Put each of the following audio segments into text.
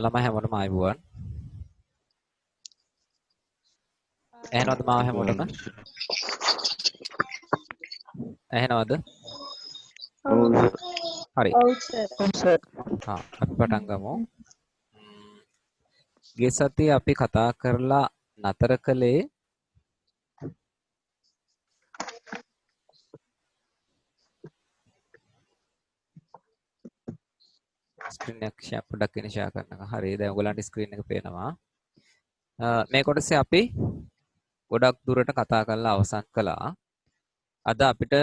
ළමයි හැමෝටම ආයුබෝවන්. ඇහෙනවද මාව හැමෝටම? ඇහෙනවද? හරි. අපි පටන් ගමු. ගිය සතියේ අපි කතා කරලා නතර කළේ ස්ක්‍රීන් එක පොඩ්ඩක් වෙන ෂෙයා කරනවා. හරි. දැන් ඔයගලන්ට ස්ක්‍රීන් එක පේනවා. මේ කොටසේ අපි ගොඩක් දුරට කතා කරලා අවසන් කළා. අද අපිට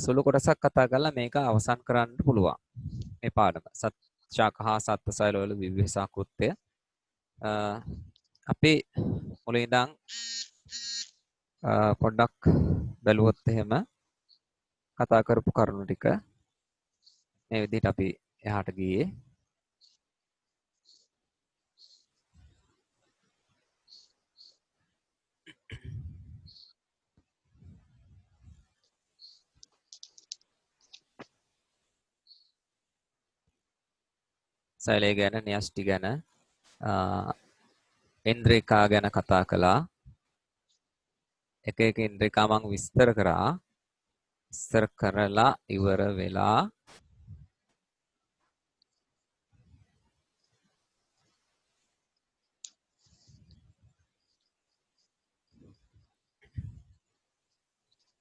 සුළු කොටසක් කතා කරලා මේක අවසන් කරන්න පුළුවන්. මේ පාඩම. ශාකහා සත්ත්ව සෛල වල විවිධ කෘත්‍ය. අපි මුලින් ඉඳන් පොඩ්ඩක් බැලුවොත් එහෙම කතා කරපු කරුණු ටික මේ විදිහට අපි එහාට ගියේ. සෛලය ගැන, න්‍යෂ්ටි ගැන, ඉන්ද්‍රිකා ගැන කතා කළා. එක එක ඉන්ද්‍රිකා මම විස්තර කරා. විස්තර කරලා ඉවර වෙලා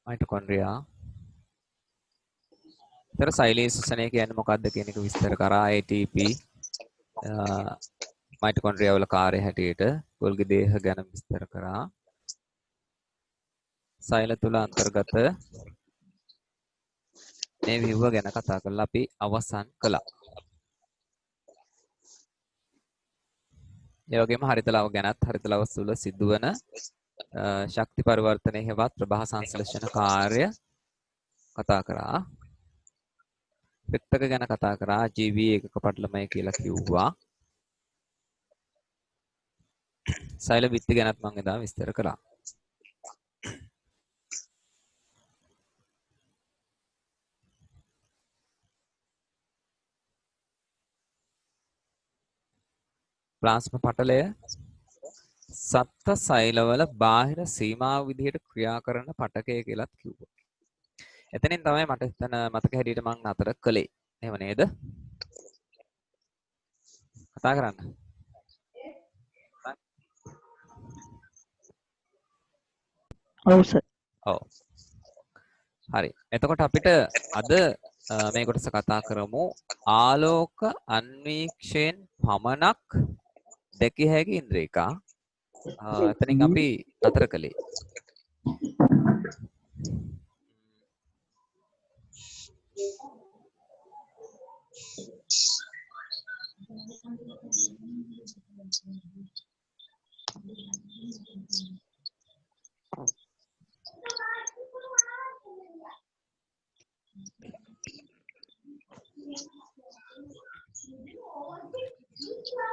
මයිටොකොන්ඩ්‍රියා. ඒතර සෛලීය ශ්වසනය කියන්නේ මොකක්ද කියන එක විස්තර කරා. ATP මයිටොකොන්ඩ්‍රියා වල කාර්ය හැටියට ගොල්ගි දේහ ගැන විස්තර කරා. සෛල තුල අන්තර්ගත මේ විව්ව ගැන කතා කරලා අපි අවසන් කළා. ඒ වගේම හරිතලව ගැනත් හරිතලව තුල සිදුවන ශක්ති පරිවර්තනයේ හෙවත් ප්‍රභා සංශ්ලේෂණ කාර්ය කතා කරා. පිටක ගැන කතා කරා. GV එකක පටලමයි කියලා කිව්වා. සෛල බිත්ති ගැනත් මම එදා විස්තර කළා. ප්ලාස්ම පටලය සත්ත්ව සෛලවල බාහිර සීමාව විදිහට ක්‍රියා කරන පටකය කියලාත් කිව්වා. එතනින් තමයි මට එතන මතක හැටියට මම නතර කළේ. එහෙම නේද? කතා කරන්න. ඔව් සර්. ඔව්. හරි. එතකොට අපිට අද මේ කොටස කතා කරමු ආලෝක අන්වීක්ෂයෙන් පමණක් දැකිය හැකි ඉන්ද්‍රිකා. එතනින් අපි නතර කළේ.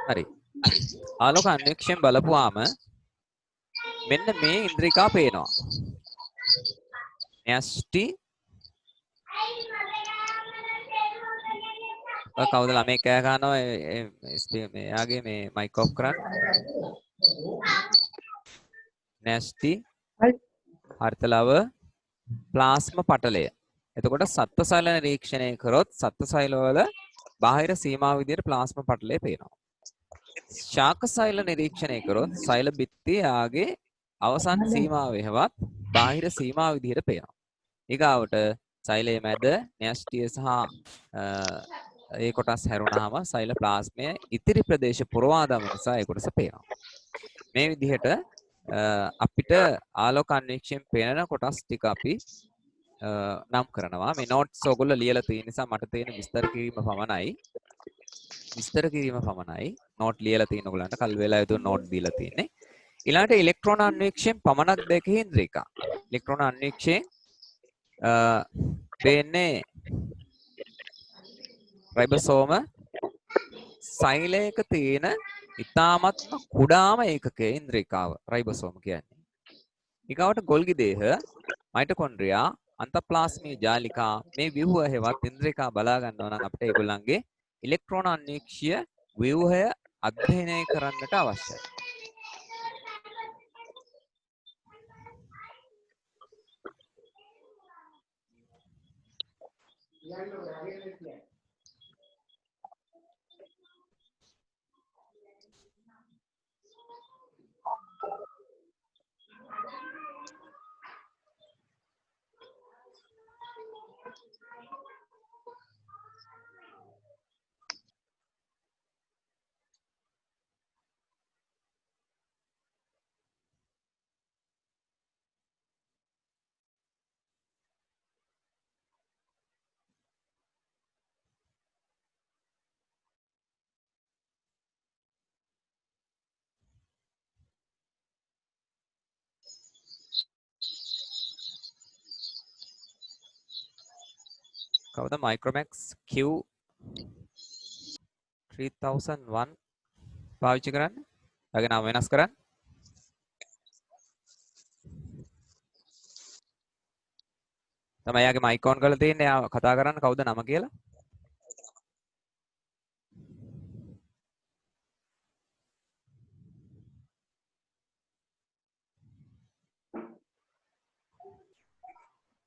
හරි. ආලෝක අන්වීක්ෂයෙන් බලපුවාම මෙන්න මේ ඉන්ද්‍රිකා පේනවා. න්‍යෂ්ටි කවුද ළමයි කෑ ගන්නවා එයාගේ මේ මයික් ඔෆ් කරන්න. න්‍යෂ්ටි හර්තලව ප්ලාස්ම පටලය. එතකොට සත්ත්ව සෛල නිරීක්ෂණය කරොත් සත්ත්ව සෛල වල බාහිර සීමාව විදිහට ප්ලාස්ම පටලය පේනවා. ශාක සෛල නිරීක්ෂණය කරොත් සෛල බිත්තිය ආගේ අවසන් සීමාවේ හැවත් බාහිර සීමාව විදිහට පේනවා. ඊගාවට සෛලයේ මැද න්‍යෂ්ටිය සහ ඒ කොටස් හැරුණාම සෛල ප්ලාස්මය ඉතිරි ප්‍රදේශ පුරවා දමන නිසා ඒ කොටස පේනවා. මේ විදිහට අපිට ආලෝක අන්වීක්ෂයෙන් පේන කොටස් ටික අපි නම් කරනවා. මේ නෝට්ස් ඔයගොල්ලෝ ලියලා තියෙන නිසා මට තියෙන විස්තර කිරීම පමණයි. නෝට් ලියලා තියෙන ඔයගොල්ලන්ට කල් වේලා යුතු නෝට් දීලා තියෙන්නේ. ඊළඟට ඉලෙක්ට්‍රෝන අන්වීක්ෂයෙන් පමණක් දැකේ ඉන්ද්‍රිකා. ඉලෙක්ට්‍රෝන අන්වීක්ෂයෙන් පේන්නේ රයිබෝසෝම සෛලයක තියෙන ඉතාමත්ම කුඩාම ඒකකයේ ඉන්ද්‍රිකාව රයිබෝසෝම කියන්නේ. ඊගාවට ගොල්ගි දේහ, මයිටොකොන්ඩ්‍රියා, අන්තප්ලාස්මීය ජාලිකා මේ ව්‍යුහය හෙවත් ඉන්ද්‍රිකා බලා ගන්නවා නම් අපිට ඒගොල්ලන්ගේ ඉලෙක්ට්‍රෝන අන්වීක්ෂීය ව්‍යුහය අධ්‍යයනය කරන්නට අවශ්‍යයි. කවුද Micromax Q3001 පාවිච්චි කරන්නේ? ඔයගේ නම වෙනස් කරන්න. තමයි යාගේ මයික් ඔන් කරලා තියෙන්නේ. යා කතා කරන්න කවුද නම කියලා?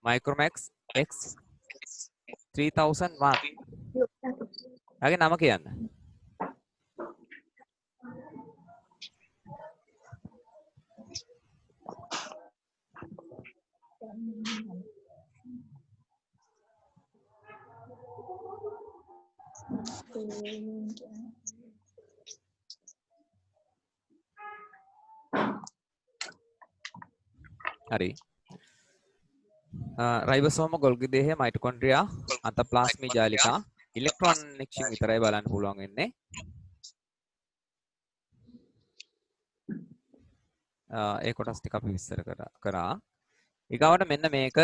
Micromax X 3001. යාගේ නම කියන්න. හරි. රයිබෝසෝම ගොල්ගි දේහය මයිටොකොන්ඩ්‍රියා අන්තප්ලාස්මීය ජාලිකා ඉලෙක්ට්‍රෝන නික්ෂින් විතරයි බලන්න පුළුවන් වෙන්නේ. ඒ කොටස් ටික අපි විස්තර කරා. ඊගාවට මෙන්න මේක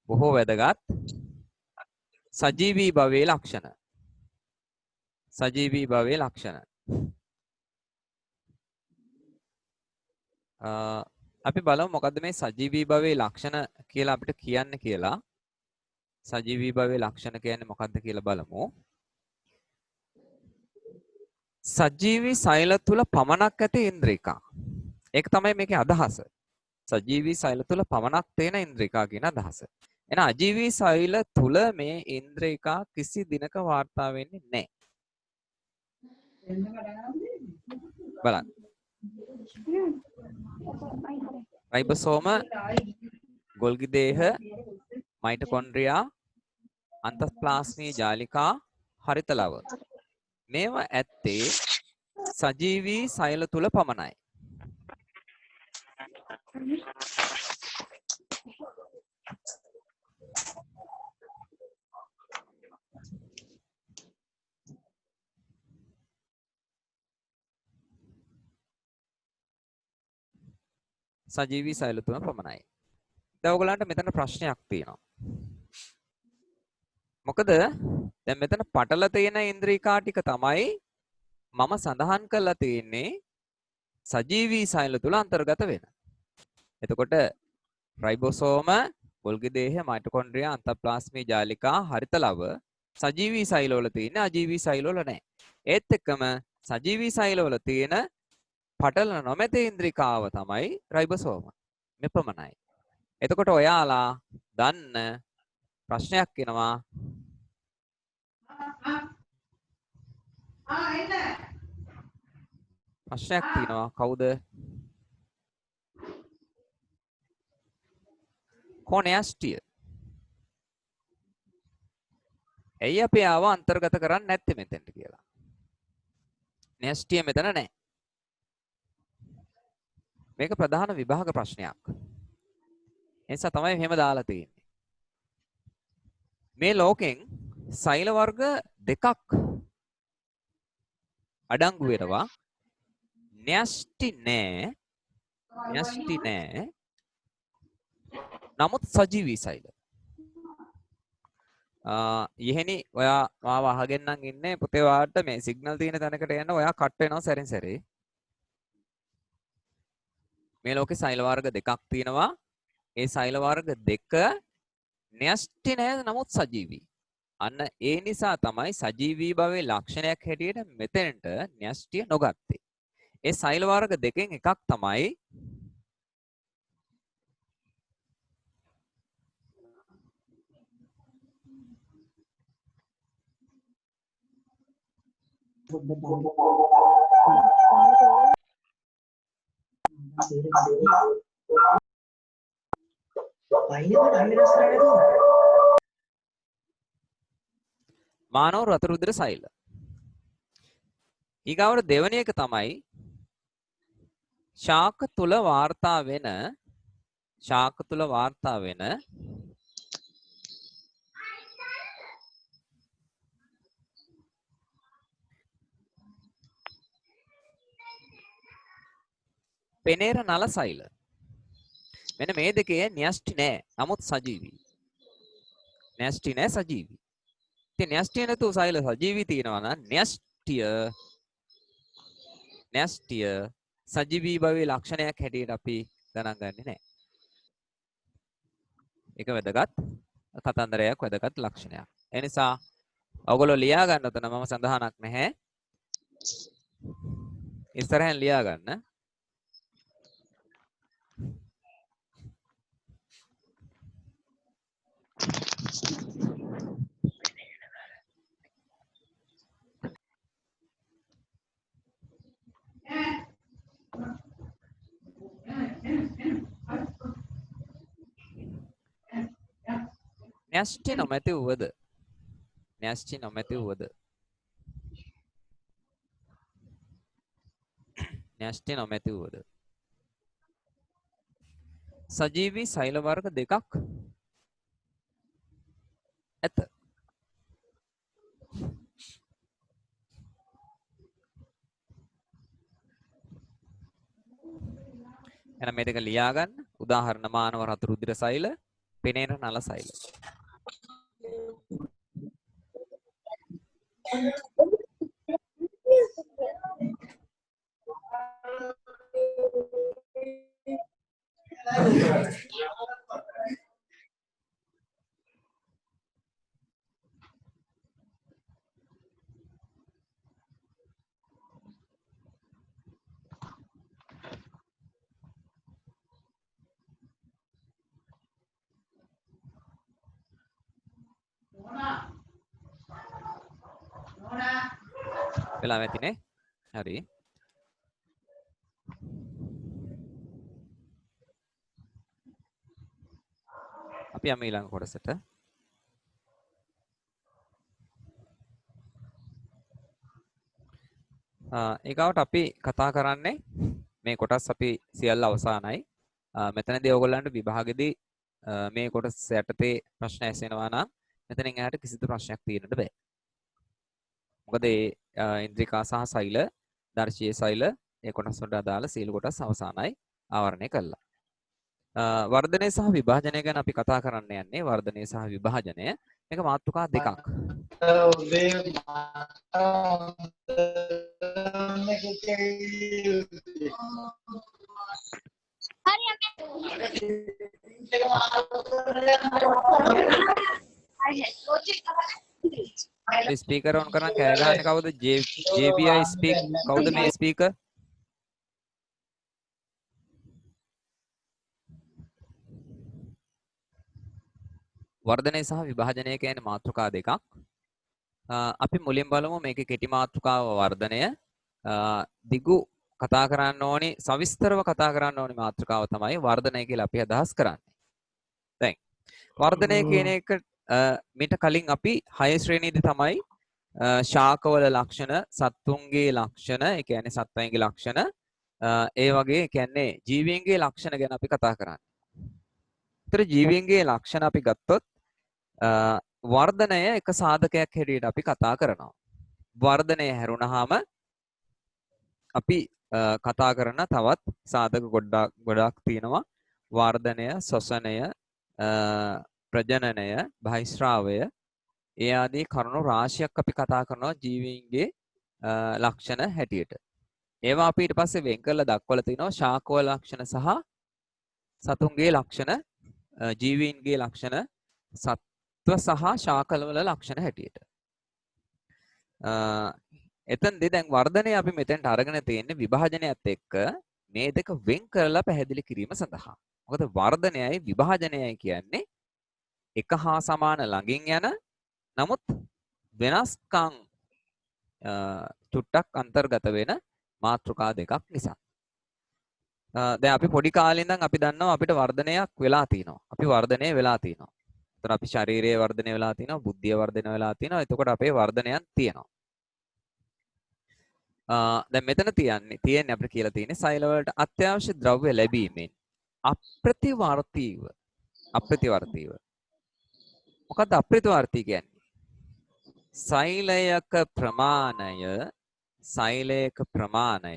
බොහෝ වැදගත් සජීවී භවයේ ලක්ෂණ. සජීවී භවයේ ලක්ෂණ. අපි බලමු මොකද්ද මේ සජීවී භවයේ ලක්ෂණ කියලා අපිට කියන්නේ කියලා. සජීවී භවයේ ලක්ෂණ කියන්නේ මොකද්ද කියලා බලමු. සජීවී සෛල තුල පමණක් ඇති ඉන්ද්‍රිකා. ඒක තමයි මේකේ අදහස. සජීවී සෛල තුල පමණක් තියෙන ඉන්ද්‍රිකා කියන අදහස. එහෙනම් අජීවී සෛල තුල මේ ඉන්ද්‍රිකා කිසි දිනක වාර්තා වෙන්නේ නැහැ. බලන්න. රයිබෝසෝම ගොල්ගි දේහ මයිටොකොන්ඩ්‍රියා අන්තප්ලාස්මීය ජාලිකා හරිත ලව මේවා ඇත්තේ සජීවී සෛල තුල පමණයි. සජීවී සෛල තුල පමණයි. දැන් ඔයගලන්ට මෙතන ප්‍රශ්නයක් තියෙනවා. මොකද දැන් මෙතන පටල තියෙන ඉන්ද්‍රිකා ටික තමයි මම සඳහන් කරලා තියෙන්නේ සජීවී සෛල තුල අන්තර්ගත වෙන. එතකොට රයිබෝසෝම ගොල්ගි දේහ මයිටොකොන්ඩ්‍රියා අන්තප්ලාස්මීය ජාලිකා හරිත ලව සජීවී සෛල වල තියෙන අජීවී සෛල වල නැහැ. ඒත් එක්කම සජීවී සෛල වල තියෙන පටල නොමැති ඉන්ද්‍රිකාව තමයි රයිබෝසෝම. මෙපමණයි. එතකොට ඔයාලා දන්න ප්‍රශ්නයක් එනවා. ප්‍රශ්නයක් තියෙනවා. කවුද? කොනෑස්ටිය. ඇයි අපි ආව අන්තර්ගත කරන්නේ නැත්තේ මෙතෙන්ට කියලා. නැස්ටිය මෙතන නැහැ. මේක ප්‍රධාන විභාග ප්‍රශ්නයක්. එනිසා තමයි මෙහෙම දාලා තියෙන්නේ. මේ ලෝකෙන් සෛල වර්ග දෙකක් අඩංගු වෙනවා. න්‍යෂ්ටි නෑ. න්‍යෂ්ටි නෑ. නමුත් සජීවී සෛල. යෙහෙනි ඔයා මාව අහගෙනනම් ඉන්නේ පුතේ වාට මේ සිග්නල් තියෙන තැනකට යන්න ඔයා කට් වෙනවා සැරින් සැරේ. මේ ලෝකේ සෛල වර්ග දෙකක් තියෙනවා. ඒ සෛල වර්ග දෙක න්‍යෂ්ටි නෑ නමුත් සජීවී. අන්න ඒ නිසා තමයි සජීවී භවයේ ලක්ෂණයක් හැටියට මෙතෙන්ට න්‍යෂ්ටිය නොගත්තේ. ඒ සෛල වර්ග දෙකෙන් එකක් තමයි මානව රත රුධිර සෛල. ඊගාවට දෙවෙනි එක තමයි ශාක තුල වාර්තා වෙන පෙනේර නල සෛල. මෙන්න මේ දෙකේ න්‍යෂ්ටි නෑ නමුත් සජීවී. න්‍යෂ්ටි නෑ සජීවී. ඉතින් න්‍යෂ්ටිය නැතුව සෛල සජීවී තියෙනවා නම් න්‍යෂ්ටිය සජීවී භවයේ ලක්ෂණයක් හැටියට අපි ගණන් ගන්නේ නෑ. ඒක වැදගත් කතන්දරයක් වැදගත් ලක්ෂණයක්. ඒ නිසා ඔයගොල්ලෝ ලියා ගන්න උතන මම සඳහනක් නැහැ. ඉස්සරහෙන් ලියා ගන්න. න්‍යෂ්ටි නොමැති වුවද සජීවී සෛල වර්ග දෙකක් ඇත. එහෙනම් මේ දෙක ලියා ගන්න. උදාහරණ මානව රතු රුධිර සෛල, පෙනේන නල සෛල. වෙලා නැතිනේ. හරි. අපි යමු ඊළඟ කොටසට. ඊගාවට අපි කතා කරන්නේ මේ කොටස් අපි සියල්ල අවසానයි. මෙතනදී ඔයගොල්ලන්ට විභාගෙදී මේ කොටස යටතේ ප්‍රශ්න ඇසෙනවා නම් මෙතනින් එහාට කිසිදු ප්‍රශ්නයක් තියෙන්නට බෑ. මොකද ඉන්ද්‍රිකා සහ සෛල, දර්ශීය සෛල ඒ කොටස් වලට අදාළ සීල කොටස් අවසానයි ආවරණය කළා. වර්ධනය සහ විභාජනය ගැන අපි කතා කරන්න යන්නේ. වර්ධනය සහ විභාජනය මේක මාතෘකා දෙකක්. ස්පීකර් ඔන් කරන් කෑ ගහන්නේ කවුද? JBI ස්පීක් කවුද මේ ස්පීකර්? වර්ධනය සහ විභාජනය කියන්නේ මාතෘකා දෙකක්. අපි මුලින් බලමු මේකේ කෙටි මාතෘකාව වර්ධනය. දිගු කතා කරන්න ඕනි, සවිස්තරව කතා කරන්න ඕනි මාතෘකාව තමයි වර්ධනය කියලා අපි අදහස් කරන්නේ. දැන් වර්ධනය කියන එක මීට කලින් අපි 6 ශ්‍රේණියේදී තමයි ශාකවල ලක්ෂණ, සත්තුන්ගේ ලක්ෂණ, ඒ කියන්නේ සත්වයන්ගේ ලක්ෂණ, ඒ වගේ ඒ කියන්නේ ජීවීන්ගේ ලක්ෂණ ගැන අපි කතා කරන්නේ. ඒතර ජීවීන්ගේ ලක්ෂණ අපි ගත්තොත් වර්ධනය එක සාධකයක් හැටියට අපි කතා කරනවා. වර්ධනය හැරුණාම අපි කතා කරන තවත් සාධක ගොඩක් තියෙනවා. වර්ධනය, ශ්වසනය, ප්‍රජනනය, බහිස්රාවය, ඒ ආදී කරුණු රාශියක් අපි කතා කරනවා ජීවීන්ගේ ලක්ෂණ හැටියට. ඒවා අපි ඊට පස්සේ වෙන් කරලා දක්වලා තිනවා ශාකවල ලක්ෂණ සහ සතුන්ගේ ලක්ෂණ ජීවීන්ගේ ලක්ෂණ සත්ව සහ ශාකවල ලක්ෂණ හැටියට. එතනදී දැන් වර්ධනය අපි මෙතෙන්ට අරගෙන තියෙන්නේ විභාජනයත් එක්ක මේ දෙක වෙන් කරලා පැහැදිලි කිරීම සඳහා. මොකද වර්ධනයයි විභාජනයයි කියන්නේ එක හා සමාන ළඟින් යන නමුත් වෙනස්කම් චුට්ටක් අන්තර්ගත වෙන මාතෘකා දෙකක් නිසා. දැන් අපි පොඩි කාලේ ඉඳන් අපි දන්නවා අපිට වර්ධනයක් වෙලා තිනවා. අපි වර්ධනය වෙලා තිනවා. එතකොට අපි ශාරීරියේ වර්ධනය වෙලා තිනවා, බුද්ධිය වර්ධනය වෙලා තිනවා. එතකොට අපේ වර්ධනයක් තියෙනවා. දැන් මෙතන තියෙන්නේ අපිට කියලා තියෙන්නේ සෛල වලට අත්‍යවශ්‍ය ද්‍රව්‍ය ලැබීමෙන් අප්‍රතිවර්තීව මොකක්ද අප්‍රතිවර්තී කියන්නේ? සෛලයක ප්‍රමාණය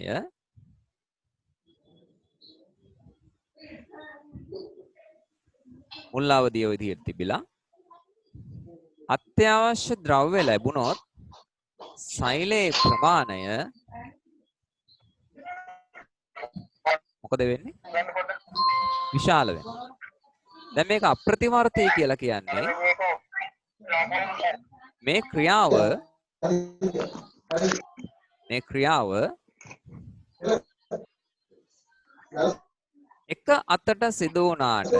මුල් අවදිය විදිහට තිබිලා අත්‍යවශ්‍ය ද්‍රව්‍ය ලැබුණොත් සෛලයේ ප්‍රමාණය මොකද වෙන්නේ? විශාල වෙනවා. දැන් මේක අප්‍රතිවර්තී කියලා කියන්නේ මේ ක්‍රියාව එක අතට සිදු වුණාට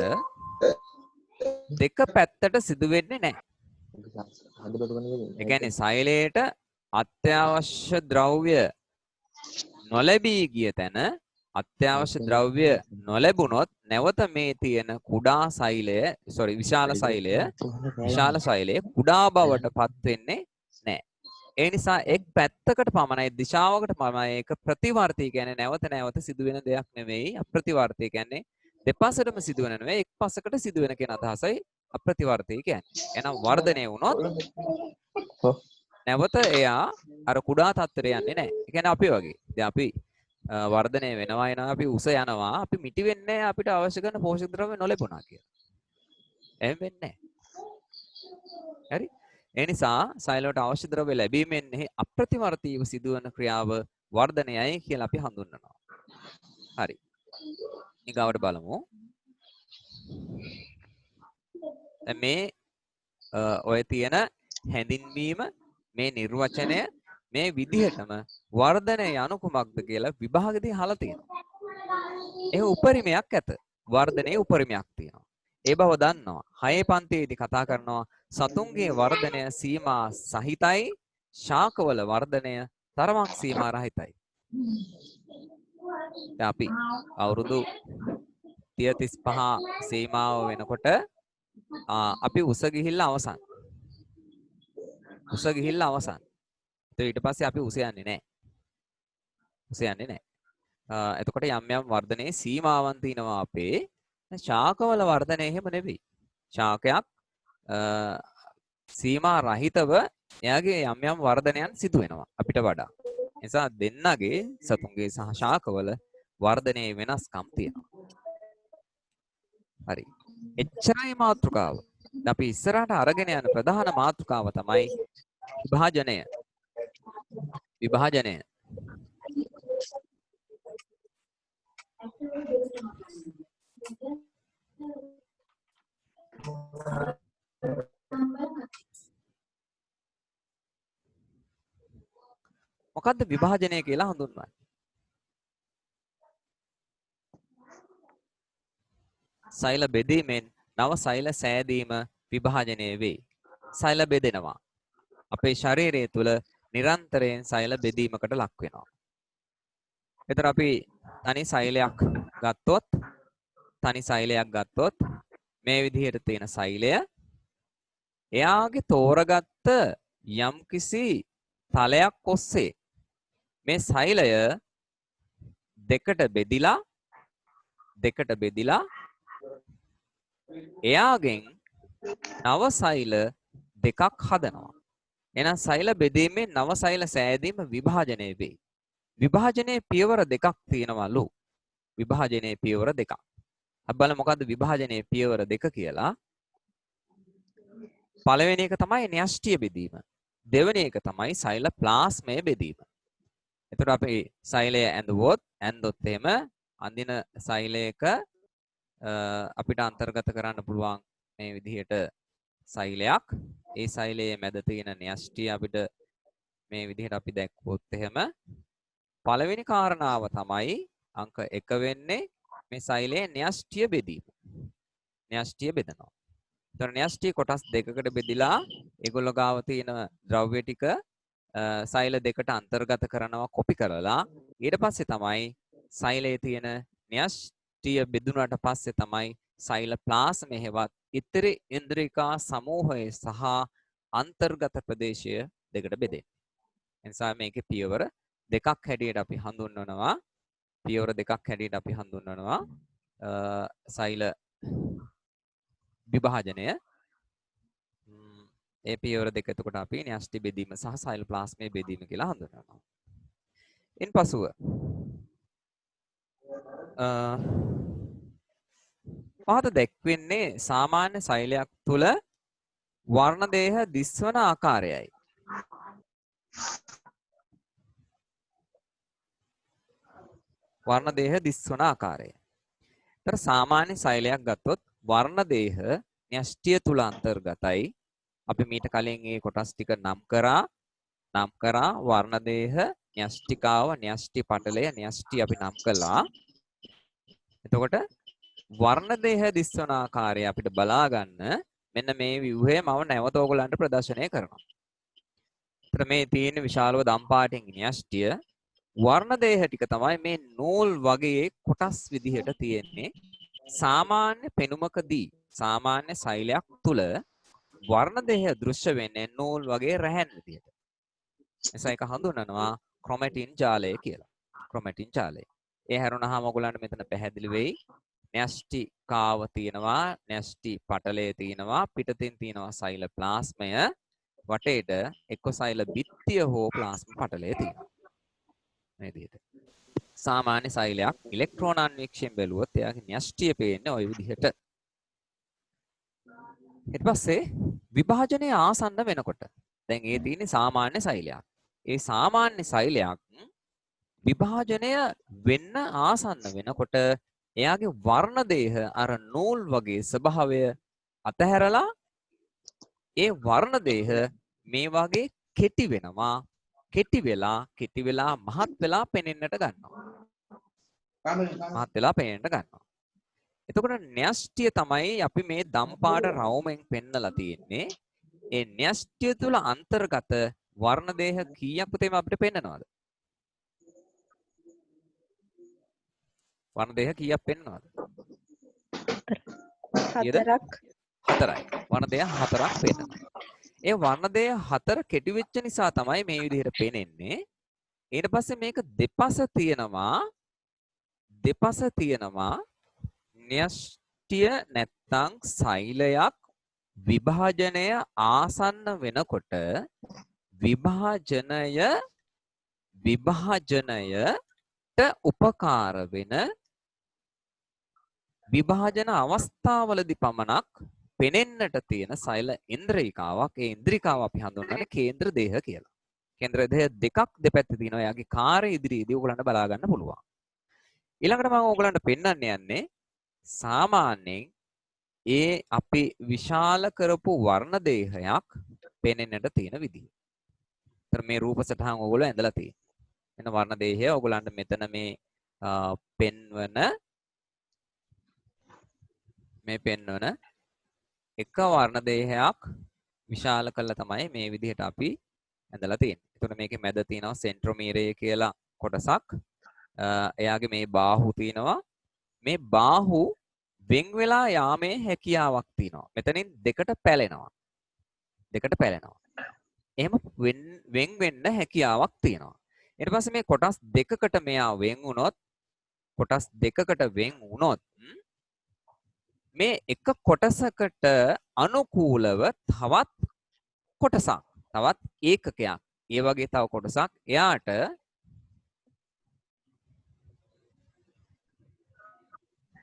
දෙක පැත්තට සිදු වෙන්නේ නැහැ. ඒ කියන්නේ සෛලයට අත්‍යවශ්‍ය ද්‍රව්‍ය නොලැබී ගිය තැන අත්‍යවශ්‍ය ද්‍රව්‍ය නොලැබුණොත් නැවත මේ තියෙන විශාල සෛලය කුඩා බවට පත් වෙන්නේ නැහැ. ඒ නිසා එක් පැත්තකට පමණයි දිශාවකට පමණයි ඒක ප්‍රතිවර්තී කියන්නේ නැවත සිදුවෙන දෙයක් නෙවෙයි. අප්‍රතිවර්තී කියන්නේ දෙපසටම සිදුවෙන නෙවෙයි එක් පසකට සිදුවෙන කියන අදහසයි අප්‍රතිවර්තී කියන්නේ. එහෙනම් වර්ධනය වුණොත් නැවත එයා අර කුඩා තත්ත්වයට යන්නේ නැහැ. ඒ කියන්නේ අපි වගේ. දැන් අපි වර්ධනය වෙනවා එනවා අපි උස යනවා අපි මිටි වෙන්නේ අපිට අවශ්‍ය කරන පෝෂක ද්‍රව්‍ය නොලැබුණා කියලා. එහෙම වෙන්නේ නැහැ. හරි? ඒ නිසා සෛලයට අවශ්‍ය ද්‍රව්‍ය ලැබීමෙන් අප්‍රතිවර්තීව සිදුවන ක්‍රියාව වර්ධනයයි කියලා අපි හඳුන්වනවා. හරි. ඊගාවට බලමු. මේ ඔය තියෙන හැඳින්වීම මේ නිර්වචනය මේ විදිහටම වර්ධනය යනු කුමක්ද කියලා විභාගෙදී අහලා තියෙනවා. ඒ උපරිමයක් ඇත. වර්ධනයේ උපරිමයක් තියෙනවා. ඒ බව දන්නවා. 6 පන්තියේදී කතා කරනවා සතුන්ගේ වර්ධනය සීමා සහිතයි, ශාකවල වර්ධනය තරමක් සීමා රහිතයි. දැන් අපි අවුරුදු 30-35 සීමාව වෙනකොට අපි උස ගිහිල්ලා අවසන්. ඊට පස්සේ අපි උස යන්නේ නැහැ. එතකොට යම් වර්ධනයේ සීමාවන් තියෙනවා අපේ. ශාකවල වර්ධනය එහෙම නෙවෙයි. ශාකයක් සීමා රහිතව එයාගේ යම් වර්ධනයන් සිදු වෙනවා අපිට වඩා. ඒ නිසා දෙන්නගේ සතුන්ගේ සහ ශාකවල වර්ධනයේ වෙනස්කම් තියෙනවා. හරි. එච්චරයි මාතෘකාව. අපි ඉස්සරහට අරගෙන යන ප්‍රධාන මාතෘකාව තමයි විභාජනය. මොකද්ද විභාජනය කියලා හඳුන්වන්නේ? සෛල බෙදීමෙන් නව සෛල සෑදීම විභාජනය වේ. සෛල බෙදෙනවා. අපේ ශරීරය තුල නිරන්තරයෙන් සෛල බෙදීමකට ලක් වෙනවා. එතන අපි තනි සෛලයක් ගත්තොත් මේ විදිහට තියෙන සෛලය එයාගේ තෝරගත්ත යම්කිසි තලයක් ඔස්සේ මේ සෛලය දෙකට බෙදිලා එයාගෙන් නව සෛල දෙකක් හදනවා. එහෙනම් සෛල බෙදීමෙන් නව සෛල සෑදීම විභාජනය වේ. විභාජනයේ පියවර දෙකක් තියෙනවලු. විභාජනයේ පියවර දෙකක්. අපි බලමු මොකද්ද විභාජනයේ පියවර දෙක කියලා. පළවෙනි එක තමයි න්‍යෂ්ටිය බෙදීම. දෙවෙනි එක තමයි සෛල ප්ලාස්මය බෙදීම. එතකොට අපි සෛලය ඇඳොත් එහෙම අඳින සෛලයක අපිට අන්තර්ගත කරන්න පුළුවන් මේ විදිහට සෛලයක්. ඒ සෛලයේ මැද තියෙන න්‍යෂ්ටි අපිට මේ විදිහට අපි දැක්වුවොත් එහෙම පළවෙනි කාරණාව තමයි අංක 1 වෙන්නේ මේ සෛලයේ න්‍යෂ්ටිය බෙදීම. න්‍යෂ්ටිය බෙදනවා. ඒතර න්‍යෂ්ටි කොටස් දෙකකට බෙදිලා ඒගොල්ලෝ ගාව තියෙන ද්‍රව්‍ය ටික සෛල දෙකට අන්තර්ගත කරනවා කොපි කරලා ඊට පස්සේ තමයි සෛලයේ තියෙන න්‍යෂ්ටිය බෙදුනට පස්සේ තමයි සෛල ප්ලාස්ම හේවත් ඉතිරි ඉන්ද්‍රිකා සමූහයේ සහ අන්තර්ගත ප්‍රදේශය දෙකට බෙදෙන්නේ. එනිසා මේකේ පියවර දෙකක් හැටියට අපි හඳුන්වනවා. පියවර දෙකක් හැටියට අපි හඳුන්වනවා සෛල විභාජනය. ඒ පියවර දෙක එතකොට අපි න්‍යෂ්ටි බෙදීම සහ සෛල ප්ලාස්මයේ බෙදීම කියලා හඳුන්වනවා. ඉන්පසුව පහත දැක්වෙන්නේ සාමාන්‍ය සෛලයක් තුල වර්ණ දේහ දිස්වන ආකාරයයි. වර්ණ දේහ දිස්වන ආකාරය. ඒතර සාමාන්‍ය සෛලයක් ගත්තොත් වර්ණ දේහ න්‍යෂ්ටිය තුල අන්තර්ගතයි. අපි මීට කලින් මේ කොටස් ටික නම් කරා වර්ණ දේහ න්‍යෂ්ටිකාව න්‍යෂ්ටි පටලය න්‍යෂ්ටි අපි නම් කළා. එතකොට වර්ණ දේහ දිස්වන ආකාරය අපිට බලා ගන්න මෙන්න මේ ව්‍යුහය මම නැවත ඔයගලන්ට ප්‍රදර්ශනය කරනවා. ඒතර මේ තියෙන විශාලව දම් පාටින් න්‍යෂ්ටිය වර්ණ දේහ ටික තමයි මේ නූල් වගේ කොටස් විදිහට තියෙන්නේ. සාමාන්‍ය පෙනුමකදී සාමාන්‍ය සෛලයක් තුල වර්ණ දේහ දෘශ්‍ය වෙන්නේ නූල් වගේ රැහැන් විදිහට. එසා එක හඳුන්වනවා ක්‍රොමැටින් ජාලය කියලා. ක්‍රොමැටින් ජාලය. ඒ හැරුණාම ඔයගලන්ට මෙතන පැහැදිලි වෙයි. න්‍යෂ්ටි කාව තියෙනවා, න්‍යෂ්ටි පටලය තියෙනවා, පිටතින් තියෙනවා සෛල ප්ලාස්මය. වටේට එක්ක සෛල බිත්තිය හෝ ප්ලාස්ම පටලය තියෙනවා. මේ විදිහට. සාමාන්‍ය සෛලයක් ඉලෙක්ට්‍රෝන අන්වීක්ෂයෙන් බැලුවොත් එයාගේ න්‍යෂ්ටිය පේන්නේ ওই විදිහට. ඊට පස්සේ විභාජනය ආසන්න වෙනකොට දැන් ඒ තියෙන්නේ සාමාන්‍ය සෛලයක්. ඒ සාමාන්‍ය සෛලයක් විභාජනය වෙන්න ආසන්න වෙනකොට එයාගේ වර්ණ දේහ අර නූල් වගේ ස්වභාවය අතහැරලා ඒ වර්ණ දේහ මේ වගේ කෙටි වෙනවා. කෙටි වෙලා මහත් වෙලා පෙනෙන්නට ගන්නවා. මහත් වෙලා පෙනෙන්නට ගන්නවා. එතකොට න්‍යෂ්ටිය තමයි අපි මේ දම්පාට රවුමෙන් පෙන්නලා තියෙන්නේ. ඒ න්‍යෂ්ටිය තුල අන්තර්ගත වර්ණ දේහ කීයක් පුතේම අපිට පෙන්නනවද? වර්ණ දේහ කීයක් පෙන්නනවද? 4ක්. 4යි. වර්ණ දේහ 4ක් පෙන්නනවා. ඒ වර්ණ දේහ 4 කෙටි වෙච්ච නිසා තමයි මේ විදිහට පෙනෙන්නේ. ඊට පස්සේ මේක දෙපස තියෙනවා න්‍යෂ්ටිය නැත්තම් සෛලයක් විභාජනය ආසන්න වෙනකොට විභාජනයට උපකාර වෙන විභාජන අවස්ථාවලදී පමණක් පෙනෙන්නට තියෙන සෛල ඉන්ද්‍රිකාවක්. ඒ ඉන්ද්‍රිකාව අපි හඳුන්වන්නේ කේන්ද්‍ර දේහ කියලා. කේන්ද්‍ර දේහ දෙකක් දෙපැත්තේ තියෙනවා. එයාගේ කාර්ය ඉදිරියේදී ඔයගලන්ට බලා ගන්න පුළුවන්. ඊළඟට මම ඔයගලන්ට පෙන්වන්න යන්නේ සාමාන්‍යයෙන් ඒ අපි විශාල කරපු වර්ණ දේහයක් පෙනෙන්නට තියෙන විදිහ. ඒතර මේ රූප සටහන් ඔයගොල්ලෝ ඇඳලා තියෙනවා. එන වර්ණ දේහය ඔයගලන්ට මෙතන මේ පෙන්වන එක වර්ණ දේහයක් විශාල කළා තමයි මේ විදිහට අපි ඇඳලා තියෙන්නේ. එතකොට මේකේ මැද තියෙනවා සෙන්ට්‍රොමීරය කියලා කොටසක්. එයාගේ මේ බාහුව තියෙනවා. මේ බාහුව වෙන් වෙලා යාමේ හැකියාවක් තියෙනවා. මෙතනින් දෙකට පැලෙනවා. එහෙම වෙන් වෙන්න හැකියාවක් තියෙනවා. ඊට පස්සේ මේ කොටස් දෙකකට මෙයා වෙන් වුණොත් මේ එක කොටසකට අනුකූලව තවත් ඒකකයක් ඒ වගේ තව කොටසක් එයාට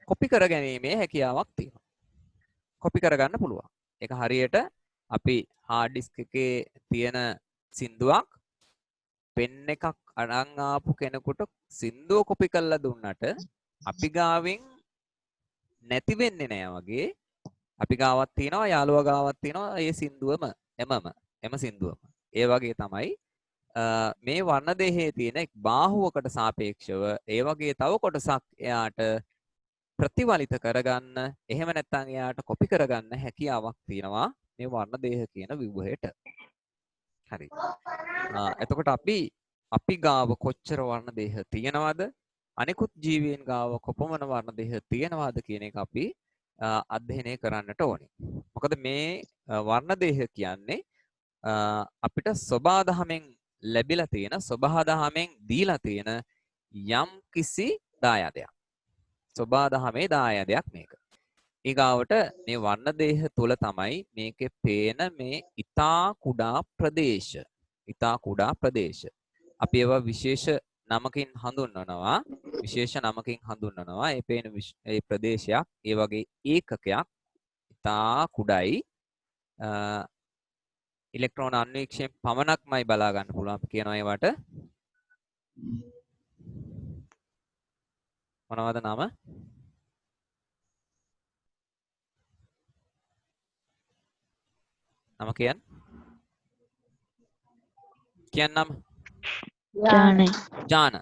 කොපි කර ගැනීමේ හැකියාවක් තියෙනවා. කොපි කරගන්න පුළුවන්. ඒක හරියට අපි හાર્ඩ් ඩිස්ක් එකේ තියෙන සින්දුවක් පෙන් එකක් අරන් ආපු කෙනෙකුට සින්දුව කොපි කරලා දුන්නට අපි ගාවෙන් නැති වෙන්නේ නෑ වගේ අපි ගාවක් තියෙනවා යාළුවා ගාවක් තියෙනවා ඒ සින්දුවම එම සින්දුවම. ඒ වගේ තමයි මේ වර්ණ දෙහේ තියෙන බාහුවකට සාපේක්ෂව ඒ වගේ තව කොටසක් එයාට ප්‍රතිවලිත කරගන්න එහෙම නැත්නම් එයාට කොපි කරගන්න හැකියාවක් තියෙනවා මේ වර්ණ දේහ කියන ව්‍යුහයට. හරි. එතකොට අපි ගාව කොච්චර වර්ණ දේහ තියෙනවද? අනිකුත් ජීවීන් ගාව කොපමණ වර්ණ දේහ තියෙනවද කියන එක අපි අධ්‍යයනය කරන්නට ඕනේ. මොකද මේ වර්ණ දේහ කියන්නේ අපිට සබාදහමෙන් ලැබිලා තියෙන සබහාදහමෙන් දීලා තියෙන යම් කිසි දායාදයක්. සබාදහමේ දායාදයක් මේක. ඊගාවට මේ වර්ණ දේහ තුල තමයි මේකේ පේන මේ ඊතා කුඩා ප්‍රදේශ. ඊතා කුඩා ප්‍රදේශ. අපි ඒවා විශේෂ නමකින් හඳුන්වනවා. විශේෂ නමකින් හඳුන්වනවා. ඒ පේන ඒ ප්‍රදේශයක් ඒ වගේ ඒකකයක් ඊතා කුඩයි. ඉලෙක්ට්‍රෝන අන්වීක්ෂයෙන් පමණක්මයි බලා ගන්න පුළුවන්. අපි කියනවා ඒවට මොනවද නම? නම කියන්නම්. ජාන.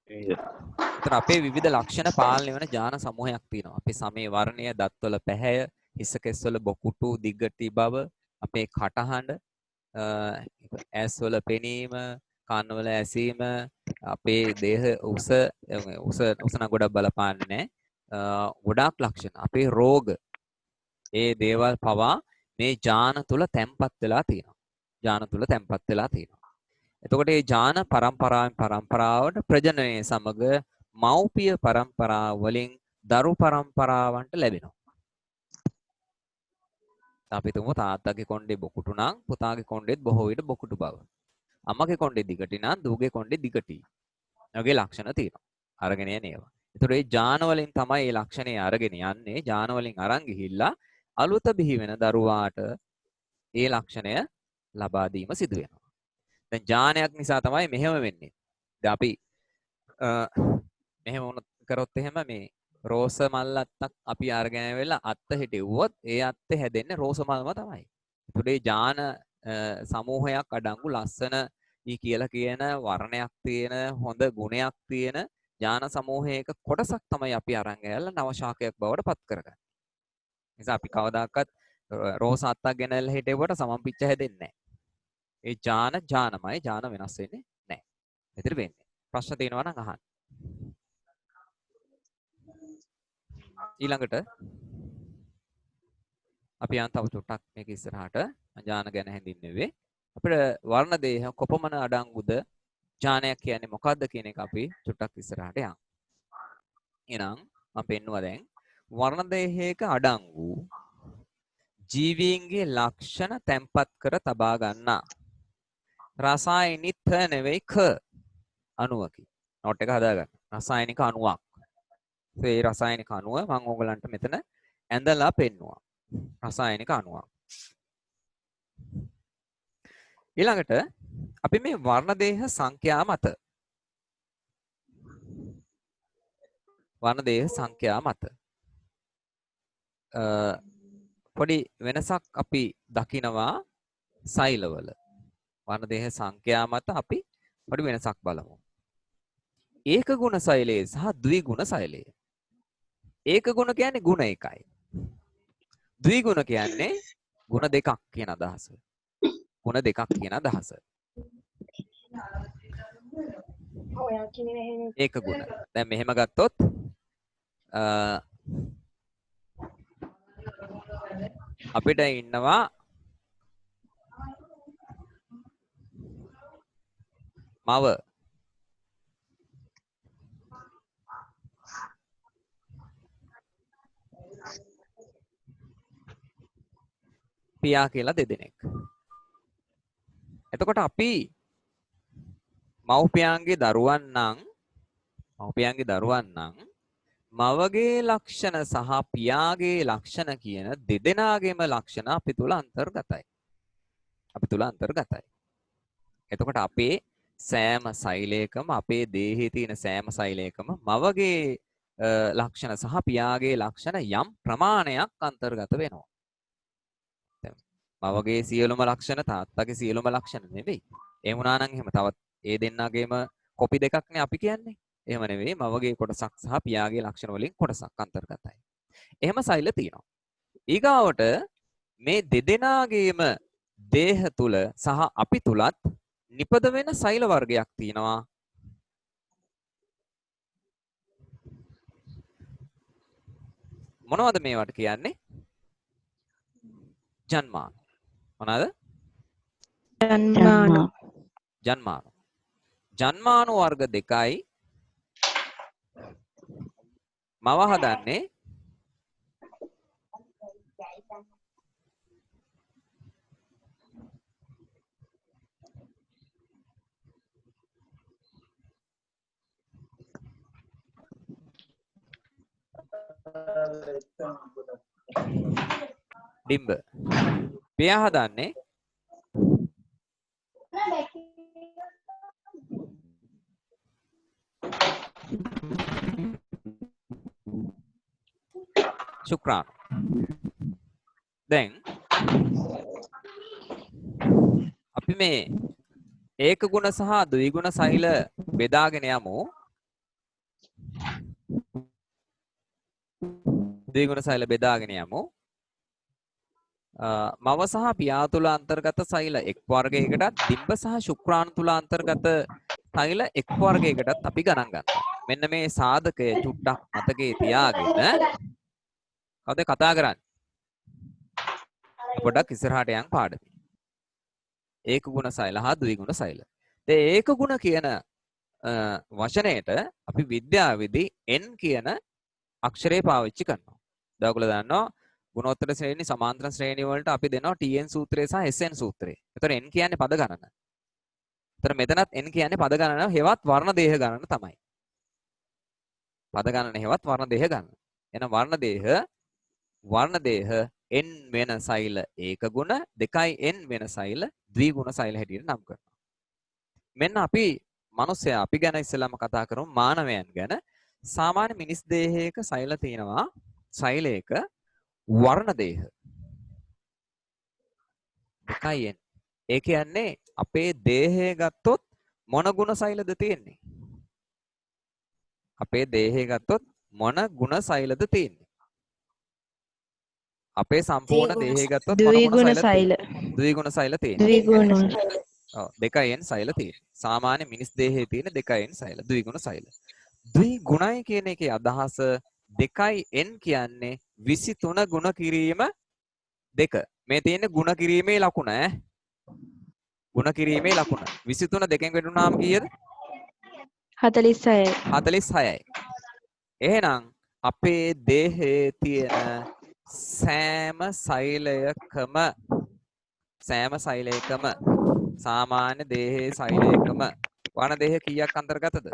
ඒතර අපේ විවිධ ලක්ෂණ පාලනය වෙන ජාන සමූහයක් තියෙනවා. අපේ සමේ වර්ණය, දත්වල පැහැය, හිස කෙස්වල බොකුටු, දිගටි බව, අපේ කටහඬ, ඇස්වල පෙනීම, කන්වල ඇසීම, අපේ දේහ උස ගොඩක් බලපාන්නේ නැහැ. ගොඩාක් ලක්ෂණ. අපේ රෝග ඒ දේවල් පවා මේ ජාන තුල තැම්පත් වෙලා තියෙනවා. ජාන තුල තැම්පත් වෙලා තියෙනවා. එතකොට මේ ජාන පරම්පරාවෙන් පරම්පරාවට ප්‍රජනනයේ සමග මව්පිය පරම්පරාව වලින් දරු පරම්පරාවන්ට ලැබෙනවා. අපි තුමු තාත්තගේ කොණ්ඩේ බොකුටු නම් පුතාගේ කොණ්ඩෙත් බොහෝ විට බොකුටු බව. අම්මගේ කොණ්ඩේ දිගටි නම් දූගේ කොණ්ඩේ දිගටි. ඔයගේ ලක්ෂණ තියෙනවා. අරගෙන යන ඒවා. ඒතකොට මේ ජාන වලින් තමයි මේ ලක්ෂණේ අරගෙන යන්නේ. ජාන වලින් අරන් ගිහිල්ලා අලුත බිහි වෙන දරුවාට ඒ ලක්ෂණය ලබා දීම සිදු වෙනවා. දැන් ජානයක් නිසා තමයි මෙහෙම වෙන්නේ. දැන් අපි මෙහෙම වුණත් කරොත් එහෙම මේ රෝස මල් අත්තක් අපි අරගෙන වෙලා අත්ත හිටෙව්වොත් ඒ අත්තේ හැදෙන්නේ රෝස මල්ම තමයි. ඒතකොට මේ ජාන සමූහයක් අඩංගු ලස්සන ඊ කියලා කියන වර්ණයක් තියෙන හොඳ ගුණයක් තියෙන ජාන සමූහයක කොටසක් තමයි අපි අරන් ගියලා නව ශාකයක් බවට පත් කරගන්නේ. නිසා අපි කවදාකවත් රෝස අත්තක් ගෙනල්ලා හිටෙව්වට සමන් පිච්ච හැදෙන්නේ නැහැ. ඒ ජානමයි ජාන වෙනස් වෙන්නේ නැහැ. මෙතන වෙන්නේ. ප්‍රශ්න තියෙනවා නම් අහන්න. ඊළඟට අපි යන් තව චුට්ටක් මේක ඉස්සරහට ජාන ගැන හැඳින්වෙන්නේ. අපිට වර්ණ දේහ කොපමණ අඩංගුද ජානයක් කියන්නේ මොකක්ද කියන එක අපි චුට්ටක් ඉස්සරහට යමු. එහෙනම් මම පෙන්නුවා දැන් වර්ණ දේහයක අඩංගු ජීවීන්ගේ ලක්ෂණ තැම්පත් කර තබා ගන්නා රසායනික නෙවෙයි අණුවකි. නෝට් එක හදාගන්න. රසායනික අණුවක්. ඒ රසායනික අණුව මම ඕගලන්ට මෙතන ඇඳලා පෙන්නුවා. රසායනික අණුවක්. ඊළඟට අපි මේ වර්ණ දේහ සංඛ්‍යා මත පොඩි වෙනසක් අපි දකිනවා සෛලවල. වර්ණ දේහ සංඛ්‍යා මත අපි පොඩි වෙනසක් බලමු. ඒක ගුණ සෛලයේ සහ ද්විගුණ සෛලයේ. ඒක ගුණ කියන්නේ ගුණ එකයි. ද්විගුණ කියන්නේ ගුණ දෙකක් කියන අදහස. ගුණ දෙකක් කියන අදහස. ඒක ගුණ. දැන් මෙහෙම ගත්තොත් අපිට ඉන්නවා මව පියා කියලා දෙදෙනෙක්. එතකොට අපි මව්පියන්ගේ දරුවන් නම් මවගේ ලක්ෂණ සහ පියාගේ ලක්ෂණ කියන දෙදෙනාගේම ලක්ෂණ අපි තුල අන්තර්ගතයි. එතකොට අපේ සෑම සෛලයකම අපේ දේහයේ තියෙන සෑම සෛලයකම මවගේ ලක්ෂණ සහ පියාගේ ලක්ෂණ යම් ප්‍රමාණයක් අන්තර්ගත වෙනවා. දැන් මවගේ සියලුම ලක්ෂණ තාත්තගේ සියලුම ලක්ෂණ නෙවෙයි. එහෙම වුණා නම් එහෙම තවත් ඒ දෙන්නාගේම කොපි දෙකක්නේ අපි කියන්නේ. එහෙම නෙවෙයි මවගේ කොටසක් සහ පියාගේ ලක්ෂණ වලින් කොටසක් අන්තර්ගතයි. එහෙම සෛල තියෙනවා. ඊගාවට මේ දෙදෙනාගේම දේහ තුල සහ අපි තුලත් නිපද වෙන සෛල වර්ගයක් තියෙනවා. මොනවද මේවට කියන්නේ? ජන්මාන. මොනවාද? ජන්මාන. ජන්මාන. ජන්මාන වර්ග දෙකයි මව හදන්නේ ඩිම්බ. පියා හදන්නේ ශුක්‍රාණු. දැන් අපි මේ ඒක ගුණ සහ ද්විගුණ සෛල බෙදාගෙන යමු. ද්විගුණ සෛල බෙදාගෙන යමු. මව සහ පියා තුල අන්තර්ගත සෛල එක් වර්ගයකටත් ඩිම්බ සහ ශුක්‍රාණු තුල අන්තර්ගත සෛල එක් වර්ගයකටත් අපි ගණන් ගන්නවා. මෙන්න මේ සාධකය චුට්ටක් මතකයේ තියාගෙන කවුද කතා කරන්නේ? පොඩ්ඩක් ඉස්සරහට යන් පාඩමේ. ඒක ගුණ සෛල හා ද්විගුණ සෛල. ඒ ඒක ගුණ කියන වචනයට අපි විද්‍යාවේදී n කියන අක්ෂරය පාවිච්චි කරනවා. ඔයගොල්ලෝ දන්නවා ගුණෝත්තර ශ්‍රේණි සමාන්තර ශ්‍රේණි වලට අපි දෙනවා tn සූත්‍රය සහ sn සූත්‍රය. ඒතර n කියන්නේ පද ගණන. ඒතර මෙතනත් n කියන්නේ පද ගණන හෙවත් වර්ණ දේහ ගණන තමයි. පද ගණන හෙවත් වර්ණ දේහ ගණන. එහෙනම් වර්ණ දේහ n වෙන සෛල ඒක ගුණ 2n වෙන සෛල ද්විගුණ සෛල හැටියට නම් කරනවා. මෙන්න අපි මිනිස්සයා අපි ගැන ඉස්සෙල්ලාම කතා කරමු මානවයන් ගැන. සාමාන්‍ය මිනිස් දේහයක සෛල තියෙනවා සෛලයක වර්ණ දේහ 2n. ඒ කියන්නේ අපේ දේහය ගත්තොත් මොන ගුණ සෛලද තියෙන්නේ? අපේ දේහය ගත්තොත් මොන ගුණ සෛලද තියෙන්නේ? අපේ සම්පූර්ණ දේහය ගත්තොත් මොන ගුණ සෛලද? ද්විගුණ සෛල තියෙන්නේ. ද්විගුණ. ඔව් 2n සෛල තියෙන්නේ. සාමාන්‍ය මිනිස් දේහයේ තියෙන 2n සෛල ද්විගුණ සෛල. ද්විගුණයි කියන එකේ අදහස 2n කියන්නේ 23 ගුණ කිරීම 2. මේ තියෙන්නේ ගුණ කිරීමේ ලකුණ ඈ. ගුණ කිරීමේ ලකුණ. 23 දෙකෙන් වැඩුණාම කීයද? 46යි. 46යි. එහෙනම් අපේ දේහයේ තියෙන සෑම සෛලයකම සාමාන්‍ය දේහයේ සෛලයකම වර්ණ දේහ කීයක් අන්තර්ගතද?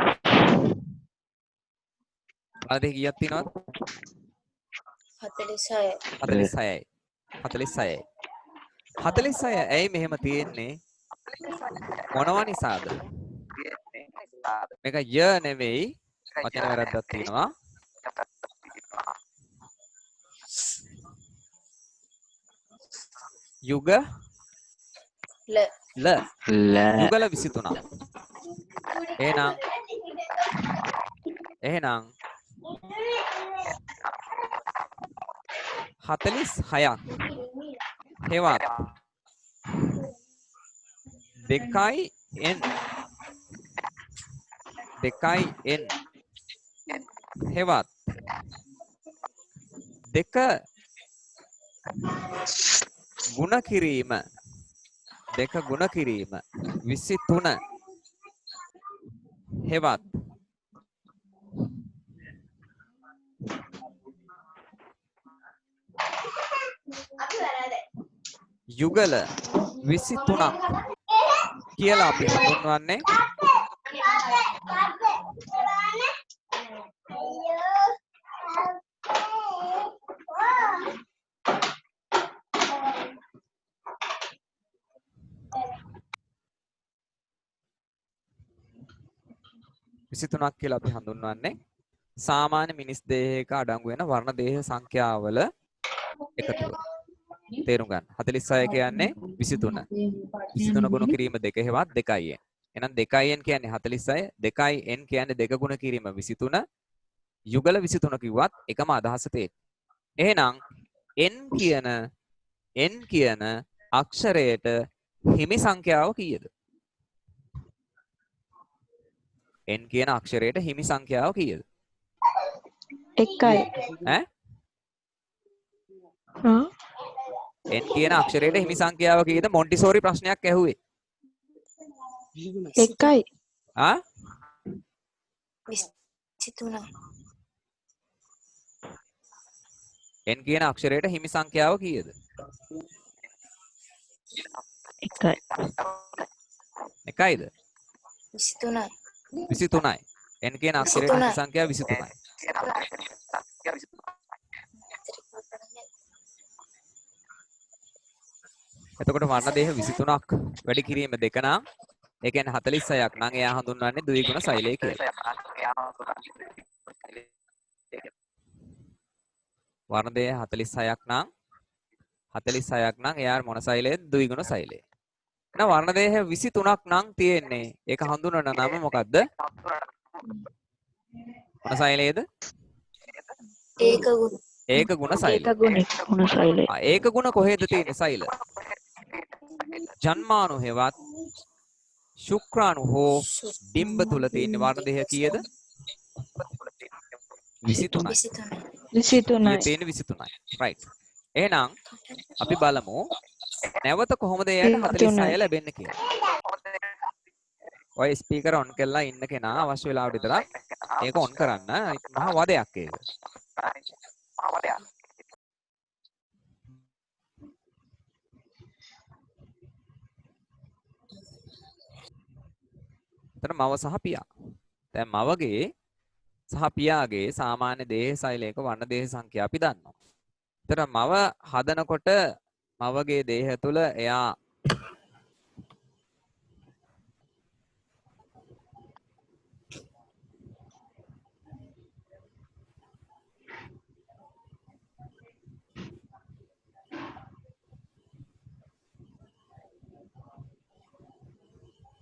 වර්ණ දේහ කීයක් තියෙනවද? 46යි. 46යි. 46යි. 46 ඇයි මෙහෙම තියෙන්නේ? මොනවා නිසාද? මේක ය නෙවෙයි වචන වැරද්දක් තියෙනවා. යුග ල යුගල 23. එහෙනම් 46ක් හෙවත් 2n හෙවත් 2 ගුණ කිරීම 23 හෙවත් යුගල 23ක් කියලා අපි හඳුන්වන්නේ විසිතුනක් කියලා අපි හඳුන්වන්නේ සාමාන්‍ය මිනිස් දේහයක අඩංගු වෙන වර්ණ දේහ සංඛ්‍යාවල එකතුව. තේරුම් ගන්න. 46 කියන්නේ 23. 23 ගුණ කිරීම 2 හෙවත් 2n. එහෙනම් 2n කියන්නේ 46, 2n කියන්නේ 2 ගුණ කිරීම 23. යුගල 23 කිව්වත් එකම අදහස තියෙන්නේ. එහෙනම් n කියන අක්ෂරයට හිමි සංඛ්‍යාව කීයද? n කියන අක්ෂරයට හිමි සංඛ්‍යාව කීයද? 1යි. ඈ? n කියන අක්ෂරයට හිමි සංඛ්‍යාව කීයද? මොන්ටිසෝරි ප්‍රශ්නයක් ඇහුවේ. 1යි. ආ? 23. n කියන අක්ෂරයට හිමි සංඛ්‍යාව කීයද? 1යි. එකයිද? 23. 23යි. n කියන අක්ෂරයට හිමි සංඛ්‍යාව 23යි. එතකොට වර්ණ දේහ 23ක් වැඩි කිරීම 2 නම් ඒ කියන්නේ 46ක් නම් එයා හඳුන්වන්නේ ද්විගුණ සෛලය කියලා. වර්ණ දේහ 46ක් නම් එයා මොන සෛලයේද? ද්විගුණ සෛලය. එහෙනම් වර්ණ දේහ 23ක් නම් තියෙන්නේ. ඒක හඳුන්වන නම මොකද්ද? මොන සෛලයේද? ඒක ගුණ. ඒක ගුණ සෛලය. ගුණ සෛලය. ඒක ගුණ කොහෙද තියෙන්නේ සෛල? ජන්මාණු හෙවත් ශුක්‍රාණු හෝ ඩිම්බ තුල තියෙන වර්ණ දේහ කීයද? 23යි. 23යි. තියෙන්නේ 23යි. right. එහෙනම් අපි බලමු නැවත කොහොමද එයාට 46 ලැබෙන්නේ කියලා. ඔය ස්පීකර් ඔන් කරලා ඉන්න කෙනා අවශ්‍ය වෙලාවට විතරක් ඒක ඔන් කරන්න. මහා වදයක් ඒක. එතන මව සහ පියා. දැන් මවගේ සහ පියාගේ සාමාන්‍ය දේහ සෛලයක වර්ණ දේහ සංඛ්‍යා අපි දන්නවා. එතන මව හදනකොට මවගේ දේහ තුල එයා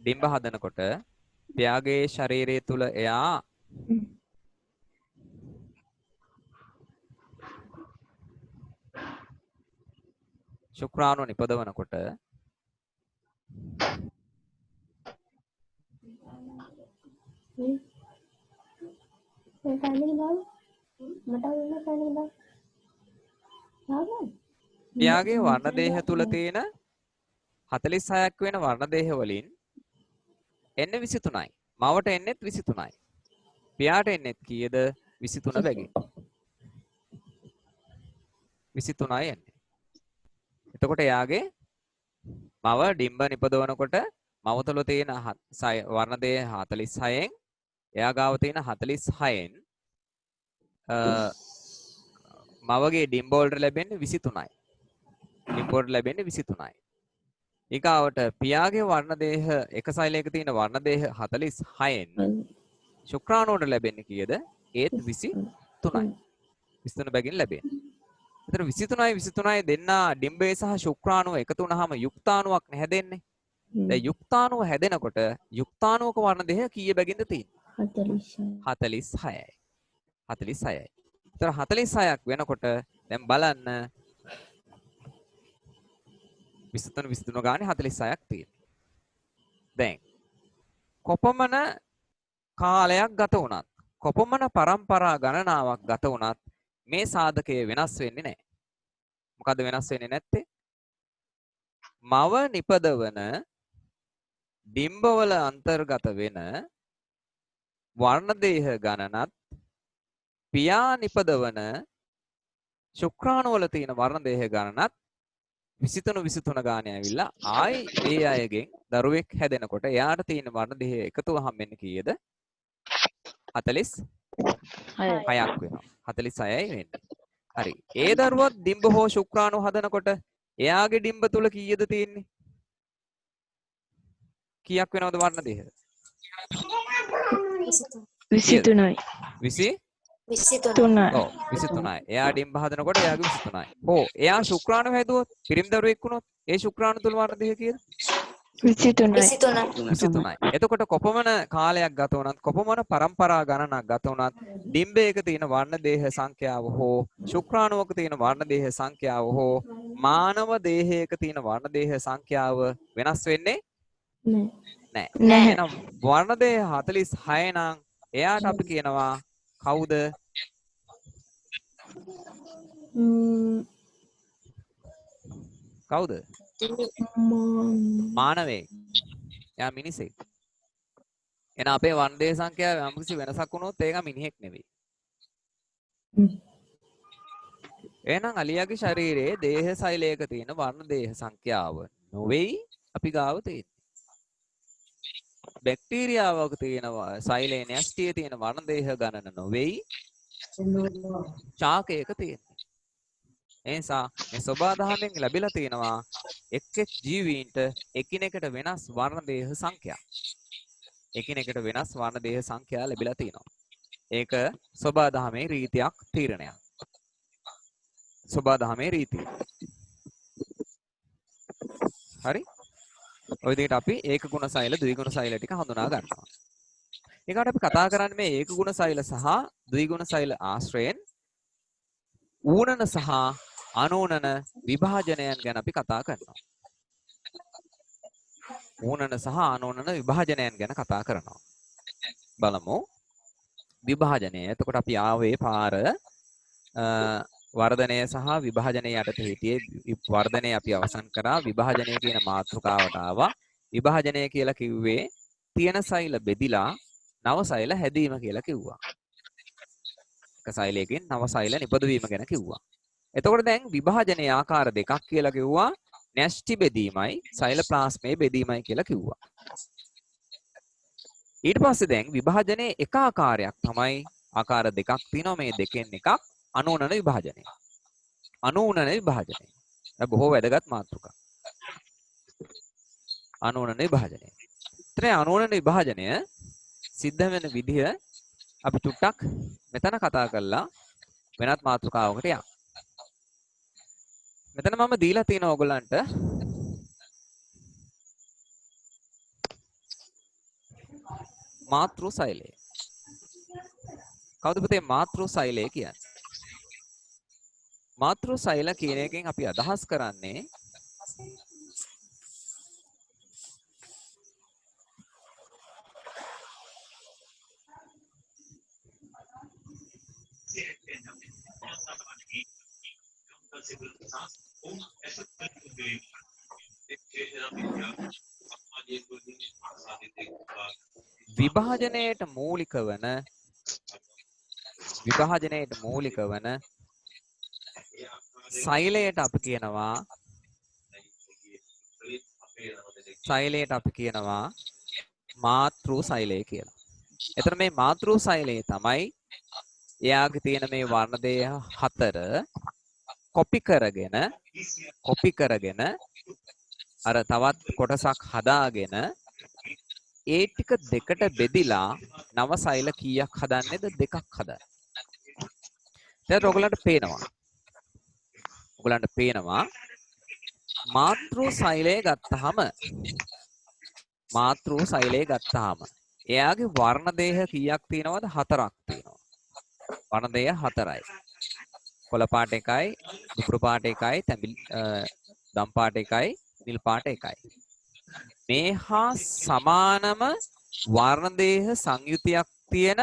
ඩිම්බ හදනකොට පියාගේ ශරීරය තුල එයා ශුක්‍රාණු නිපදවනකොට පියාගේ වර්ණ දේහ තුල තියෙන 46ක් වෙන වර්ණ දේහ වලින් එන්නේ 23යි. මවට එන්නේත් 23යි. පියාට එන්නේත් කීයද? 23 බැගින්. 23යි එන්නේ. එතකොට එයාගේ මව ඩිම්බ නිපදවනකොට මව තුළ තියෙන වර්ණ දේහ 46න් එයා ගාව තියෙන 46න් මවගේ ඩිම්බ වලට ලැබෙන්නේ 23යි. ඩිම්බ වලට ලැබෙන්නේ 23යි. ඊගාවට පියාගේ වර්ණ දේහ එක සෛලයක තියෙන වර්ණ දේහ 46න් ශුක්‍රාණුවට ලැබෙන්නේ කීයද? ඒත් 23යි. 23 බැගින් ලැබෙන්නේ. එතන 23යි දෙන්නා ඩිම්බේ සහ ශුක්‍රාණුව එකතු වුනහම යුක්තාණුවක් හැදෙන්නේ. දැන් යුක්තාණුව හැදෙනකොට යුක්තාණුවක වර්ණ දේහ කීය බැගින්ද තියෙන්නේ? 46යි. 46යි. එතන 46ක් වෙනකොට දැන් බලන්න 23 ගානේ 46ක් තියෙනවා. දැන් කොපමණ කාලයක් ගත වුණත් කොපමණ පරම්පරා ගණනාවක් ගත වුණත් මේ සාධකය වෙනස් වෙන්නේ නැහැ. මොකද වෙනස් වෙන්නේ නැත්තේ? මව නිපදවන ඩිම්බවල අන්තර්ගත වෙන වර්ණ දේහ ගණනත් පියා නිපදවන ශුක්‍රාණු වල තියෙන වර්ණ දේහ ගණනත් 23 ගානේ ඇවිල්ලා ආයි ඒ අයගෙන් දරුවෙක් හැදෙනකොට එයාට තියෙන වර්ණ දේහ එකතුව හම්බෙන්නේ කීයද? 46ක් වෙනවා. 46යි වෙන්නේ. හරි. ඒ දරුවත් ඩිම්බ හෝ ශුක්‍රාණු හදනකොට එයාගේ ඩිම්බ තුල කීයද තියෙන්නේ? කීයක් වෙනවද වර්ණ දේහ? 23යි. 23. තුනයි. ඔව් 23යි. එයා ඩිම්බ හදනකොට එයාගේ 23යි. ඕ එයා ශුක්‍රාණු හැදුවොත් පිරිමි දරුවෙක් වුණොත් ඒ ශුක්‍රාණු තුල වර්ණ දෙක කීයද? 23යි. 23. 23යි. එතකොට කොපමණ කාලයක් ගත වුණත් කොපමණ પરම්පරා ගණනක් ගත වුණත් ඩිම්බයක තියෙන වර්ණ දේහ සංඛ්‍යාව හෝ ශුක්‍රාණුවක තියෙන වර්ණ දේහ සංඛ්‍යාව හෝ මානව දේහයක තියෙන වර්ණ දේහ සංඛ්‍යාව වෙනස් වෙන්නේ නැහැ. නැහැ. එහෙනම් වර්ණ දේහ 46 නම් එයාට අපි කියනවා කවුද? කවුද? මානවයෙක්. එයා මිනිසෙක්. එහෙනම් අපේ වර්ණ දේහ සංඛ්‍යාව යම් කිසි වෙනසක් වුණොත් ඒක මිනිහෙක් නෙවෙයි. එහෙනම් අලියාගේ ශරීරයේ දේහ සෛලයක තියෙන වර්ණ දේහ සංඛ්‍යාව නොවේයි අපි ගාව තියෙන්නේ. බැක්ටීරියාවක තියෙන සෛලයේ න්‍යෂ්ටියේ තියෙන වර්ණ දේහ ගණන නොවේයි ශාකයක තියෙන්නේ. ඒ නිසා මේ සබාධමයෙන් ලැබිලා තියෙනවා එක් එක් ජීවීන්ට එකිනෙකට වෙනස් වර්ණ දේහ සංඛ්‍යා. එකිනෙකට වෙනස් වර්ණ දේහ සංඛ්‍යා ලැබිලා තියෙනවා. ඒක සබාධමයේ රීතියක් තීරණයක්. සබාධමයේ රීතිය. හරි? ඔය විදිහට අපි ඒක ගුණ සෛල ද්විගුණ සෛල ටික හඳුනා ගන්නවා. ඊකට අපි කතා කරන්නේ මේ ඒක ගුණ සෛල සහ ද්විගුණ සෛල ආශ්‍රයෙන් ඌනන සහ අනූනන විභාජනයන් ගැන අපි කතා කරනවා. ඌනන සහ අනූනන විභාජනයන් ගැන කතා කරනවා. බලමු විභාජනය. එතකොට අපි ආවේ පාර වර්ධනය සහ විභාජනය යටතේ හිටියේ වර්ධනය අපි අවසන් කරා විභාජනය කියන මාතෘකාවට ආවා. විභාජනය කියලා කිව්වේ තියෙන සෛල බෙදිලා නව සෛල හැදීම කියලා කිව්වා. එක සෛලයකින් නව සෛල නිපදවීම ගැන කිව්වා. එතකොට දැන් විභාජනයේ ආකාර දෙකක් කියලා කිව්වා. න්‍යෂ්ටි බෙදීමයි සෛල ප්ලාස්මයේ බෙදීමයි කියලා කිව්වා. ඊට පස්සේ දැන් විභාජනයේ එක ආකාරයක් තමයි ආකාර දෙකක් තියෙනවා මේ දෙකෙන් එකක් අනූනන විභාජනය. අනූනන විභාජනය. බොහෝ වැදගත් මාතෘකා. අනූනන විභාජනය. ඊට අනූනන විභාජනය සිද්ධ වෙන විදිහ අපි චුට්ටක් මෙතන කතා කරලා වෙනත් මාතෘකාවකට යමු. මෙතන මම දීලා තියෙන ඕගොල්ලන්ට මාතෘ සෛලය. කවුද පුතේ මාතෘ සෛලය කියන්නේ? මාතෘ සෛල කියන එකෙන් අපි අදහස් කරන්නේ විභාජනයට මූලික වන සෛලයට අපි කියනවා මාතෘ සෛලය කියලා. එතන මේ මාතෘ සෛලයේ තමයි එයාගේ තියෙන මේ වර්ණ දේහ 4 කොපි කරගෙන අර තවත් කොටසක් හදාගෙන ඒ ටික දෙකට බෙදිලා නව සෛල කීයක් හදන්නේද? දෙකක් හදන්න. දැන් ඔයගලන්ට පේනවා මාතෘ සෛලය ගත්තාම එයාගේ වර්ණ දේහ කීයක් තියෙනවද? 4ක් තියෙනවා. වර්ණ දේහ 4යි. කොළ පාට එකයි, දුඹුරු පාට එකයි, දම් පාට එකයි, නිල් පාට එකයි. මේ හා සමානම වර්ණ දේහ සංයුතියක් තියෙන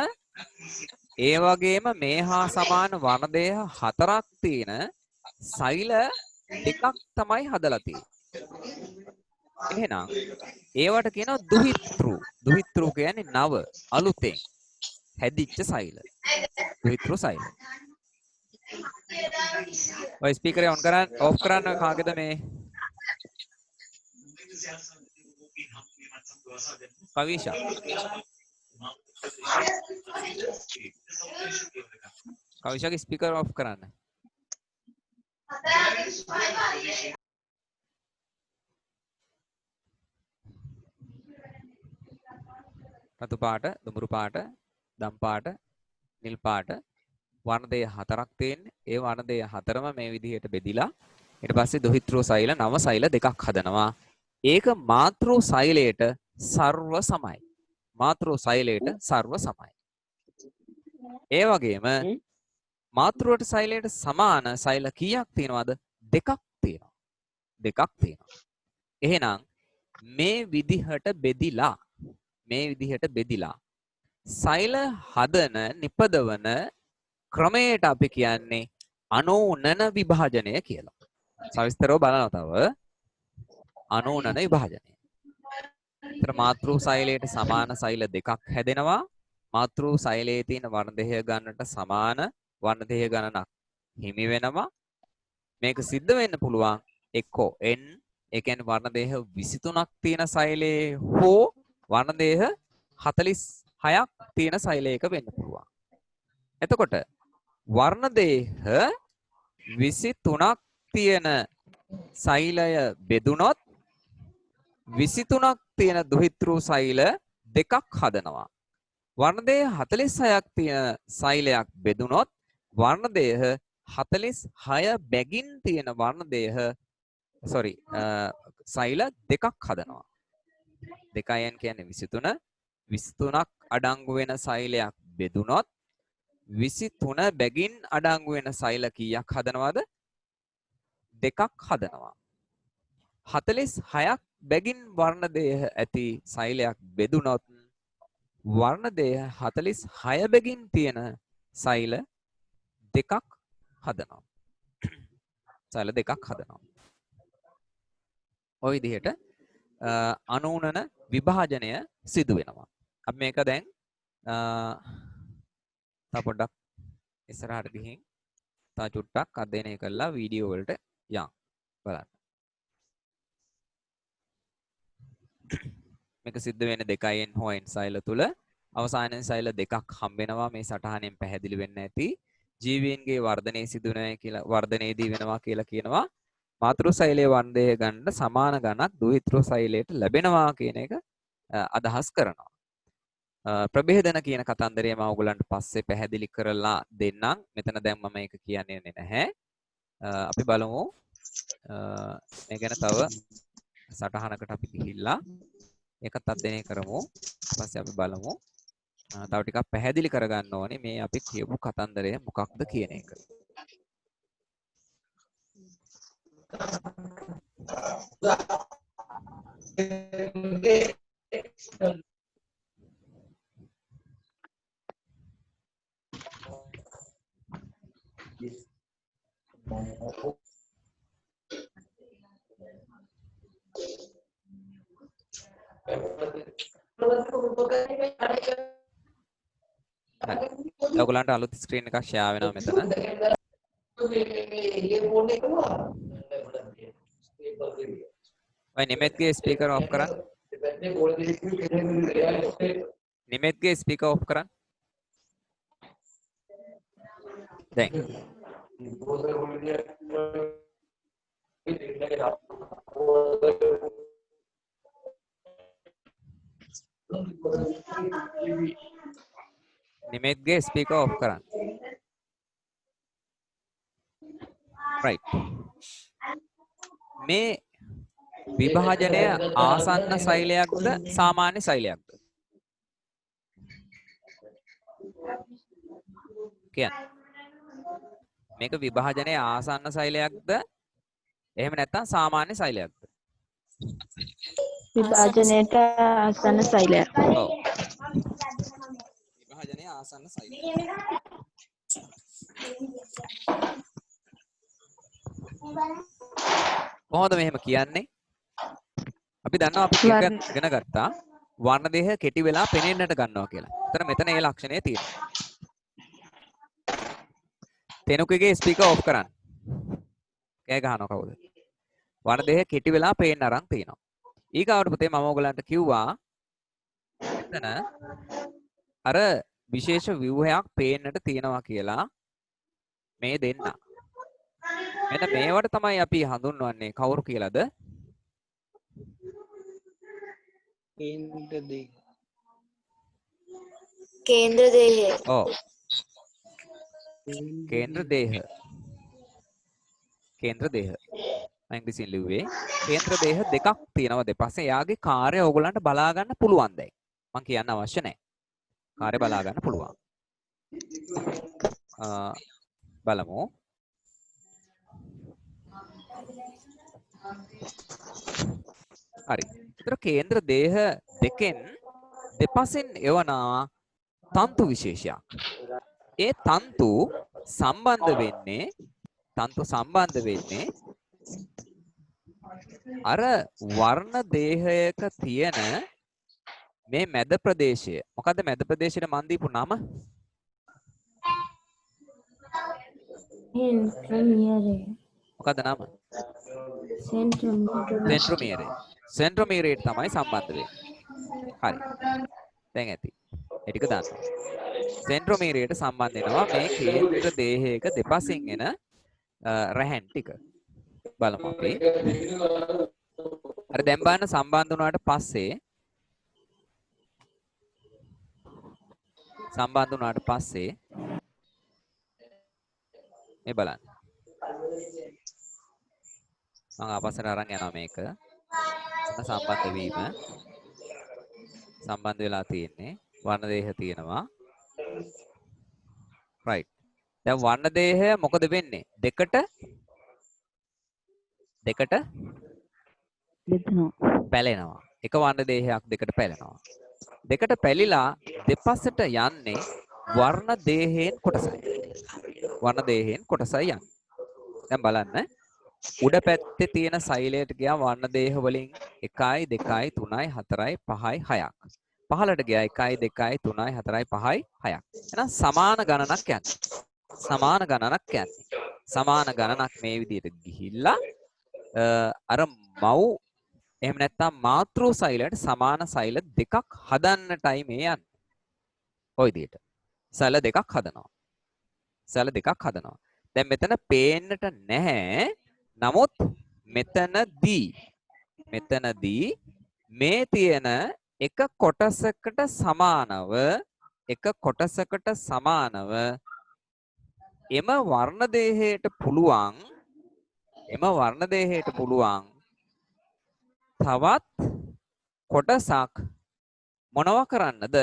ඒ වගේම මේ හා සමාන වර්ණ දේහ 4ක් තියෙන සෛල දෙකක් තමයි හදලා තියෙන්නේ. එහෙනම් ඒවට කියනවා දුහිතෘ. දුහිතෘ කියන්නේ නව අලුතෙන් හැදිච්ච සෛල. දුහිතෘ සෛල. ඔය ස්පීකරේ ඔෆ් කරන්න කාගේද මේ? කවිෂා. කවිෂාගේ ස්පීකර් ඔෆ් කරන්න. රතු පාට, දුඹුරු පාට, දම් පාට, නිල් පාට, වර්ණ දෙය 4ක් තියෙන්නේ. ඒ වර්ණ දෙය 4ම මේ විදිහට බෙදිලා ඊට පස්සේ දොහිතෘ සෛල නව සෛල දෙකක් හදනවා. ඒක මාතෘ සෛලයට සර්ව සමයි. මාතෘ සෛලයට සර්ව සමයි. ඒ වගේම මාතෘවට සෛලයට සමාන සෛල කීයක් තියෙනවද? දෙකක් තියෙනවා. දෙකක් තියෙනවා. එහෙනම් මේ විදිහට බෙදිලා සෛල හදන නිපදවන ක්‍රමයට අපි කියන්නේ අනෝනන විභාජනය කියලා. සවිස්තරව බලනවා තව අනෝනන විභාජනය. ඒතර මාතෘ සෛලයට සමාන සෛල දෙකක් හැදෙනවා. මාතෘ සෛලයේ තියෙන වර්ණ දෙහය ගන්නට සමාන වර්ණ දෙහය ගණනක් හිමි වෙනවා. මේක සිද්ධ වෙන්න පුළුවන් එක්කෝ n ඒ කියන්නේ වර්ණ දෙහ 23ක් තියෙන සෛලයේ හෝ වර්ණ දෙහ 46ක් තියෙන සෛලයක වෙන්න පුළුවන්. එතකොට වර්ණ දෙහ 23ක් තියෙන සෛලය බෙදුනොත් 23ක් තියෙන දොහිතෘ සෛල දෙකක් හදනවා. වර්ණ දෙහ 46ක් තියෙන සෛලයක් බෙදුනොත් වර්ණ දෙහ 46 බැගින් තියෙන වර්ණ දෙහ සෛල දෙකක් හදනවා. 2n කියන්නේ 23 23ක් අඩංගු වෙන සෛලයක් බෙදුනොත් 23 බැගින් අඩංගු වෙන සෛල කීයක් හදනවද? දෙකක් හදනවා. 46ක් බැගින් වර්ණ දෙහ ඇති සෛලයක් බෙදුනොත් වර්ණ දෙහ 46 බැගින් තියෙන සෛල දෙකක් හදනවා. සෛල දෙකක් හදනවා. ওই විදිහට අනූනන විභාජනය සිදු වෙනවා. අපි මේක දැන් තව පොඩ්ඩක් ඉස්සරහට ගිහින් තව චුට්ටක් අධ්‍යයනය කරලා වීඩියෝ වලට යන්න බලන්න. මේක සිද්ධ වෙන්නේ 2n හෝ n සෛල තුල අවසානයේ සෛල දෙකක් හම්බ වෙනවා. මේ සටහනෙන් පැහැදිලි වෙන්න ඇති. ජීවීන්ගේ වර්ධනයේ සිදුවනවා කියලා වර්ධනයේදී වෙනවා කියලා කියනවා. මාතෘ සෛලයේ වර්ණය ගන්න සමාන ගණක් දොහිතෘ සෛලයට ලැබෙනවා කියන එක අදහස් කරනවා. ප්‍රභේදන කියන කතන්දරය මම ඔයගලන්ට පස්සේ පැහැදිලි කරලා දෙන්නම්. මෙතන දැන් මම ඒක කියන්නේ නැහැ. අපි බලමු මේ ගැන තව සටහනකට අපි ගිහිල්ලා ඒකත් අධ්‍යයනය කරමු. ඊපස්සේ අපි බලමු තව ටිකක් පැහැදිලි කරගන්න ඕනේ මේ අපි කියපු කතන්දරය මොකක්ද කියන එක. ඔයගොල්ලන්ට අලුත් ස්ක්‍රීන් එකක් ෂෙයා වෙනවා මෙතන. ඔය නිමෙත්ගේ ස්පීකර් ඔෆ් කරන්න. නිමෙත්ගේ ස්පීකර් ඔෆ් කරන්න. දැන් නිමෙත්ගේ ස්පීකර් ඔෆ් කරන්න. right. මේ විභාජනය ආසන්න සෛලයක්ද සාමාන්‍ය සෛලයක්ද? කියන්න. මේක විභාජනය ආසන්න සෛලයක්ද? එහෙම නැත්නම් සාමාන්‍ය සෛලයක්ද? විභාජනයට ආසන්න සෛලයක්. ඔව්. විභාජනය ආසන්න සෛලයක්. කොහොමද මෙහෙම කියන්නේ? අපි දන්නවා අපි ඉගෙන ගත්තා වර්ණ දෙහ කෙටි වෙලා පෙනෙන්නට ගන්නවා කියලා. එතන මෙතන ඒ ලක්ෂණය තියෙනවා. තෙනුකගේ ස්පීකර් ඔෆ් කරන්න. කෑ ගහනවා කවුද? වර්ණ දෙහ කෙටි වෙලා පේන්න අරන් තියෙනවා. ඊගාවට පුතේ මම ඔයගලන්ට කිව්වා එතන අර විශේෂ ව්‍යුහයක් පේන්නට තියෙනවා කියලා මේ දෙන්න. මෙන්න මේවට තමයි අපි හඳුන්වන්නේ කවුරු කියලාද? කේන්ද්‍ර දේහය. ඔව්. කේන්ද්‍ර දේහ. කේන්ද්‍ර දේහ. මම ඉංග්‍රීසියෙන් ලිව්වේ කේන්ද්‍ර දේහ දෙකක් තියෙනවා දෙපස්සේ. එයාගේ කාර්ය ඕගොල්ලන්ට බලා ගන්න පුළුවන් දැන්. මම කියන්න අවශ්‍ය නැහැ. කාර්ය බලා ගන්න පුළුවන්. බලමු. හරි. ඒතර කේන්ද්‍ර දේහ දෙකෙන් දෙපසින් එවනා තන්තු විශේෂයක්. ඒ තන්තු සම්බන්ධ වෙන්නේ අර වර්ණ දේහයක තියෙන මේ මැද ප්‍රදේශය. මොකද්ද මැද ප්‍රදේශයට මන් දීපු නම? මොකද්ද නම? සෙන්ට්‍රොමියරේ. සෙන්ට්‍රොමියරේට තමයි සම්බන්ධ වෙන්නේ. හරි. දැන් ඇති. ඒ ටික දන්නවා. සෙන්ට්‍රොමියරේට සම්බන්ධ වෙනවා මේ කේන්ද්‍ර දේහයක දෙපසින් එන රැහැන් ටික. බලමු අපි. අර දැන් බලන්න සම්බන්ධ වුණාට පස්සේ මේ බලන්න. මම ආපස්සට අරන් යනවා මේක. සම්බන්ධ වීම සම්බන්ධ වෙලා තියෙන්නේ. වර්ණ දේහ තියෙනවා. right. දැන් වර්ණ දේහය මොකද වෙන්නේ? දෙකට පැලෙනවා. එක වර්ණ දේහයක් දෙකට පැලෙනවා. දෙකට පැලිලා දෙපසට යන්නේ වර්ණ දේහයෙන් කොටසයි. වර්ණ දේහයෙන් කොටසයි යන්නේ. දැන් බලන්න. උඩ පැත්තේ තියෙන සෛලයට ගියා වර්ණ දේහ වලින් 1යි 2යි 3යි 4යි 5යි 6ක්. පහළට ගියා 1යි 2යි 3යි 4යි 5යි 6ක්. එහෙනම් සමාන ගණනක් යන්නේ. සමාන ගණනක් මේ විදිහට ගිහිල්ලා අර මව් එහෙම නැත්නම් මාතෘ සෛලයට සමාන සෛල දෙකක් හදන්නටයි මේ යන්නේ. ඔය විදිහට. සෛල දෙකක් හදනවා. දැන් මෙතන පේන්නට නැහැ. නමුත් මෙතනදී මේ තියෙන එක කොටසකට සමානව එම වර්ණ දේහයට පුළුවන් තවත් කොටසක් මොනවා කරන්නද?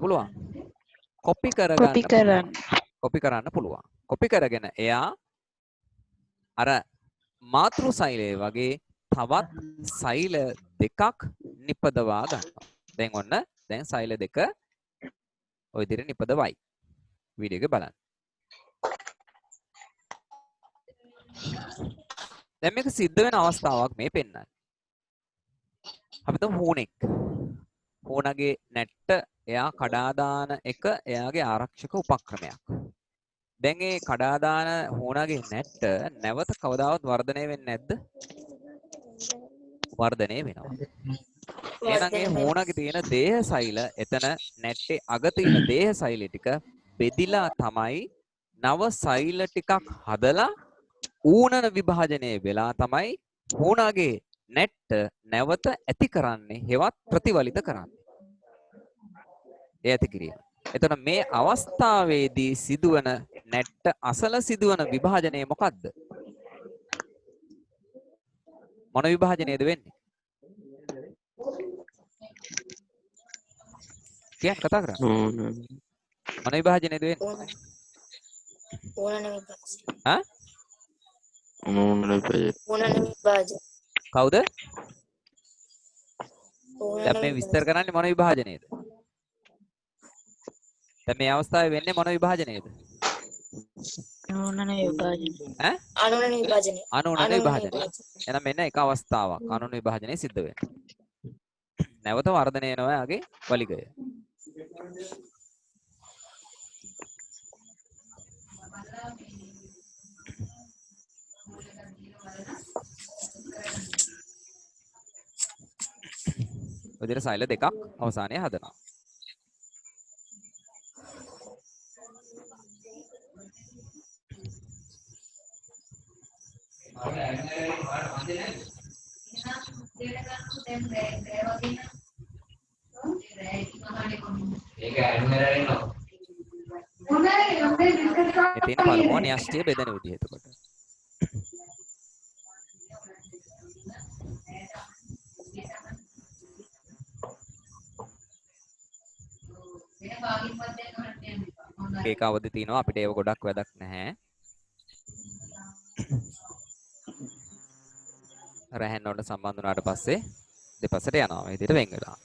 පුළුවන්? කොපි කරන්න පුළුවන්. කොපි කරගෙන එයා අර මාතෘ සෛලය වගේ තවත් සෛල දෙකක් නිපදවා ගන්නවා. දැන් සෛල දෙක ඔය විදිහට නිපදවයි. වීඩියෝ එක බලන්න. දැන් මේක සිද්ධ වෙන අවස්ථාවක් මේ පෙන්නන්නේ. අපි තුමු හුණගේ නැට්ට එයා කඩා දාන එක එයාගේ ආරක්ෂක උපක්‍රමයක්. දැන් ඒ කඩා දාන හුණගේ නැට්ට නැවත කවදාවත් වර්ධනය වෙන්නේ නැද්ද? වර්ධනය වෙනවා. එහෙනම් ඒ හුණගේ තියෙන දේහ සෛල එතන නැට්ටේ අග තියෙන දේහ සෛල ටික බෙදිලා තමයි නව සෛල ටිකක් හදලා ඌනන විභාජනය වෙලා තමයි හුණගේ නැට්ට නැවත ඇති කරන්නේ හෙවත් ප්‍රතිවලිත කරන්නේ. ඒ ඇති කිරීම. එතකොට මේ අවස්ථාවේදී සිදුවන නැට්ට අසල සිදුවන විභාජනය මොකක්ද? මොන විභාජනයද වෙන්නේ? කියන්න කතා කරා. මොන විභාජනයද වෙන්නේ? කවුද? දැන් මේ විස්තර කරන්නේ මොන විභාජනයේද? දැන් මේ අවස්ථාවේ වෙන්නේ මොන විභාජනයේද? අනුනන විභාජනය. අනුනන විභාජනය. එහෙනම් මෙන්න එක අවස්ථාවක් අනුනන විභාජනය සිද්ධ වෙනවා. නැවත වර්ධනය වෙනවා යාගේ වලිගය. විදිහට සෛල දෙකක් අවසානයේ හදනවා. මේ තියෙන පළමුව න්‍යෂ්ටිය බෙදෙන විදිහ එතකොට. ඒක අවදි තිනවා අපිට ඒව ගොඩක් වැදක් නැහැ. රැහෙන් වලට සම්බන්ධ වුණාට පස්සේ දෙපසට යනවා මේ විදිහට වෙන් වෙලා.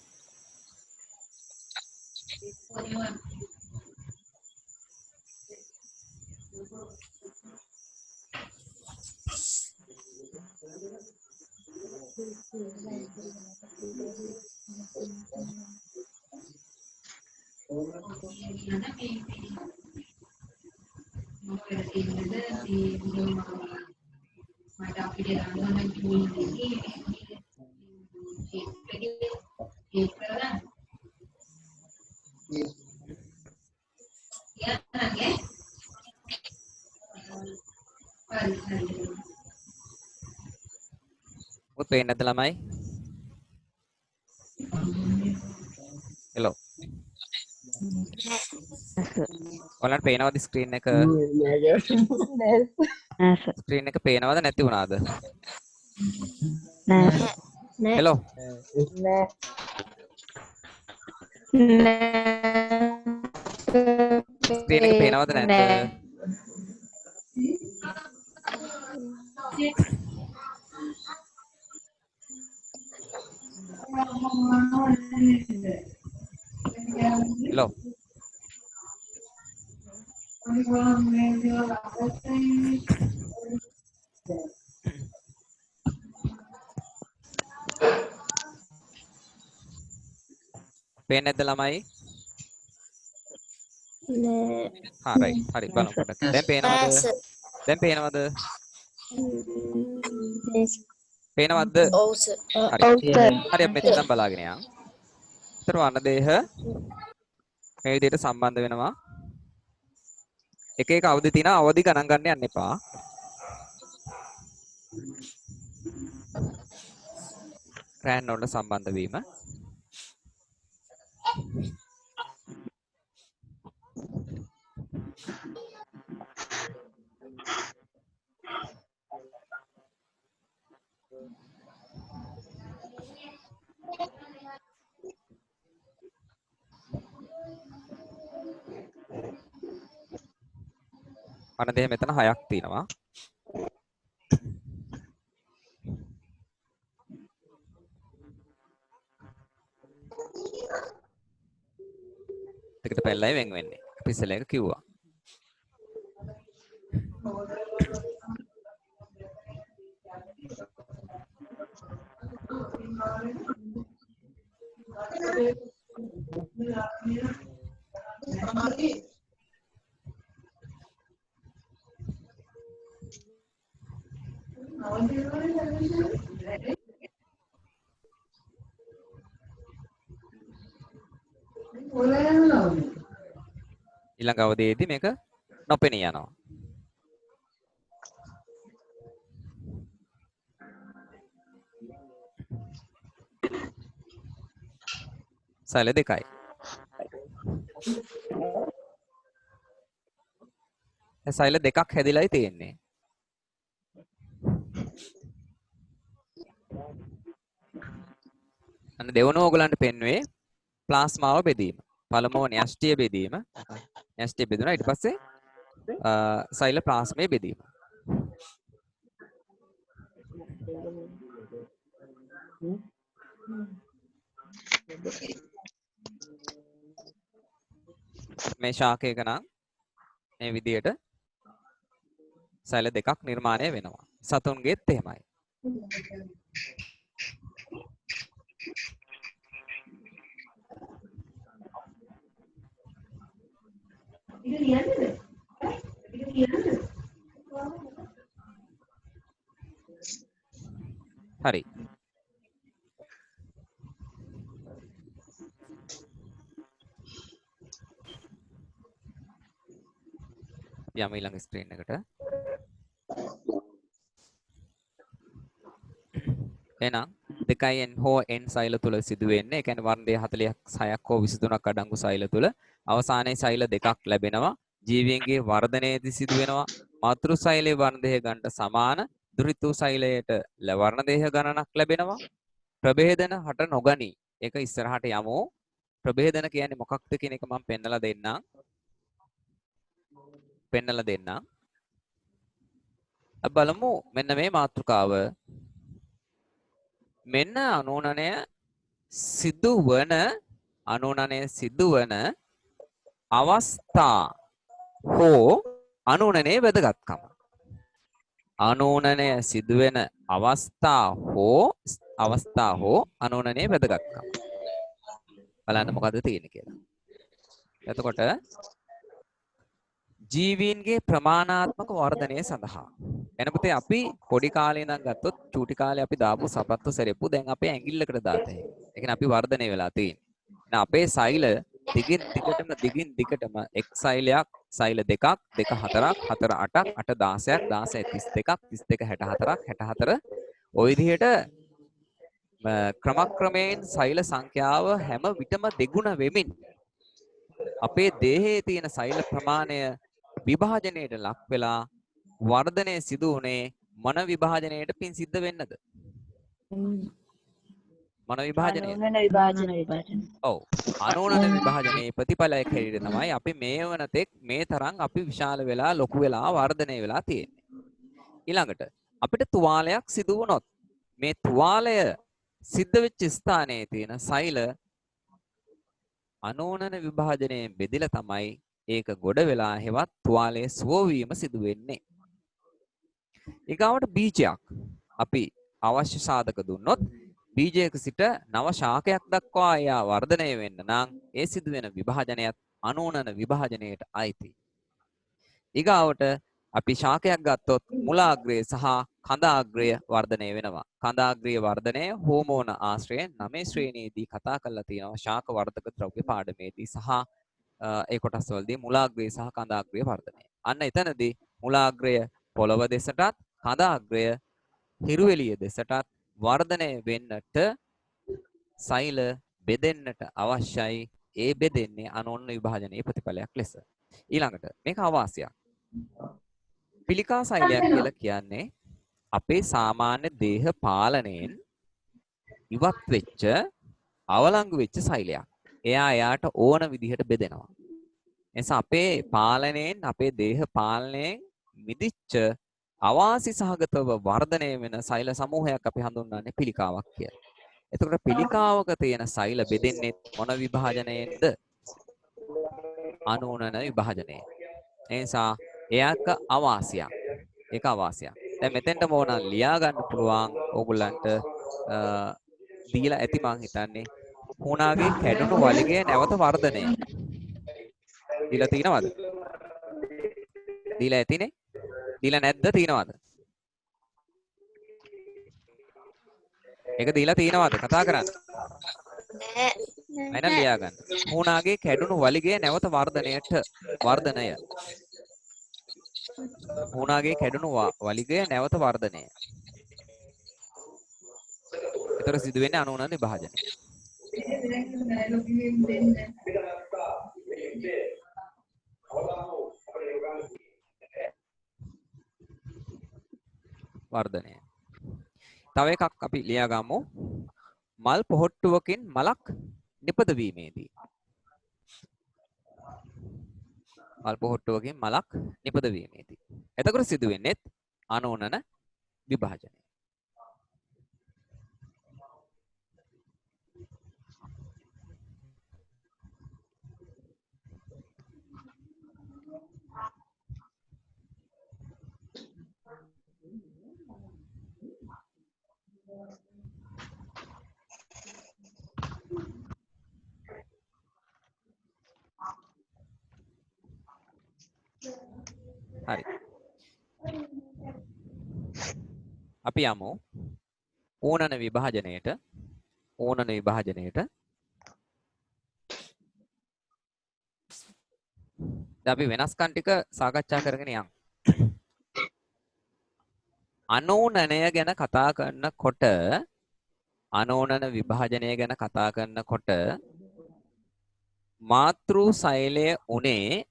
මොකද පේන්නේ නැද්ද ළමයි? හෙලෝ. ඔයාලට පේනවද ස්ක්‍රීන් එක? ස්ක්‍රීන් එක පේනවද නැති වුණාද? නෑ. හෙලෝ. ස්ක්‍රීන් එක පේනවද නැද්ද? හෙලෝ. පේන්නේ නැද්ද ළමයි? නෑ. හා රයිට්. හරි බලමු පොඩ්ඩක්. දැන් පේනවද? දැන් පේනවද? පේනවද? ඔව් සර්. හරි. හරි අපි මෙතන බලාගෙන යන්න. ඒතර වර්ණදේහ මේ විදිහට සම්බන්ධ වෙනවා. එක එක අවදි තියෙනවා. අවදි ගණන් ගන්න යන්න එපා. රෑන් වලට සම්බන්ධ වීම. වර්ණදේහ මෙතන 6ක් තියෙනවා. දෙකට පැල්ලයි වෙන් වෙන්නේ. අපි ඉස්සෙල්ලා එක කිව්වා. ඊළඟ අවධියේදී මේක නොපෙනී යනවා. සෛල දෙකයි. සෛල දෙකක් හැදිලායි තියෙන්නේ. අන්න දෙවනුව ඔයගලන්ට පෙන්වුවේ ප්ලාස්මාව බෙදීම. පළමුව න්‍යෂ්ටිය බෙදීම. න්‍යෂ්ටිය බෙදුණා ඊට පස්සේ සෛල ප්ලාස්මයේ බෙදීම. මේ ශාකයක නම් මේ විදියට සෛල දෙකක් නිර්මාණය වෙනවා. සතුන්ගේත් එහෙමයි. හරි. යමු ඊළඟ ස්ක්‍රීන් එකට. එහෙනම් 2n හෝ n සෛල තුල සිදු වෙන්නේ. ඒ කියන්නේ වර්ණ දෙක 46ක් හෝ 23ක් අඩංගු සෛල තුල අවසානයේ සෛල දෙකක් ලැබෙනවා. ජීවීන්ගේ වර්ධනයේදී සිදු වෙනවා. මාතෘ සෛලයේ වර්ණ දෙක ගන්නට සමාන දුරිතු සෛලයට වර්ණ දෙක ගණනක් ලැබෙනවා. ප්‍රභේදන හට නොගනී. ඒක ඉස්සරහට යමු. ප්‍රභේදන කියන්නේ මොකක්ද කියන එක මම පෙන්නලා දෙන්නම්. අපි බලමු මෙන්න මේ මාතෘකාව. මෙන්න අනුනනය සිදුවන අවස්ථා හෝ අනුනනයේ වැදගත්කම. අනුනනය සිදුවෙන අවස්ථා හෝ අනුනනයේ වැදගත්කම. බලන්න මොකද්ද තියෙන්නේ කියලා. එතකොට ජීවීන්ගේ ප්‍රමාණාත්මක වර්ධනය සඳහා එනපතේ අපි පොඩි කාලේ ඉඳන් ගත්තොත් චූටි කාලේ අපි දාපු සපත්තු සෙරෙප්පු දැන් අපේ ඇඟිල්ලකට දාතේ. ඒ කියන්නේ අපි වර්ධනය වෙලා තියෙන්නේ. එහෙනම් අපේ සෛල දිගින් දිගටම එක් සෛලයක්, සෛල දෙකක්, දෙක හතරක්, හතර අටක්, අට 16ක්, 16 32ක්, 32 64ක්, 64 ওই විදිහට ක්‍රමක්‍රමයෙන් සෛල සංඛ්‍යාව හැම විටම දෙගුණ වෙමින් අපේ දේහයේ තියෙන සෛල ප්‍රමාණය විභාජනයට ලක් වෙලා වර්ධනය සිදු වුණේ මොන විභාජනයට පින් සිද්ධ වෙන්නද? මොන විභාජනය? ඔව්. අනෝනන විභාජනයේ ප්‍රතිඵලයක් හැටියට තමයි අපි මේ වන තෙක් මේ තරම් අපි විශාල වෙලා ලොකු වෙලා වර්ධනය වෙලා තියෙන්නේ. ඊළඟට අපිට තුවාලයක් සිදු වුණොත් මේ තුවාලය සිද්ධ වෙච්ච ස්ථානයේ තියෙන සෛල අනෝනන විභාජනයෙන් බෙදලා තමයි ඒක ගොඩ වෙලා හෙවත් තුවාලයේ සුවවීම සිදු වෙන්නේ. ඊගාවට බීජයක් අපි අවශ්‍ය සාධක දුන්නොත් බීජයක සිට නව ශාකයක් දක්වා එයා වර්ධනය වෙන්න නම් ඒ සිදුවෙන විභාජනයත් අනෝනන විභාජනයට අයිතියි. ඊගාවට අපි ශාකයක් ගත්තොත් මුලාග්‍රය සහ කඳාග්‍රය වර්ධනය වෙනවා. කඳාග්‍රය වර්ධනය හෝමෝන ආශ්‍රයෙන් 9 ශ්‍රේණියේදී කතා කරලා තියෙනවා ශාක වර්ධක ද්‍රව්‍ය පාඩමේදී සහ ඒ කොටස් වලදී මුලාග්‍රය සහ කඳාග්‍රය වර්ධනය. අන්න එතනදී මුලාග්‍රය පොළව දෙසටත් කඳාග්‍රය හිරුවෙලිය දෙසටත් වර්ධනය වෙන්නට සෛල බෙදෙන්නට අවශ්‍යයි. ඒ බෙදෙන්නේ අනෝන්‍ය විභාජනයේ ප්‍රතිඵලයක් ලෙස. ඊළඟට මේක අවාසියක්. පිළිකා සෛලයක් කියලා කියන්නේ අපේ සාමාන්‍ය දේහ පාලනයෙන් ඉවත් වෙච්ච අවලංගු වෙච්ච සෛලයක්. එයාට ඕන විදිහට බෙදෙනවා. එනිසා අපේ පාලනයෙන් අපේ දේහ පාලනයෙන් මිදිච්ච අවාසි සහගතව වර්ධනය වෙන සෛල සමූහයක් අපි හඳුන්වන්නේ පිළිකාවක් කියලා. එතකොට පිළිකාවක තියෙන සෛල බෙදෙන්නේ මොන විභාජනයෙන්ද? අනෝනන විභාජනයෙන්. ඒ නිසා ඒක අවාසියක්. ඒක අවාසියක්. දැන් මෙතෙන්ට ඕන ලියා ගන්න පුළුවන් ඕගොල්ලන්ට දීලා ඇති මං හිතන්නේ හුණාගේ කැඩුණු වලිගය නැවත වර්ධනය. දීලා තිනවද? දීලා ඇතිනේ. දීලා නැද්ද තිනවද? ඒක දීලා තිනවද? කතා කරන්න. නෑ. මම ලියා ගන්න. හුණාගේ කැඩුණු වලිගය නැවත වර්ධනය. හුණාගේ කැඩුණු වලිගය නැවත වර්ධනය. ඒතර සිදු වෙන්නේ අනෝනන විභාජනය. වර්ධනය. තව එකක් අපි ලියා ගමු. මල් පොහොට්ටුවකින් මලක් නිපදවීමේදී. මල් පොහොට්ටුවකින් මලක් නිපදවීමේදී. එතකොට සිදු වෙන්නේ අනෝනන විභාජනය. හරි. අපි යමු ඕනන විභාජනයට. දැන් අපි වෙනස්කම් ටික සාකච්ඡා කරගෙන යමු. අනෝනනය ගැන කතා කරනකොට අනෝනන විභාජනය ගැන කතා කරනකොට මාතෘ සෛලය උනේ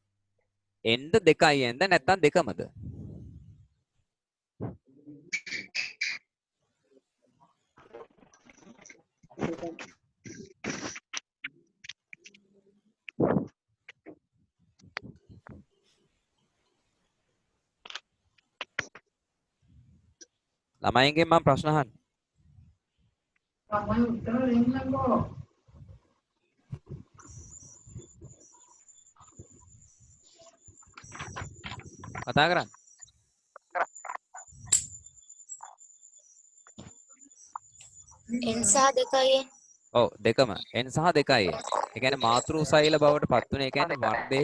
එන්ද 2යි එන්ද නැත්නම් දෙකමද? ළමයින්ගෙන් මම ප්‍රශ්න අහන්නේ. ළමයි උත්තර දෙන්නකෝ. කතා කරන්න. n සහ 2යි n. ඔව් දෙකම n සහ 2යි. ඒ කියන්නේ මාතෘ සෛල බවට පත් වෙන ඒ කියන්නේ වර්ධය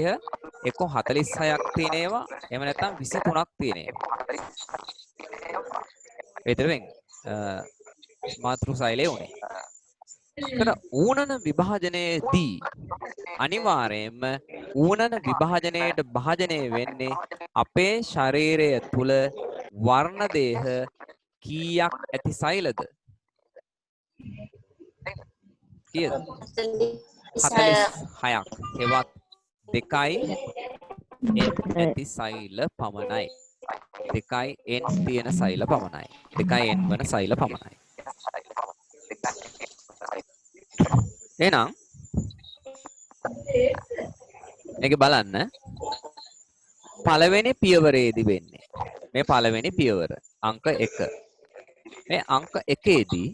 එක්ක 46ක් තියෙන ඒවා එහෙම නැත්නම් 23ක් තියෙන ඒවා. ඒතරෙන් මාතෘ සෛලේ උනේ. ඒතර ඌනන විභාජනයේදී අනිවාර්යයෙන්ම ඌනන විභාජනයේට භාජනය වෙන්නේ අපේ ශරීරය තුල වර්ණ දේහ කීයක් ඇති සෛලද? කීයද? 46ක්. ඒවත් 2යි n ඇති සෛල පමණයි. 2යි n තියෙන සෛල පමණයි. 2යි n වන සෛල පමණයි. එහෙනම් මේක බලන්න පළවෙනි පියවරේදී වෙන්නේ මේ පළවෙනි පියවර අංක 1 මේ අංක 1ේදී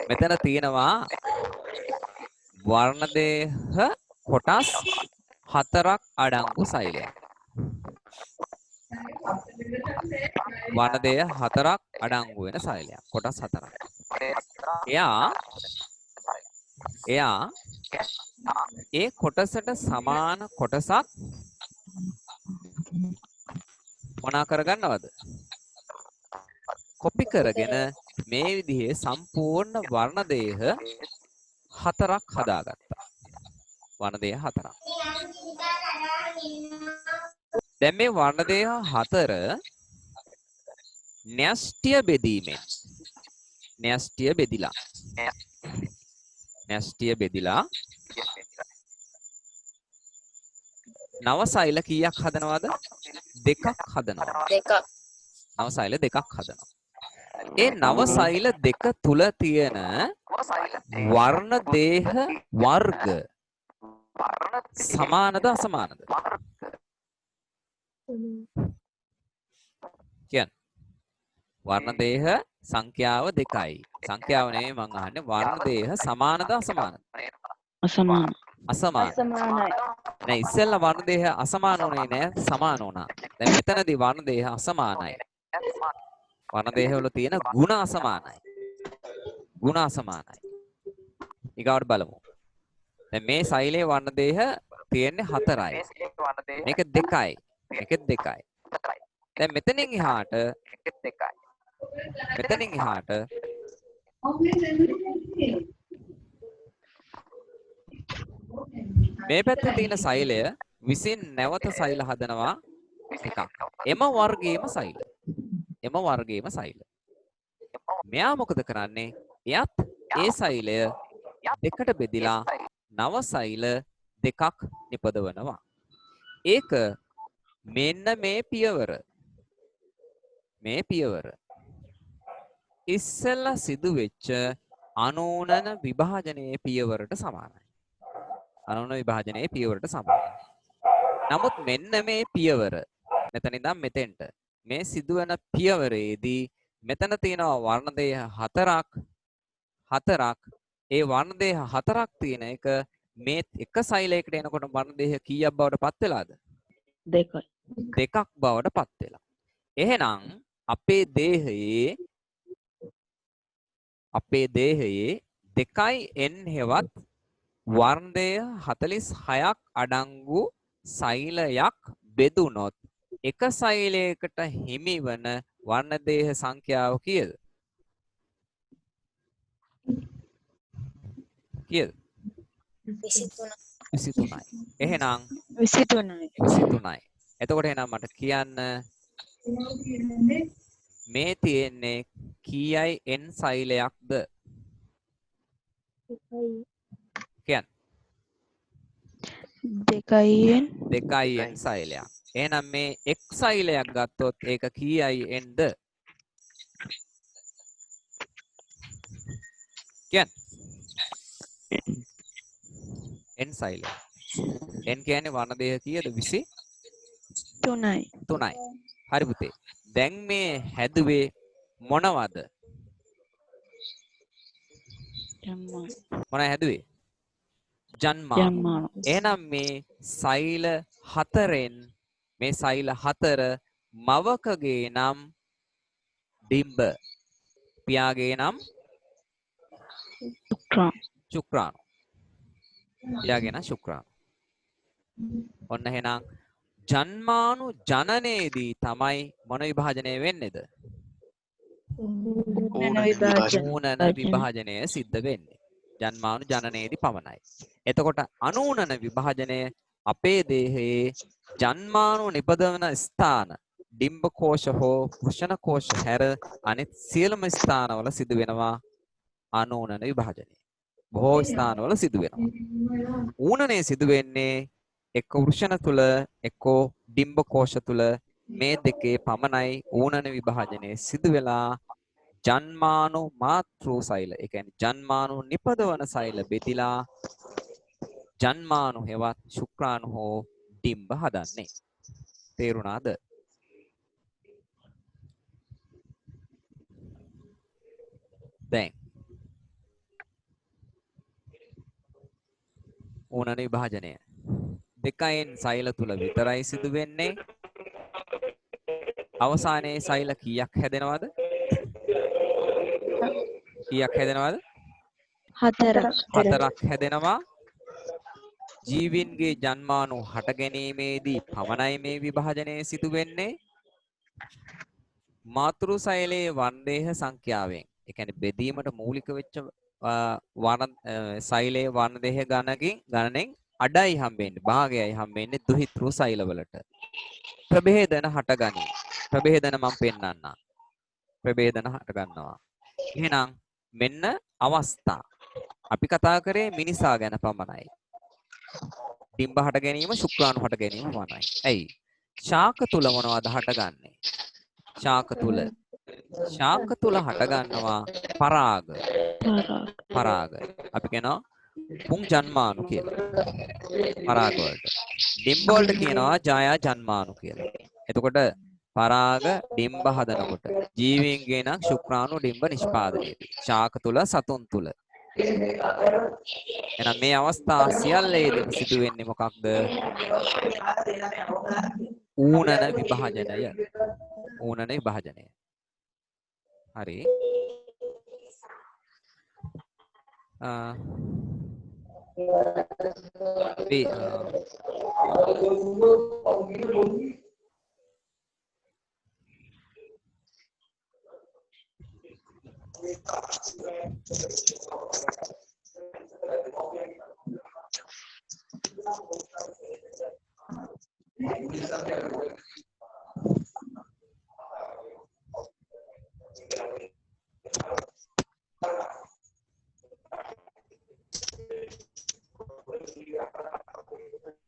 මෙතන තියෙනවා වර්ණ දේහ කොටස් 4ක් අඩංගු සෛලයක් වර්ණ දේහ 4ක් අඩංගු වෙන සෛලයක් කොටස් 4ක් එයා ඒ කොටසට සමාන කොටසක් මොනා කරගන්නවද? කොපි කරගෙන මේ විදිහේ සම්පූර්ණ වර්ණ දේහ 4ක් හදාගත්තා. වර්ණ දේහ 4ක්. දැන් මේ වර්ණ දේහ 4 න්‍යෂ්ටිය බෙදීමෙන් න්‍යෂ්ටිය බෙදිලා නව සෛල කීයක් හදනවද? 2ක් හදනවා. නව සෛල 2ක් හදනවා. ඒ නව සෛල 2 තුල තියෙන වර්ණ දේහ වර්ග සමානද අසමානද? කියන්න. වර්ණ දේහ සංඛ්‍යාව 2යි. සංඛ්‍යාව නෙමෙයි මං අහන්නේ වර්ණ දේහ සමානද අසමානද? අසමාන. අසමානයි. නෑ ඉස්සෙල්ලා වර්ණ දේහ අසමාන උනේ නෑ සමාන වුණා. දැන් මෙතනදී වර්ණ දේහ අසමානයි. වර්ණ දේහ වල තියෙන ಗುಣ අසමානයි. ಗುಣ අසමානයි. ඊගාවට බලමු. දැන් මේ සෛලේ වර්ණ දේහ තියෙන්නේ 4යි. මේක 2යි. මේකෙත් 2යි. දැන් මෙතනින් එහාට මේ පැත්තේ තියෙන සෛලය විසින් නැවත සෛල හදනවා එකක්. එම වර්ගයේම සෛල. මෙයා මොකද කරන්නේ? එයත් ඒ සෛලය දෙකට බෙදිලා නව සෛල 2ක් නිපදවනවා. ඒක මෙන්න මේ පියවර. ඉස්සෙල්ලා සිදු වෙච්ච අනෝනන විභාජනයේ පියවරට සමානයි. නමුත් මෙන්න මේ පියවර මෙතන ඉඳන් මෙතෙන්ට මේ සිදුවන පියවරේදී මෙතන තියෙනවා වර්ණ දේහ 4ක්. ඒ වර්ණ දේහ 4ක් තියෙන එක මේ එක සෛලයකට එනකොට වර්ණ දේහ කීයක් බවට පත් වෙලාද? 2යි. 2ක් බවට පත් වෙලා. එහෙනම් අපේ දේහයේ 2යි n හෙවත් වර්ණ දේහ 46ක් අඩංගු සෛලයක් බෙදුනොත් එක සෛලයකට හිමිවන වර්ණ දේහ සංඛ්‍යාව කීයද? 23යි. එහෙනම් 23යි. 23යි. එතකොට එහෙනම් මට කියන්න මේ තියෙන්නේ කීයයි n සෛලයක්ද කියන්න. දෙකයින් 2n සෛලයක්. එහෙනම් මේ x සෛලයක් ගත්තොත් ඒක කීයයි nද කියන්න. n සෛලයක්. n කියන්නේ වර්ණ දෙක කීයද 3යි. 23යි. හරි පුතේ. දැන් මේ හැදුවේ මොනවද? මොනවද හැදුවේ? ජන්මාන. ජන්මාන. එහෙනම් මේ සෛල හතරෙන් මේ සෛල හතර මවකගේ නම් ඩිම්බ පියාගේ නම් ශුක්‍රාණු. පියාගේ නම් ශුක්‍රාණු. ඔන්න එහෙනම් ජන්මානු ජනනයේදී තමයි මොන විභාජනය වෙන්නේද? ඌනන විභාජනය සිද්ධ වෙන්නේ. ජන්මානු ජනනයේදී පමණයි. එතකොට අනූනන විභාජනය අපේ දේහයේ ජන්මානු නිපදවන ස්ථාන ඩිම්බ කෝෂ හෝ වෘෂණ කෝෂ හැර අනිත් සියලුම ස්ථානවල සිදු වෙනවා අනූනන විභාජනය. බොහෝ ස්ථානවල සිදු වෙනවා. ඌනනයේ සිදු වෙන්නේ එක්ක වෘෂණ තුල එක්කෝ ඩිම්බ කෝෂ තුල මේ දෙකේ පමණයි ඌනන විභාජනයේ සිදු වෙලා ජන්මානු මාතෘ සෛල ඒ කියන්නේ ජන්මානු නිපදවන සෛල බෙදිලා ජන්මානු හෙවත් ශුක්‍රාණු හෝ ඩිම්බ හදන්නේ. තේරුණාද? දැන් ඌනන විභාජනය දෙකයින් සෛල තුල විතරයි සිදු වෙන්නේ. අවසානයේ සෛල කීයක් හැදෙනවද? කීයක් හැදෙනවද? 4ක් හැදෙනවා. ජීවීන්ගේ ජන්මානු හට ගැනීමේදී පමණයි මේ විභාජනය සිදු වෙන්නේ. මාතෘ සෛලයේ වර්ණදේහ සංඛ්‍යාවෙන්. ඒ කියන්නේ බෙදීමට මූලික වෙච්ච සෛලයේ වර්ණදේහ ගණනෙන් අඩයි හම්බෙන්නේ භාගයයි හම්බෙන්නේ දුහිතෘ සෛලවලට. ප්‍රභේදන හටගනී. ප්‍රභේදන මම පෙන්නන්නම්. ප්‍රභේදන හට ගන්නවා. එහෙනම් මෙන්න අවස්ථා. අපි කතා කරේ මිනිසා ගැන පමණයි. ඩිම්බ හට ගැනීම ශුක්‍රාණු හට ගැනීම පමණයි. ඇයි? ශාක තුල මොනවද හටගන්නේ? ශාක තුල හට ගන්නවා පරාග. අපි කියනවා පුං ජන්මානු කියලා. පරාග වලට. ඩිම්බ වලට කියනවා ජායා ජන්මානු කියලා. එතකොට පරාග ඩිම්බ හදනකොට ජීවීන්ගේ නම් ශුක්‍රාණු ඩිම්බ නිෂ්පාදනයේදී ශාක තුල සතුන් තුල. එහෙනම් මේ අවස්ථා සියල්ලේදීම සිදු වෙන්නේ මොකක්ද? ඌනන විභාජනය. ඌනන විභාජනය. හරි.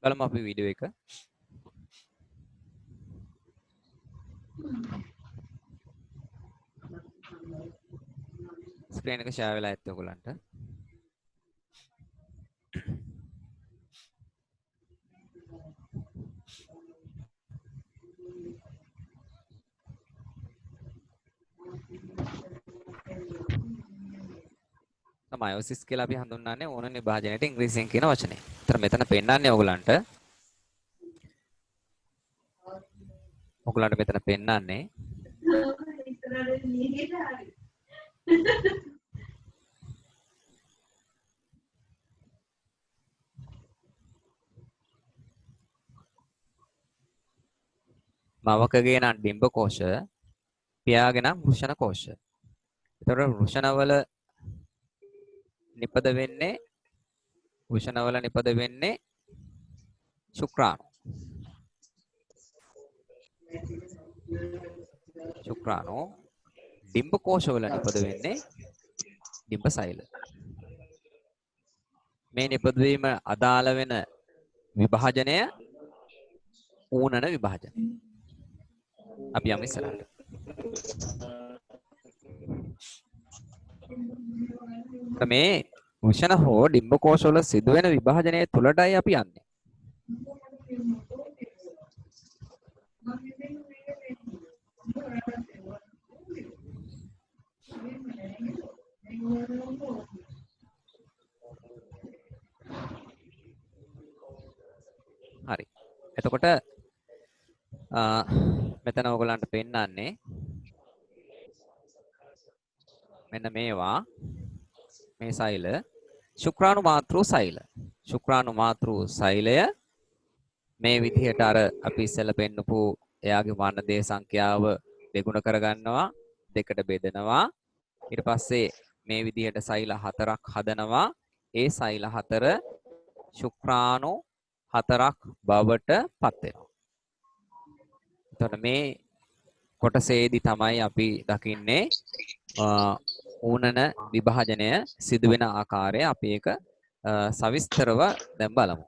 බලමු අපි වීඩියෝ එක. ස්ක්‍රීන් එක ෂෙයා වෙලා ඇත්ත ඔයගලන්ට. මයොසිස් කියලා අපි හඳුන්වන්නේ ඕනන විභාජනයට ඉංග්‍රීසියෙන් කියන වචනේ. ඒතර මෙතන පෙන්නන්නේ ඔයගලන්ට මෙතන පෙන්නන්නේ මවකගේ නම් ඩිම්බ කෝෂ, පියාගේ නම් වෘෂණ කෝෂ. ඒතර වෘෂණවල නිපද වෙන්නේ ශුක්‍රාණු. ඩිම්බ කෝෂවල නිපද වෙන්නේ ඩිම්බ සෛල. මේ නිපදවීම අදාළ වෙන විභාජනය ඌනන විභාජනය. අපි යමු ඉස්සරහට. මේ වෘෂණ හෝ ඩිම්බ කෝෂවල සිදුවෙන විභාජනයේ තුලටයි අපි යන්නේ. හරි. එතකොට මෙතන ඔයගලන්ට පෙන්නන්නේ මෙන්න මේවා මේ සෛල ශුක්‍රාණු මාතෘ සෛල. ශුක්‍රාණු මාතෘ සෛලය මේ විදිහට අර අපි ඉස්සෙල්ලා පෙන්නපු එයාගේ වර්ණ දේ සංඛ්‍යාව දෙගුණ කරගන්නවා, දෙකට බෙදනවා. ඊට පස්සේ මේ විදිහට සෛල හතරක් හදනවා. ඒ සෛල හතර ශුක්‍රාණු හතරක් බවට පත් වෙනවා. එතකොට මේ කොටසේදී තමයි අපි දකින්නේ ඌනන විභාජනය සිදුවෙන ආකාරය. අපි ඒක සවිස්තරව දැන් බලමු.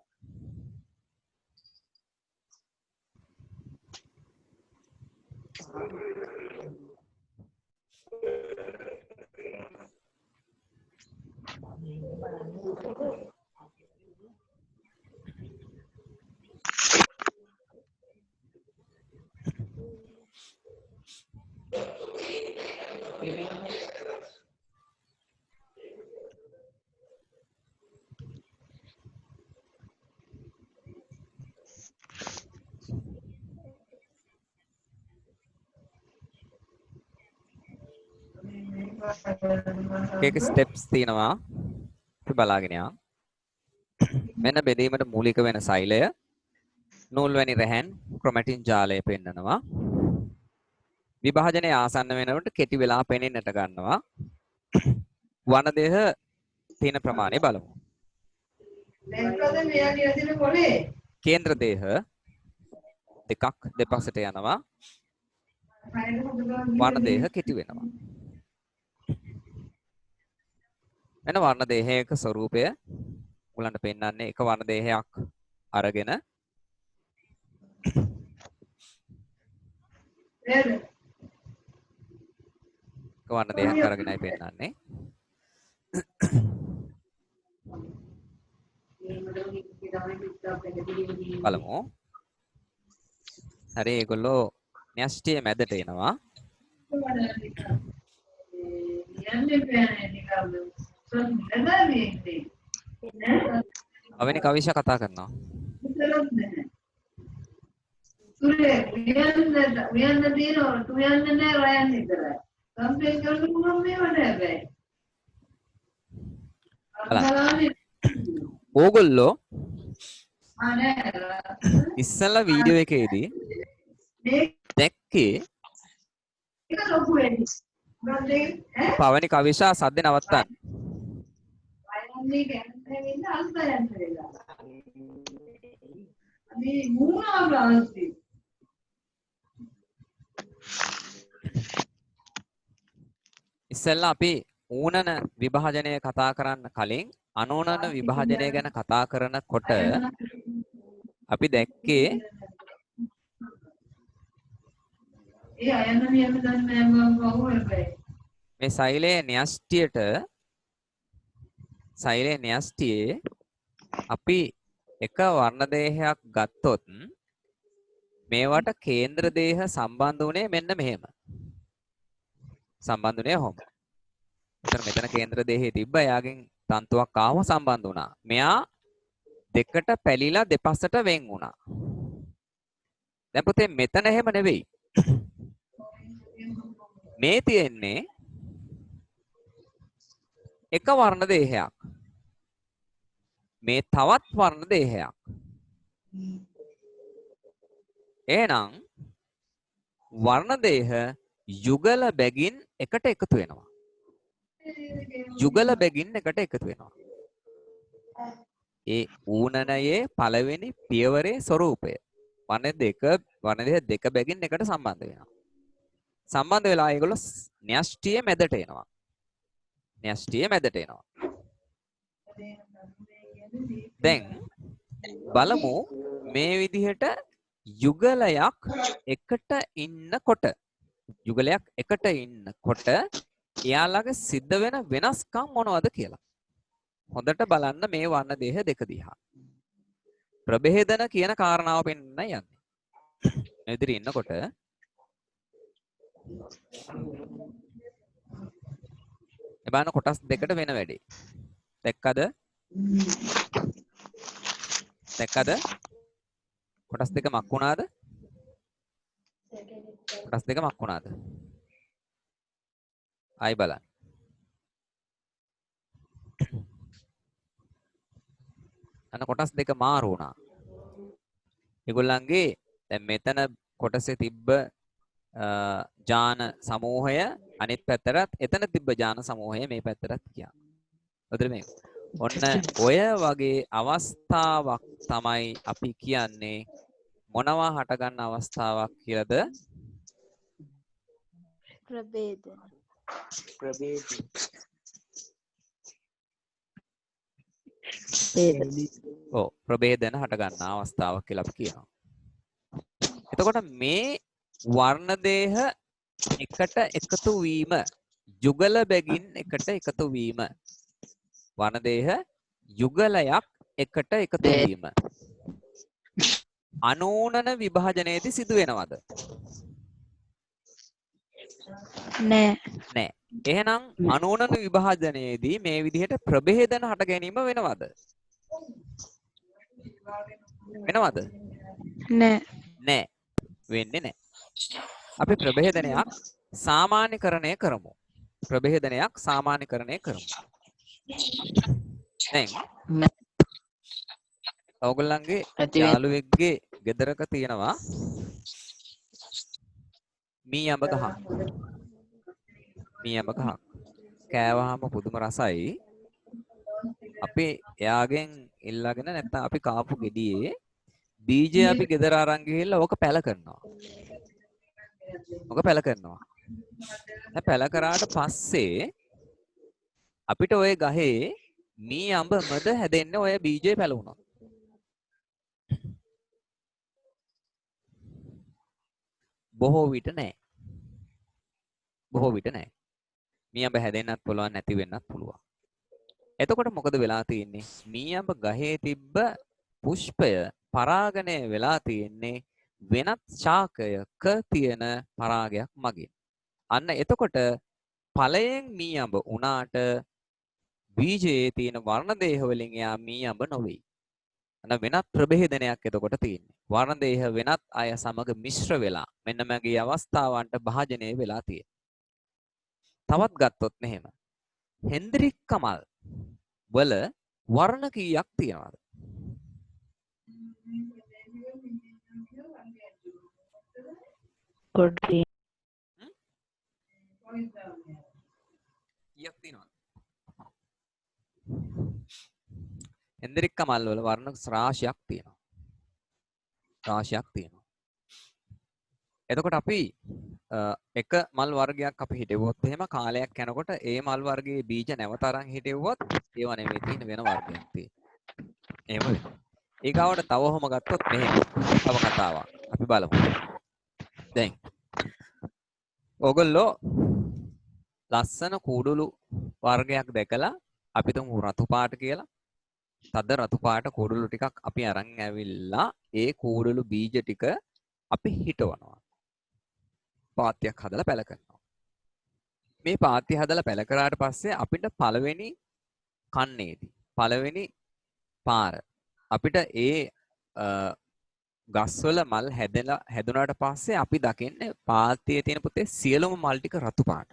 ඒක ස්ටෙප්ස් තියෙනවා අපි බලාගෙන යමු. මෙන්න බෙදීමට මූලික වෙන සෛලය නූල් වැනි රැහැන් ක්‍රොමැටින් ජාලය පෙන්නනවා. විභාජනයේ ආසන්න වෙනකොට කෙටි වෙලා පෙනෙන්නට ගන්නවා. වන දෙහ තියෙන ප්‍රමාණය බලමු. කේන්ද්‍ර දේහ දෙකක් දෙපසට යනවා. වන දේහ කෙටි වෙනවා. මෙන්න වර්ණ දේහයක ස්වરૂපය උලන්ට පෙන්වන්නේ එක වර්ණ දේහයක් අරගෙන එක වර්ණ දේහයක් අරගෙනයි පෙන්වන්නේ. බලමු. හරි ඒගොල්ලෝ න්‍යෂ්ටියේ මැදට එනවා. අවනි කවිෂ කතා කරනවා. ඕගොල්ලෝ ඉස්සෙල්ලා වීඩියෝ එකේදී දැක්කේ පවනි කවිෂා සද්ද නවත්තන්න. ඉස්සෙල්ලා අපි ඌනන විභාජනය කතා කරන්න කලින් අනෝනන විභාජනය ගැන කතා කරනකොට අපි දැක්කේ මේ සෛලයේ න්‍යෂ්ටියේ අපි එක වර්ණ දේහයක් ගත්තොත් මේවට කේන්ද්‍ර දේහ සම්බන්ධ වුණේ මෙන්න මෙහෙම. සම්බන්ධ වුණේ කොහොමද? මෙතන කේන්ද්‍ර දේහේ තිබ්බ එයාගෙන් තන්තුවක් ආවම සම්බන්ධ වුණා. මෙයා දෙකට පැලිලා දෙපසට වෙන් වුණා. දැන් පුතේ මෙතන එහෙම නෙවෙයි. මේ තියෙන්නේ එක වර්ණ දේහයක්. මේ තවත් වර්ණ දේහයක්. එහෙනම් වර්ණ දේහ යුගල බැගින් එකට එකතු වෙනවා. යුගල බැගින් එකට එකතු වෙනවා. ඒ ඌනනයේ පළවෙනි පියවරේ ස්වરૂපය. වර්ණ දේහ දෙක බැගින් එකට සම්බන්ධ වෙනවා. සම්බන්ධ වෙලා ඒගොල්ලෝ න්‍යෂ්ටියේ මැදට එනවා. න්‍යෂ්ටියේ මැදට එනවා. දැන් බලමු මේ විදිහට යුගලයක් එකට ඉන්නකොට එයාලගේ සිද්ධ වෙන වෙනස්කම් මොනවද කියලා. හොඳට බලන්න මේ වර්ණ දේහ දෙක දිහා. ප්‍රභේදන කියන කාරණාව පෙන්වන්න යන්නේ. මේ විදිහට ඉන්නකොට එබාන කොටස් දෙකට වෙන වැඩි. දැක්කද? කොටස් දෙක මක් වුණාද? කොටස් දෙක මක් වුණාද? ආයි බලන්න. අන්න කොටස් දෙක මාරු වුණා. ඒගොල්ලන්ගේ දැන් මෙතන කොටසේ තිබ්බ ජාන සමූහය අනිත් පැත්තට එතන තිබ්බ ජාන සමූහය මේ පැත්තට ගියා. හොඳට මේ ඔන්න ඔය වගේ අවස්ථාවක් තමයි අපි කියන්නේ මොනවා හටගන්න අවස්ථාවක් කියලාද? ප්‍රභේදන. ඔව් ප්‍රභේදන හටගන්න අවස්ථාවක් කියලා අපි කියනවා. එතකොට මේ වර්ණ දේහ එකට එකතු වීම යුගල බැගින් එකට එකතු වීම වර්ණ දේහ යුගලයක් එකට එකතු වීම අනූනන විභාජනයේදී සිදු වෙනවද? නෑ. එහෙනම් අනූනන විභාජනයේදී මේ විදිහට ප්‍රභේදන හට ගැනීම වෙනවද? නෑ. වෙන්නේ නෑ. අපි ප්‍රභේදනයක් සාමාන්‍යකරණය කරමු. දැන් ඔයගොල්ලන්ගේ යාළුවෙක්ගේ ගෙදරක තියෙනවා මී අඹ ගහක්. කෑවහම පුදුම රසයි. අපි එයාගෙන් ඉල්ලගෙන නැත්නම් අපි කාපු ගෙඩියේ බීජය අපි ගෙදර අරන් ගිහිල්ලා ඕක පැල කරනවා. දැන් පැල කරාට පස්සේ අපිට ওই ගහේ මී අඹ මැද හැදෙන්නේ ඔය බීජේ පැලුණා. බොහෝ විට නෑ. මී අඹ හැදෙන්නත් පුළුවන් නැති වෙන්නත් පුළුවන්. එතකොට මොකද වෙලා තියෙන්නේ? මී අඹ ගහේ තිබ්බ පුෂ්පය පරාගණය වෙලා තියෙන්නේ වෙනත් ශාකයක තියෙන පරාගයක් මගින්. අන්න එතකොට ඵලයෙන් මී අඹ උනාට බීජයේ තියෙන වර්ණ දේහ වලින් එයා මී අඹ නොවේ. අන්න වෙනත් ප්‍රභේදනයක් එතකොට තියෙන්නේ. වර්ණ දේහ වෙනත් අය සමග මිශ්‍ර වෙලා මෙන්න මගේ අවස්ථාවන්ට භාජනය වෙලා තියෙනවා. තවත් ගත්තොත් මෙහෙම හෙන්ද්‍රික් කමල් වල වර්ණ කීයක් තියෙනවද? කීයක් තියෙනවද? හෙන්ද්‍රික් කමල් වල වර්ණ රාශියක් තියෙනවා. එතකොට අපි එක මල් වර්ගයක් අපි හිටෙවුවොත් එහෙම කාලයක් යනකොට ඒ මල් වර්ගයේ බීජ නැවත අරන් හිටෙවුවොත් ඒව නෙමෙයි තියෙන වෙන වර්ගයක් තියෙනවා. එහෙම වෙනවා. ඊගාවට තව ඔහොම ගත්තොත් මෙහෙම තව කතාවක් අපි බලමු. දැන් ඕගොල්ලෝ ලස්සන කූඩුළු වර්ගයක් දැකලා අපි තුමු රතු පාට කියලා. තද රතු පාට කූඩුළු ටිකක් අපි අරන් ඇවිල්ලා ඒ කූඩුළු බීජ ටික අපි හිටවනවා. පාත්‍යයක් හදලා පැල කරනවා. මේ පාත්‍ය හදලා පැල කරාට පස්සේ අපිට පළවෙනි කන්නේදී පළවෙනි පාර අපිට ඒ ගස්වල මල් හැදුනාට පස්සේ අපි දකින්නේ පාත්‍යයේ තියෙන පුතේ සියලුම මල් ටික රතු පාට.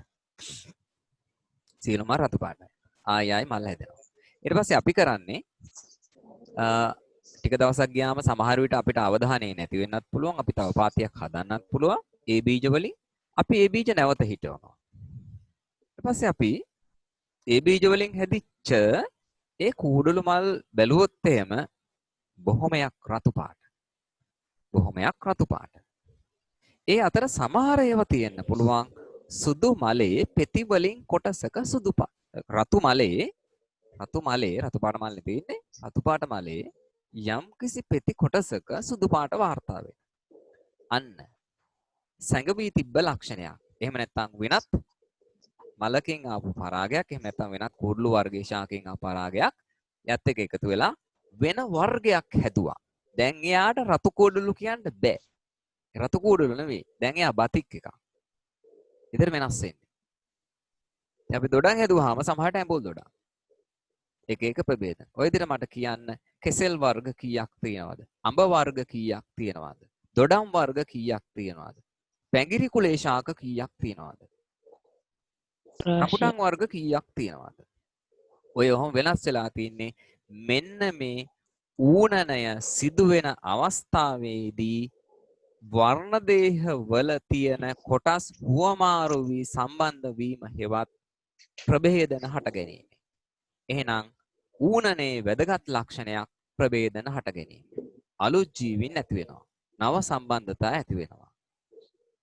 සියලුම රතු පාටයි. ආයි මල් හැදෙනවා. ඊට පස්සේ අපි කරන්නේ ටික දවසක් ගියාම සමහර විට අපිට අවධානය නැති වෙන්නත් පුළුවන්. අපි තව පාත්‍යයක් හදන්නත් පුළුවන්. ඒ බීජ වලින් අපි ඒ බීජ නැවත හිටවනවා. ඊට පස්සේ අපි ඒ බීජ වලින් හැදිච්ච ඒ කූඩළු මල් බැලුවොත් එහෙම බොහොමයක් රතු පාට. ඒ අතර සමහර ඒවා තියෙන්න පුළුවන් සුදු මලේ පෙති වලින් කොටසක රතු මලේ රතු පාට මලේ තියෙන්නේ රතු පාට මලේ යම් කිසි පෙති කොටසක සුදු පාට වාර්තා වෙනවා. අන්න සැඟවී තිබ්බ ලක්ෂණයක්. එහෙම නැත්නම් වෙනත් මලකින් ආපු පරාගයක්, එහෙම නැත්නම් වෙනත් කුරුළු වර්ගයේ ශාකයෙන් ආපු පරාගයක් යත් එක්ක එකතු වෙලා වෙන වර්ගයක් හැදුවා. දැන් එයාට රතු කුරුළු කියන්න බෑ. රතු කුරුළු නෙවෙයි. දැන් එයා බතික් එකක්. ඉතින් වෙනස් වෙන්නේ. අපි දොඩම් හැදුවාම සමහරට ඇඹුල් දොඩම්. එක එක ප්‍රභේද. ඔය විදිහට මට කියන්න කෙසෙල් වර්ග කීයක් තියෙනවද? අඹ වර්ග කීයක් තියෙනවද? දොඩම් වර්ග කීයක් තියෙනවද? පැංගිරි කුලේ ශාක කීයක් තියෙනවද? රපුටන් වර්ග කීයක් තියෙනවද? ඔය ඔහොම වෙනස් වෙලා තින්නේ මෙන්න මේ ඌනනය සිදුවෙන අවස්ථාවේදී වර්ණ දේහ වල තියෙන කොටස් හුවමාරු වී සම්බන්ධ වීම හෙවත් ප්‍රභේදන හට ගැනීම. එහෙනම් ඌනනේ වැදගත් ලක්ෂණයක් ප්‍රභේදන හට ගැනීම. අලුත් ජීවීන් ඇති වෙනවා. නව සම්බන්ධතා ඇති වෙනවා.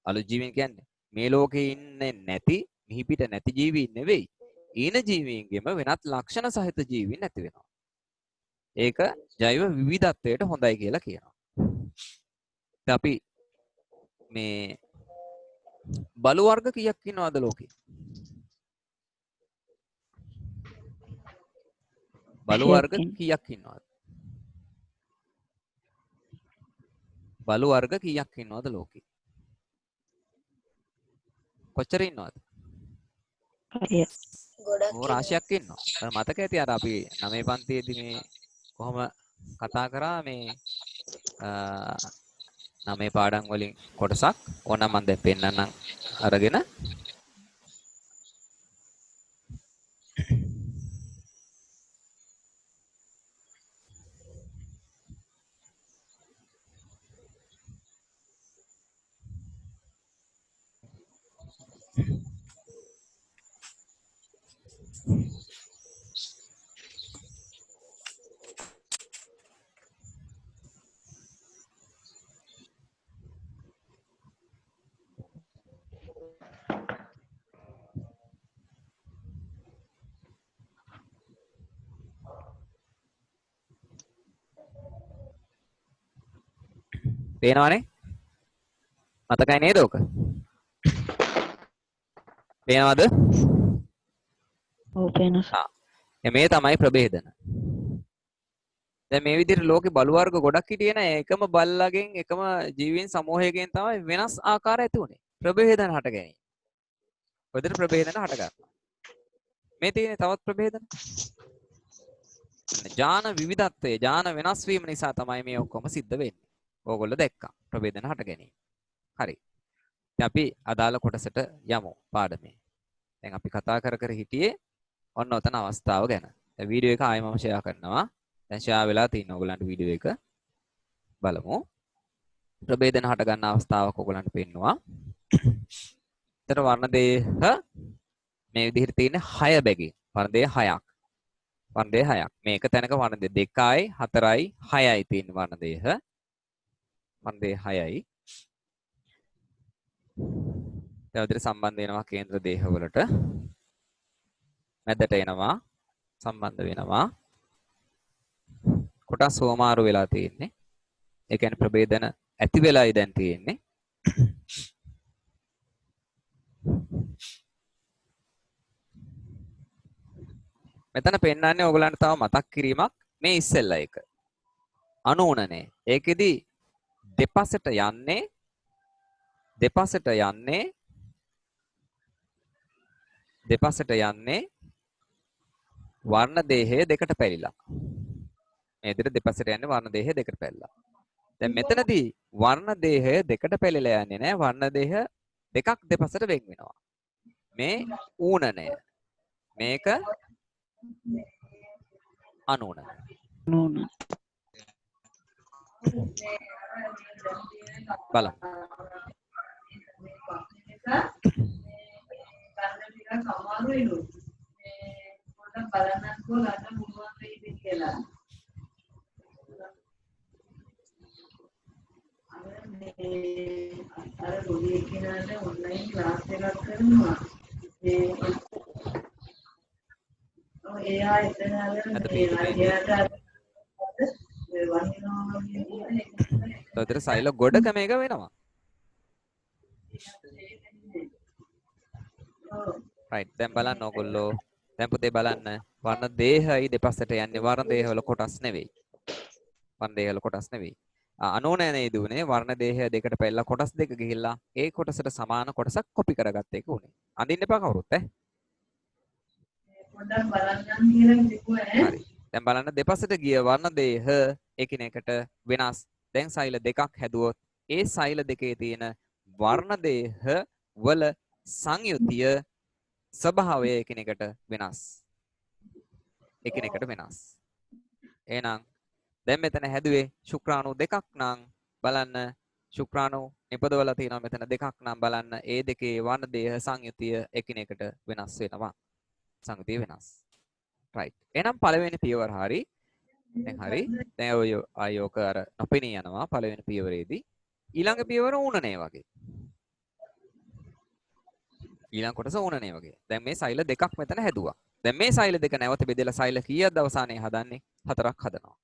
අලුත් ජීවීන් කියන්නේ මේ ලෝකේ ඉන්නේ නැති මිහිපිට නැති ජීවීන් නෙවෙයි. ඊන ජීවීන්ගෙම වෙනත් ලක්ෂණ සහිත ජීවීන් ඇති වෙනවා. ඒක ජෛව විවිධත්වයට හොඳයි කියලා කියනවා. අපි මේ බලු වර්ග කීයක් ඉන්නවද ලෝකේ? බලු වර්ග කීයක් ඉන්නවද? බලු වර්ග කීයක් ඉන්නවද ලෝකේ? කොච්චර ඉන්නවද? ගොඩක් රාශියක් ඉන්නවා. මතක ඇති අර අපි 9 පන්තියේදී මේ කොහොම කතා කරා මේ 9 පාඩම් වලින් කොටසක් ඕනනම් මම දැන් පෙන්නන්නම් අරගෙන පේනවනේ? මතකයි නේද ඔක? පේනවද? ඔව් පේනවා. මේ තමයි ප්‍රභේදන. දැන් මේ විදිහට ලෝකේ බලු වර්ග ගොඩක් හිටියේ නෑ. එකම බල්ලගෙන් එකම ජීවීන් සමූහයකින් තමයි වෙනස් ආකාර ඇති උනේ. ප්‍රභේදන හට ගැනීම. ඔතන ප්‍රභේදන හට ගන්නවා. මේ තියෙන්නේ තවත් ප්‍රභේදන. ඥාන විවිධත්වයේ ඥාන වෙනස් වීම නිසා තමයි මේ ඔක්කොම සිද්ධ වෙන්නේ. ඕගොල්ලෝ දැක්කා ප්‍රභේදන හට ගැනීම. හරි. දැන් අපි අදාළ කොටසට යමු පාඩමේ. දැන් අපි කතා කර හිටියේ ඔන්න ඔතන අවස්ථාව ගැන. දැන් වීඩියෝ එක ආයෙ මම ෂෙයා කරනවා. දැන් ෂෙයා වෙලා තියෙන ඕගොල්ලන්ට වීඩියෝ එක බලමු. ප්‍රභේදන හට ගන්න අවස්ථාවක් ඕගොල්ලන්ට පෙන්නවා. එතන වර්ණ දේහ මේ විදිහට තියෙන 6 බැගින්. වර්ණ දේහ 6ක්. වර්ණ දේහ 6ක්. මේක තැනක වර්ණ දේහ 2යි 4යි 6යි තියෙන වර්ණ දේහ. වර්ණ දේහ 6යි. ඒ විදිහට සම්බන්ධ වෙනවා කේන්ද්‍ර දේහ වලට. මැදට එනවා සම්බන්ධ වෙනවා. කොටස් හෝමාරු වෙලා තියෙන්නේ. ඒ කියන්නේ ප්‍රභේදන ඇති වෙලායි දැන් තියෙන්නේ. මෙතන පෙන්නන්නේ ඕගලන්ට තව මතක් කිරීමක් මේ ඉස්සෙල්ලා එක. අනුුණනේ. ඒකෙදි දෙපසට යන්නේ වර්ණ දේහය දෙකට පැලිලා. මේ විදිහට දෙපසට යන්නේ වර්ණ දේහය දෙකට පැලිලා. දැන් මෙතනදී වර්ණ දේහය දෙකට පැලිලා යන්නේ නැහැ. වර්ණ දේහ දෙකක් දෙපසට වෙන් වෙනවා. මේ ඌණනය. මේක අනුුණනය. බලමු. අද පීඨමේදී තොතර සෛල ගොඩක මේක වෙනවා. right දැන් බලන්න ඕගොල්ලෝ. දැන් පුතේ බලන්න වර්ණ දේහයි දෙපස්සට යන්නේ වර්ණ දේහවල කොටස් නෙවෙයි. වර්ණ දේහවල කොටස් නෙවෙයි. අනෝනෑ නේද උනේ වර්ණ දේහය දෙකට පැල්ලලා කොටස් දෙක ගිහිල්ලා ඒ කොටසට සමාන කොටසක් කොපි කරගත්ත එක උනේ. අඳින්න එපා කවුරුත් ඈ. පොඩ්ඩක් බලන්න කියලා කිව්වා ඈ. හරි. දැන් බලන්න දෙපසට ගිය වර්ණ දේහ එකිනෙකට වෙනස්. දැන් සෛල දෙකක් හැදුවොත් ඒ සෛල දෙකේ තියෙන වර්ණ දේහ වල සංයුතිය ස්වභාවය එකිනෙකට වෙනස්. එකිනෙකට වෙනස්. එහෙනම් දැන් මෙතන හැදුවේ ශුක්‍රාණු දෙකක් නම් බලන්න ශුක්‍රාණු නිපදවලා තියෙනවා මෙතන දෙකක් නම් බලන්න ඒ දෙකේ වර්ණ දේහ සංයුතිය එකිනෙකට වෙනස් වෙනවා. සංයුතිය වෙනස්. right. එහෙනම් පළවෙනි පියවර හරි. දැන් හරි. දැන් ඔය ආයෝක අර නොපෙනී යනවා පළවෙනි පියවරේදී. ඊළඟ පියවර ඌණනේ වගේ. ඊළඟ කොටස ඌණනේ වගේ. දැන් මේ සෛල දෙකක් මෙතන හැදුවා. දැන් මේ සෛල දෙක නැවත බෙදලා සෛල කීයක්ද අවසානයේ හදන්නේ? 4ක් හදනවා.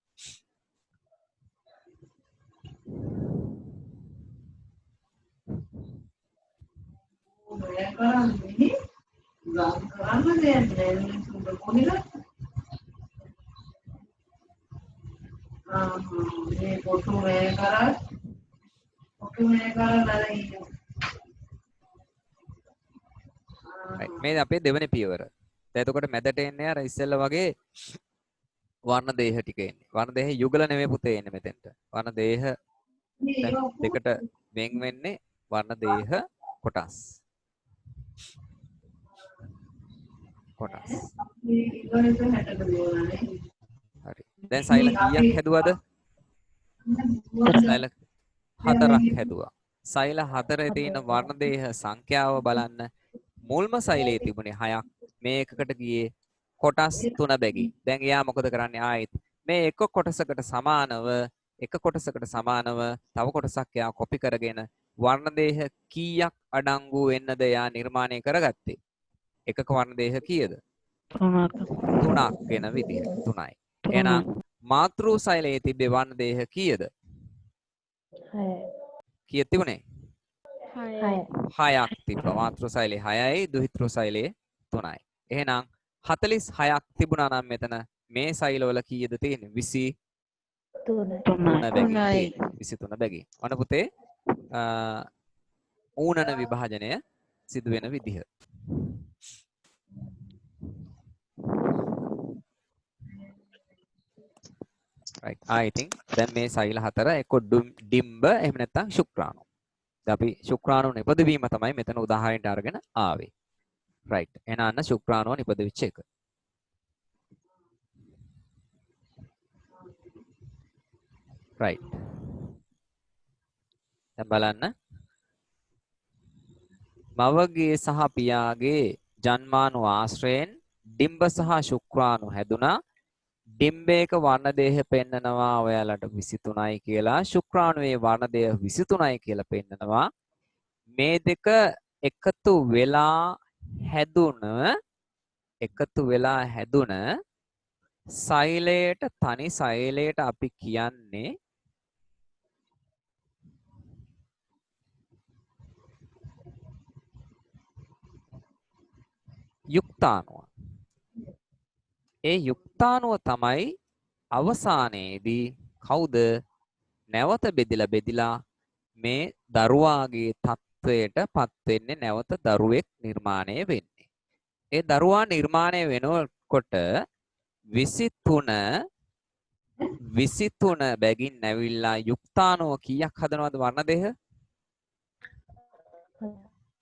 මේ අපේ දෙවෙනි පියවර. දැන් එතකොට මැදට එන්නේ අර ඉස්සෙල්ලා වගේ වර්ණ දේහ ටික එන්නේ. වර්ණ දේහ යුගල නෙමෙයි පුතේ එන්නේ මෙතෙන්ට. වර්ණ දේහ දෙකට වෙන් වෙන්නේ වර්ණ දේහ කොටස්. කොටස්. හරි. දැන් සෛල කීයක් හැදුවද? සෛල 4ක් හැදුවා. සෛල 4 තියෙන වර්ණ දේහ සංඛ්‍යාව බලන්න. මුල්ම සෛලයේ තිබුණේ 6ක්. මේ එකකට ගියේ කොටස් 3 බැගින්. දැන් එයා මොකද කරන්නේ ආයෙත් මේ එක කොටසකට සමානව තව කොටසක් එයා කොපි කරගෙන වර්ණ දේහ කීයක් අඩංගු වෙන්නද එයා නිර්මාණය කරගත්තේ? එකක වර්ණ දේහ කීයද? 3ක් වෙන විදිහ 3යි. එහෙනම් මාතෘ සෛලයේ තිබෙ වර්ණ දේහ කීයද? 6යි. කීයක් තිබුණේ? 6ක් තිබ්බා. මාතෘ සෛලයේ 6යි, දුහිතෘ සෛලයේ 3යි. එහෙනම් 46ක් තිබුණා නම් මෙතන මේ සෛලවල කීයද තියෙන්නේ? 23 බැගින්. ඔන්න පුතේ ඌනන විභාජනය සිදු වෙන විදිහ. right. I think දැන් මේ සෛල 4 එක්ක ඩිම්බ එහෙම නැත්නම් ශුක්‍රාණු. දැන් අපි ශුක්‍රාණු නිපදවීම තමයි මෙතන උදාහරණයට අරගෙන ආවේ. right. එහෙනම් අන්න ශුක්‍රාණුව නිපදවිච්ච එක. right. දැන් බලන්න මවගේ සහ පියාගේ ජන්මාණු ආශ්‍රයෙන් ඩිම්බ සහ ශුක්‍රාණු හැදුනා. ඩිම්බේක වර්ණ දේහ පෙන්නනවා ඔයාලට 23යි කියලා. ශුක්‍රාණුවේ වර්ණ දේහ 23යි කියලා පෙන්නනවා. මේ දෙක එකතු වෙලා හැදුන සෛලයට තනි සෛලයට අපි කියන්නේ යුක්තාණුව. ඒ යුක්තාණුව තමයි අවසානයේදී කවුද නැවත බෙදිලා මේ දරුවාගේ තත්වයට පත් වෙන්නේ නැවත දරුවෙක් නිර්මාණය වෙන්නේ. ඒ දරුවා නිර්මාණය වෙනකොට 23 බැගින් නැවිලා යුක්තාණුව කීයක් හදනවද වර්ණ දේහ?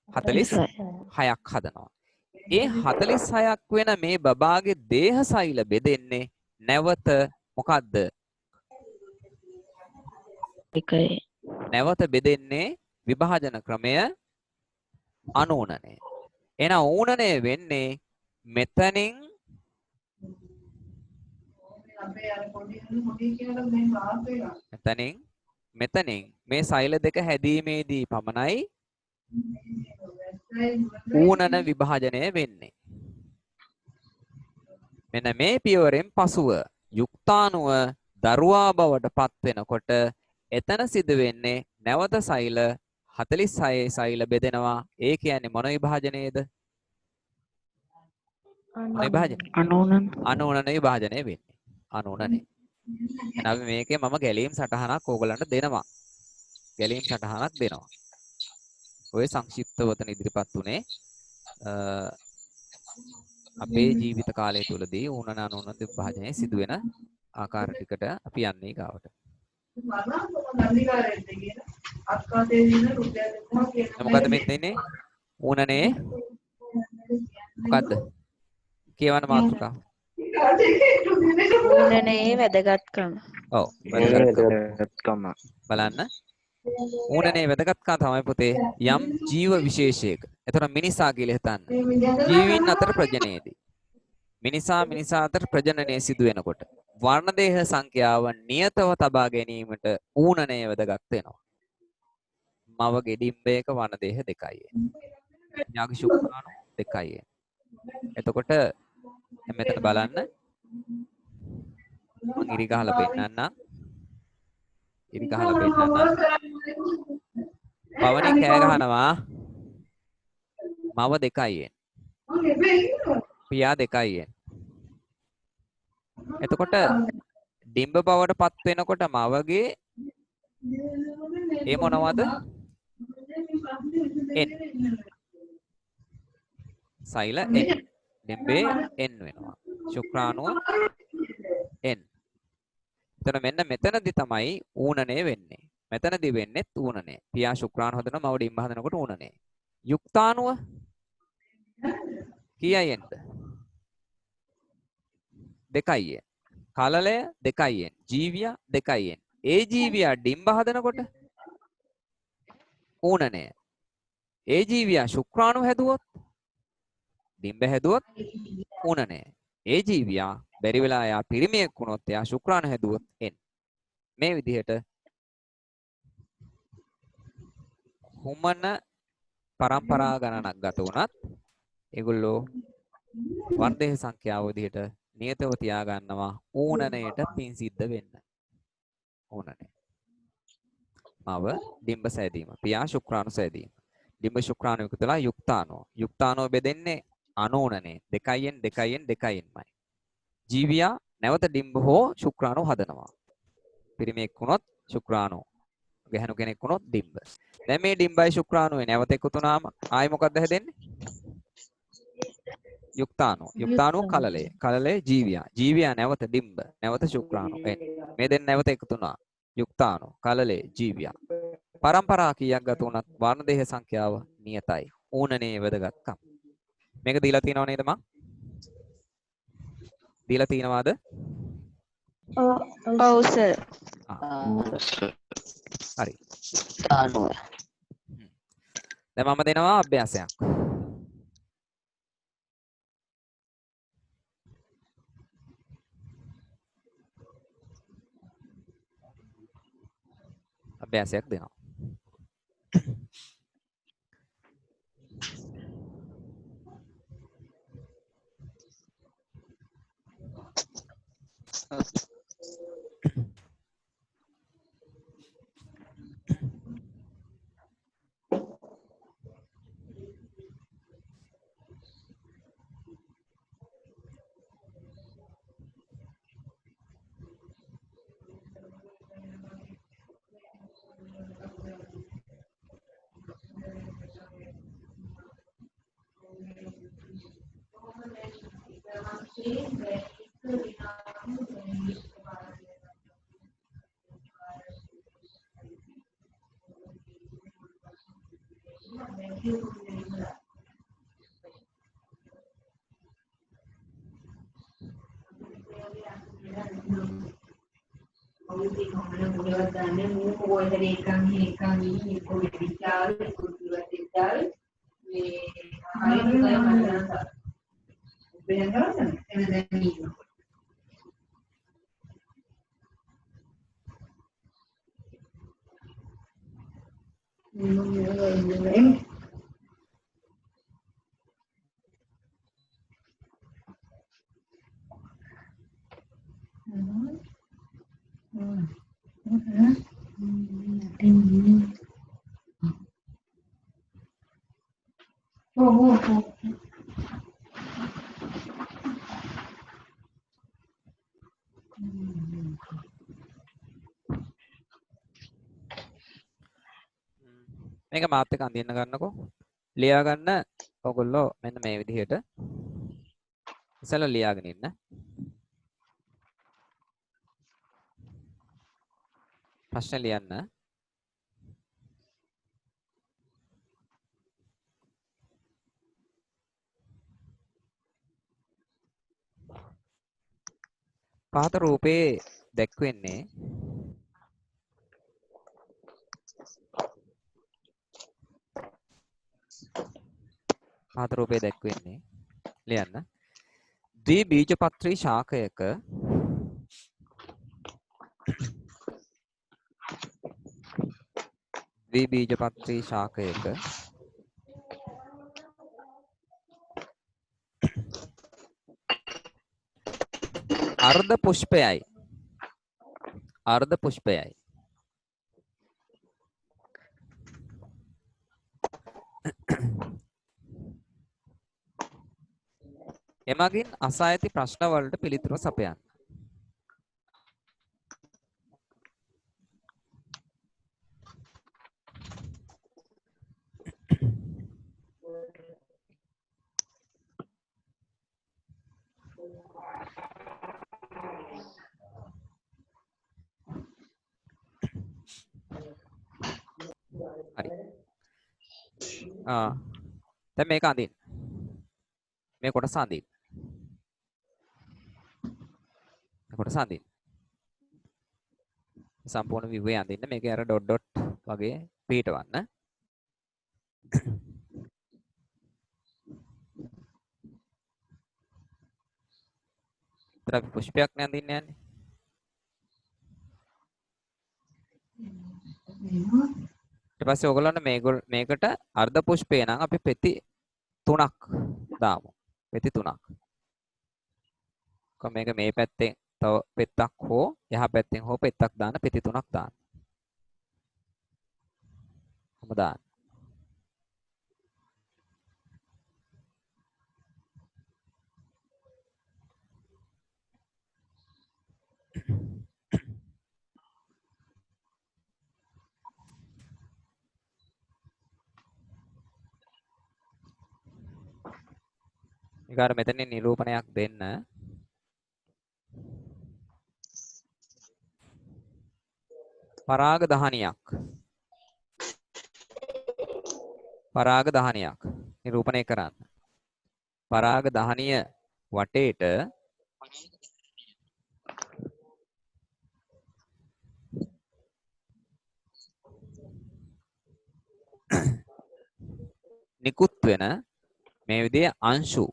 46ක් හදනවා. ඒ 46ක් වෙන මේ බබාගේ දේහ සෛල බෙදෙන්නේ නැවත මොකද්ද? එකයි. නැවත බෙදෙන්නේ විභාජන ක්‍රමය අනූනනය. එහෙනම් ඌනනය වෙන්නේ මෙතනින් මෙතනින් මේ සෛල දෙක හැදීමේදී පමණයි ඌනන විභාජනය වෙන්නේ. මෙන්න මේ පියවරෙන් පසුව යුක්තාණුව දරුවා බවට පත් වෙනකොට එතන සිදු වෙන්නේ නැවත සෛල 46 සෛල බෙදෙනවා. ඒ කියන්නේ මොන විභාජනයේද? මොන විභාජනය? අනූනන විභාජනය වෙන්නේ. අනූනනේ. එහෙනම් අපි මේකේ මම ගැලීම් සටහනක් ඕගලන්ට දෙනවා. ගැලීම් සටහනක් දෙනවා. ඔය සංක්ෂිප්ත වතන ඉදිරිපත් උනේ අපේ ජීවිත කාලය තුළදී ඌනන අනූනන විභාජනයේ සිදුවෙන ආකාර ටිකට අපි යන්නේ ගාවට. මොකද්ද මෙතන ඉන්නේ? ඌනනේ මොකද්ද? කියවන මාතෘකාව. ඌනනේ වැදගත්කම. ඔව් වැදගත්කම. බලන්න. ඌනනේ වැදගත්කම තමයි පුතේ යම් ජීව විශේෂයක. එතකොට මිනිසා කියලා හිතන්න. ජීවීන් අතර ප්‍රජනනයේදී. මිනිසා අතර ප්‍රජනනය සිදු වෙනකොට වර්ණදේහ සංඛ්‍යාව නියතව තබා ගැනීමට ඌනනේ වැදගත් වෙනවා. මවගේ ඩිම්බයක වර්ණදේහ 2යි. ඥාග ශුක්‍රාණු 2යි. එතකොට මෙතන බලන්න මම ඉරි ගහලා පෙන්නන්නම්. ඉරි ගහලා පෙන්නන්නම්. පවණි කෑ ගහනවා. මව 2යි. පියා 2යි. එතකොට ඩිම්බ බවට පත් වෙනකොට මවගේ ඒ මොනවද? n. සෛල n. ඩිම්බේ n වෙනවා. ශුක්‍රාණුව n. එතන මෙන්න මෙතනදි තමයි ඌනනේ වෙන්නේ. මෙතනදි වෙන්නේ ඌනනේ. පියා ශුක්‍රාණු හදන මව ඩිම්බ හදනකොට ඌනනේ. යුක්තාණුව කීයයි nද? 2යි. කලලය 2යි. ජීවියා 2යි. ඒ ජීවියා ඩිම්බ හදනකොට ඌනනේ. ඒ ජීවියා ශුක්‍රාණු හැදුවොත් ඩිම්බ හැදුවොත් ඌනනේ. ඒ ජීවියා බැරි වෙලා යා පිරිමියෙක් වුණොත් එයා ශුක්‍රාණු හැදුවොත් n. මේ විදිහට කුමන පරම්පරා ගණනක් ගත වුණත් ඒගොල්ලෝ වර්ණදේහ සංඛ්‍යාව විදිහට නියතව තියා ගන්නවා ඌනනයට පින් සිද්ධ වෙන්න. ඌනනේ. මව ඩිම්බ සෑදීම. පියා ශුක්‍රාණු සෑදීම. ඩිම්බ ශුක්‍රාණු එකතුලා යුක්තාණුව. යුක්තාණුව බෙදෙන්නේ අනූනනේ 2යි. ජීවියා නැවත ඩිම්බ හෝ ශුක්‍රාණු හදනවා. පිරිමියෙක් වුණොත් ශුක්‍රාණු. ගැහණු කෙනෙක් වුණොත් ඩිම්බ. දැන් මේ ඩිම්බයි ශුක්‍රාණුවේ නැවත එකතු වුණාම ආයි මොකක්ද හැදෙන්නේ? යුක්තාණු කලලය. කලලය ජීවියා. ජීවියා නැවත ඩිම්බ. නැවත ශුක්‍රාණු. මේ දෙන්න නැවත එකතු වුණා. යුක්තාණු කලලය ජීවියා. පරම්පරා කීයක් ගත වුණත් වර්ණදේහ සංඛ්‍යාව නියතයි. ඌනනේ වැදගත්කම. මේක දීලා තියෙනව නේද මං? දීලා තියෙනවද? ඔව් සර්. හරි. දැන් මම දෙනවා අභ්‍යාසයක්. අභ්‍යාසයක් දෙනවා. මේක මාත් එක්ක අඳින්න ගන්නකෝ. ලියා ගන්න ඔයගොල්ලෝ මෙන්න මේ විදිහට. ඉස්සෙල්ලා ලියාගෙන ඉන්න. ප්‍රශ්න ලියන්න. පහත රූපේ දැක්වෙන්නේ ලියන්න. ද්විබීජපත්‍රී ශාකයක අර්ධ පුෂ්පයයි. එමගින් අසා ඇති ප්‍රශ්න වලට පිළිතුරු සපයන්න. හරි. දැන් මේක අඳින්න. මේ කොටස අඳින්න. සම්පූර්ණ view එක අඳින්න. මේකේ අර ඩොට් වගේ පිටවන්න. අපි පුෂ්පයක් නේ අඳින්න යන්නේ. ඊට පස්සේ ඔයගොල්ලන්ට මේකට අර්ධ පුෂ්පේ නම් අපි පෙති 3ක් දාමු. පෙති 3ක්. කොහොම මේක මේ පැත්තෙන් තව පෙත්තක් හෝ යහ පැත්තෙන් හෝ පෙත්තක් දාන්න පෙති 3ක් දාන්න. කොහොම දාන්න. ඊගාට මෙතනින් නිරූපණයක් දෙන්න. පරාග දහනියක් නිරූපණය කරන්න. පරාග දහනිය වටේට නිකුත් වෙන මේ විදිහේ අංශු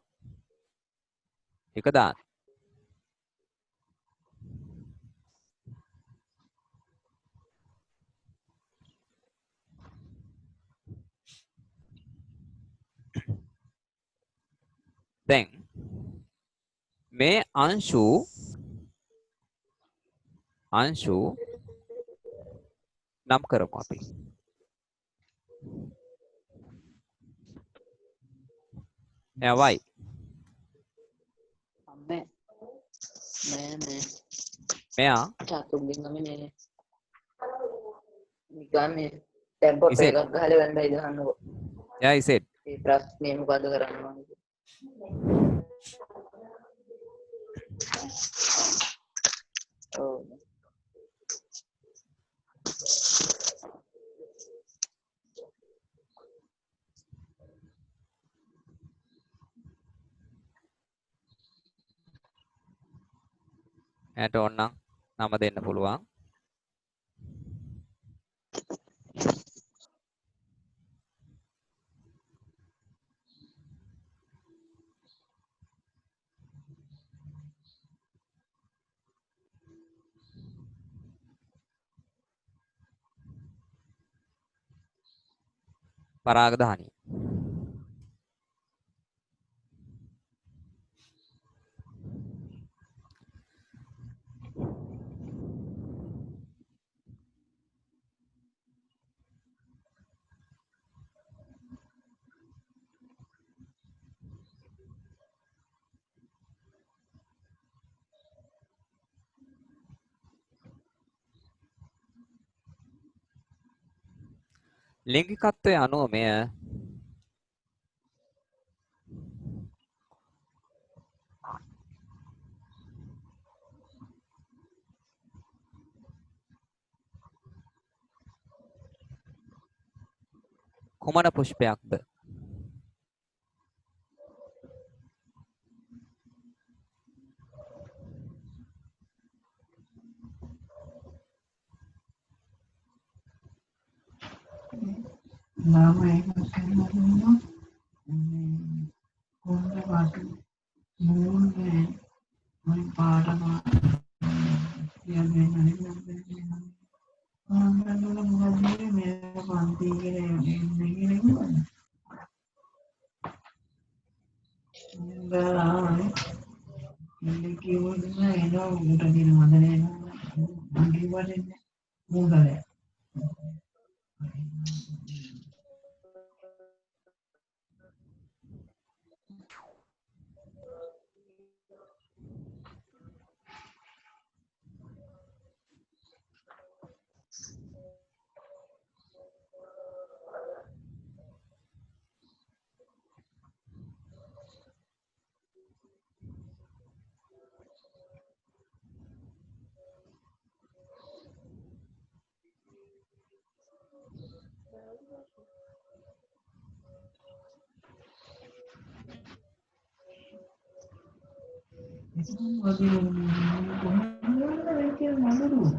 එක දාන්න. දැන් මේ අංශු නම් කරමු අපි. එවයි. මෙයා චතුර්ලිංගමනේ නිකන් මේ ටෙම්පෝ එකක් ගහලා වෙන්නයි දාන්නකො. Yeah, I said. ඒ ප්‍රශ්නේ මොකද කරන්න ඕනේ? ඔව්. එයාට ඕන නම් නම දෙන්න පුළුවන්. පරාග දහනිය. ලිංගිකත්වයේ අනුව මෙය කුමන පුෂ්පයක්ද? Nama yang saya mahu Kunda batu mula pada yang ini orang dalam mengaji mereka panti kira ini enggak ini kiwanya ini udah di mana ini kiwanya muda ya. Itu lagi itu mana dulu?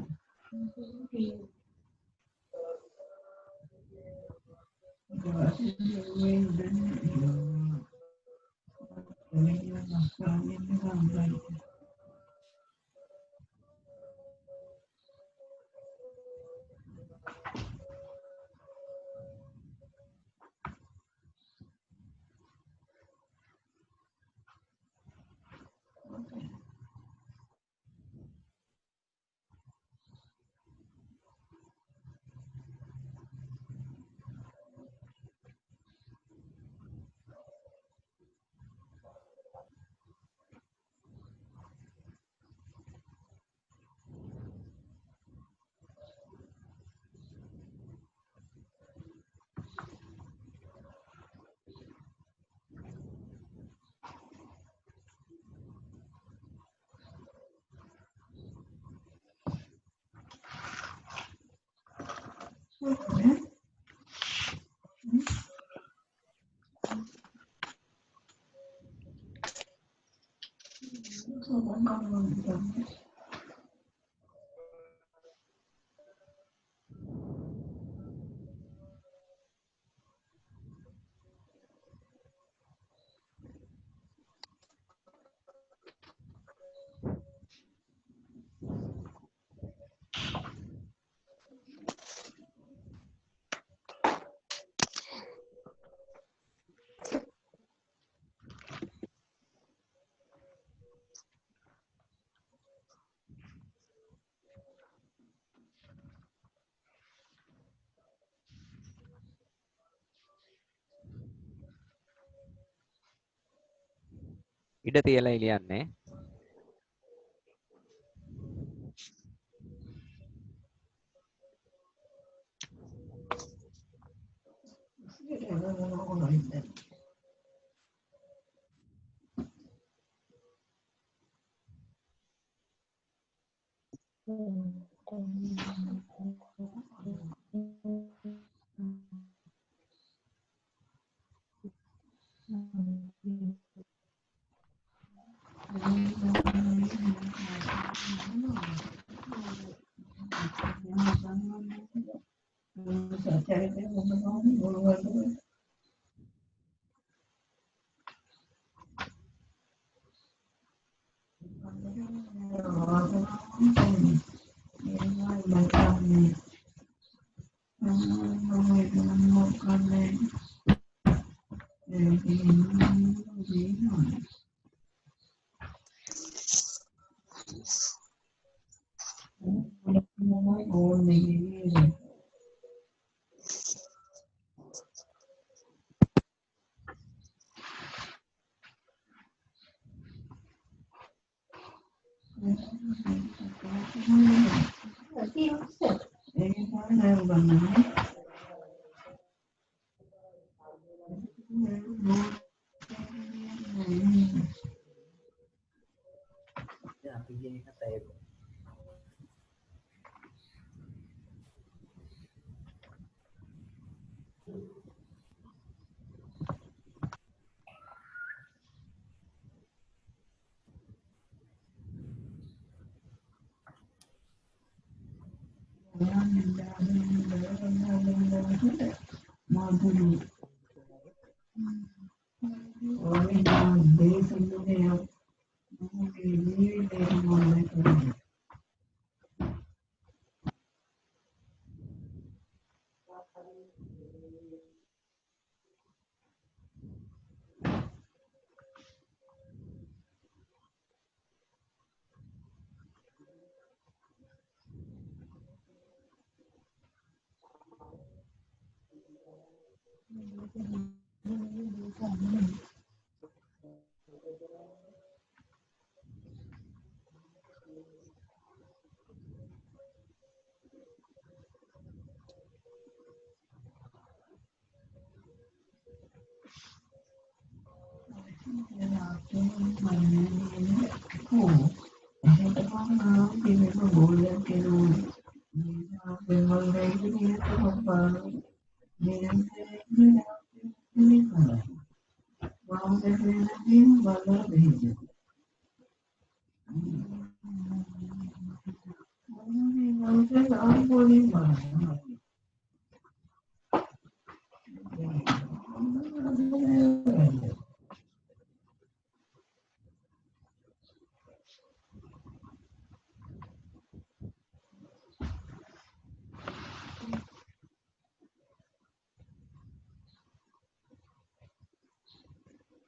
ඉඩ තියලා එළියන්නේ.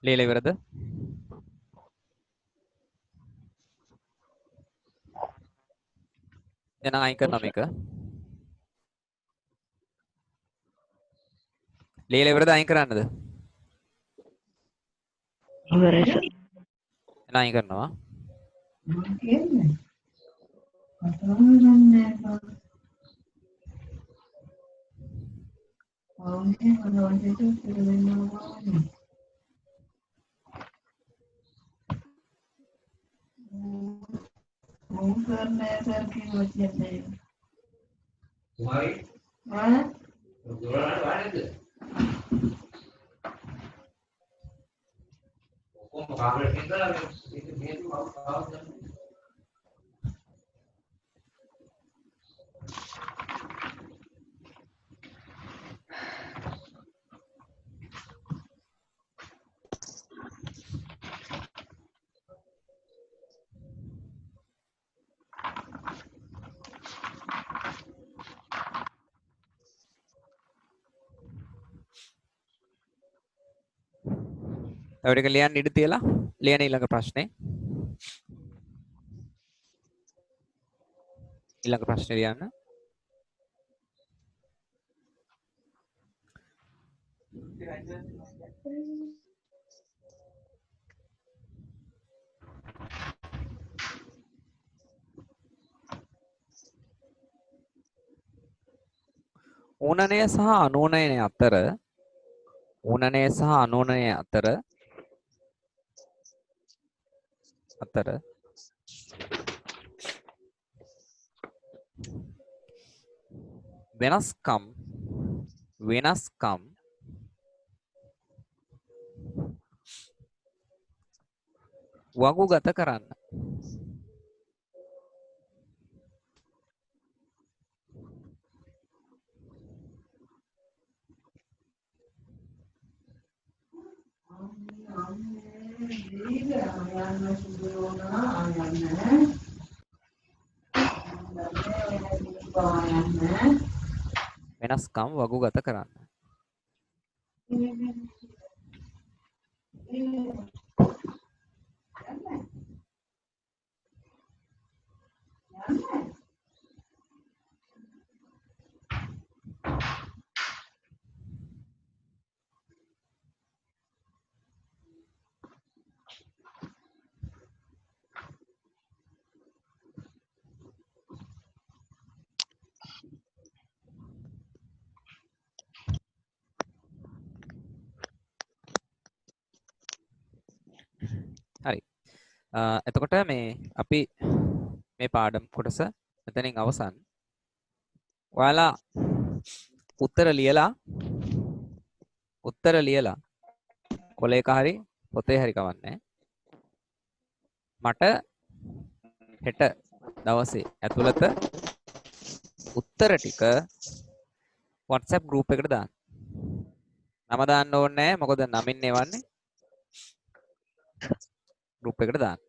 ලියලා ඉවරද? දැන් අයින් කරනවා මේක. ලියලා ඉවරද අයින් කරන්නද? ඉවරයි සර්. දැන් අයින් කරනවා. තව ටික ලියන්න ඉඩ තියලා ලියන ඊළඟ ප්‍රශ්නේ. ඊළඟ ප්‍රශ්නේ ලියන්න. ඌනනය සහ අනූනනය අතර වෙනස්කම් වගුගත කරන්න. වෙනස්කම් වගුගත කරන්න. එතකොට මේ අපි මේ පාඩම් කොටස මෙතනින් අවසන්. ඔයාලා උත්තර ලියලා කොලේක හරි පොතේ හරි කවන්නේ. මට හෙට දවසේ ඇතුළත උත්තර ටික WhatsApp group එකට දාන්න. නම දාන්න ඕනේ නැහැ මොකද නමින් එවන්නේ. group එකට දාන්න.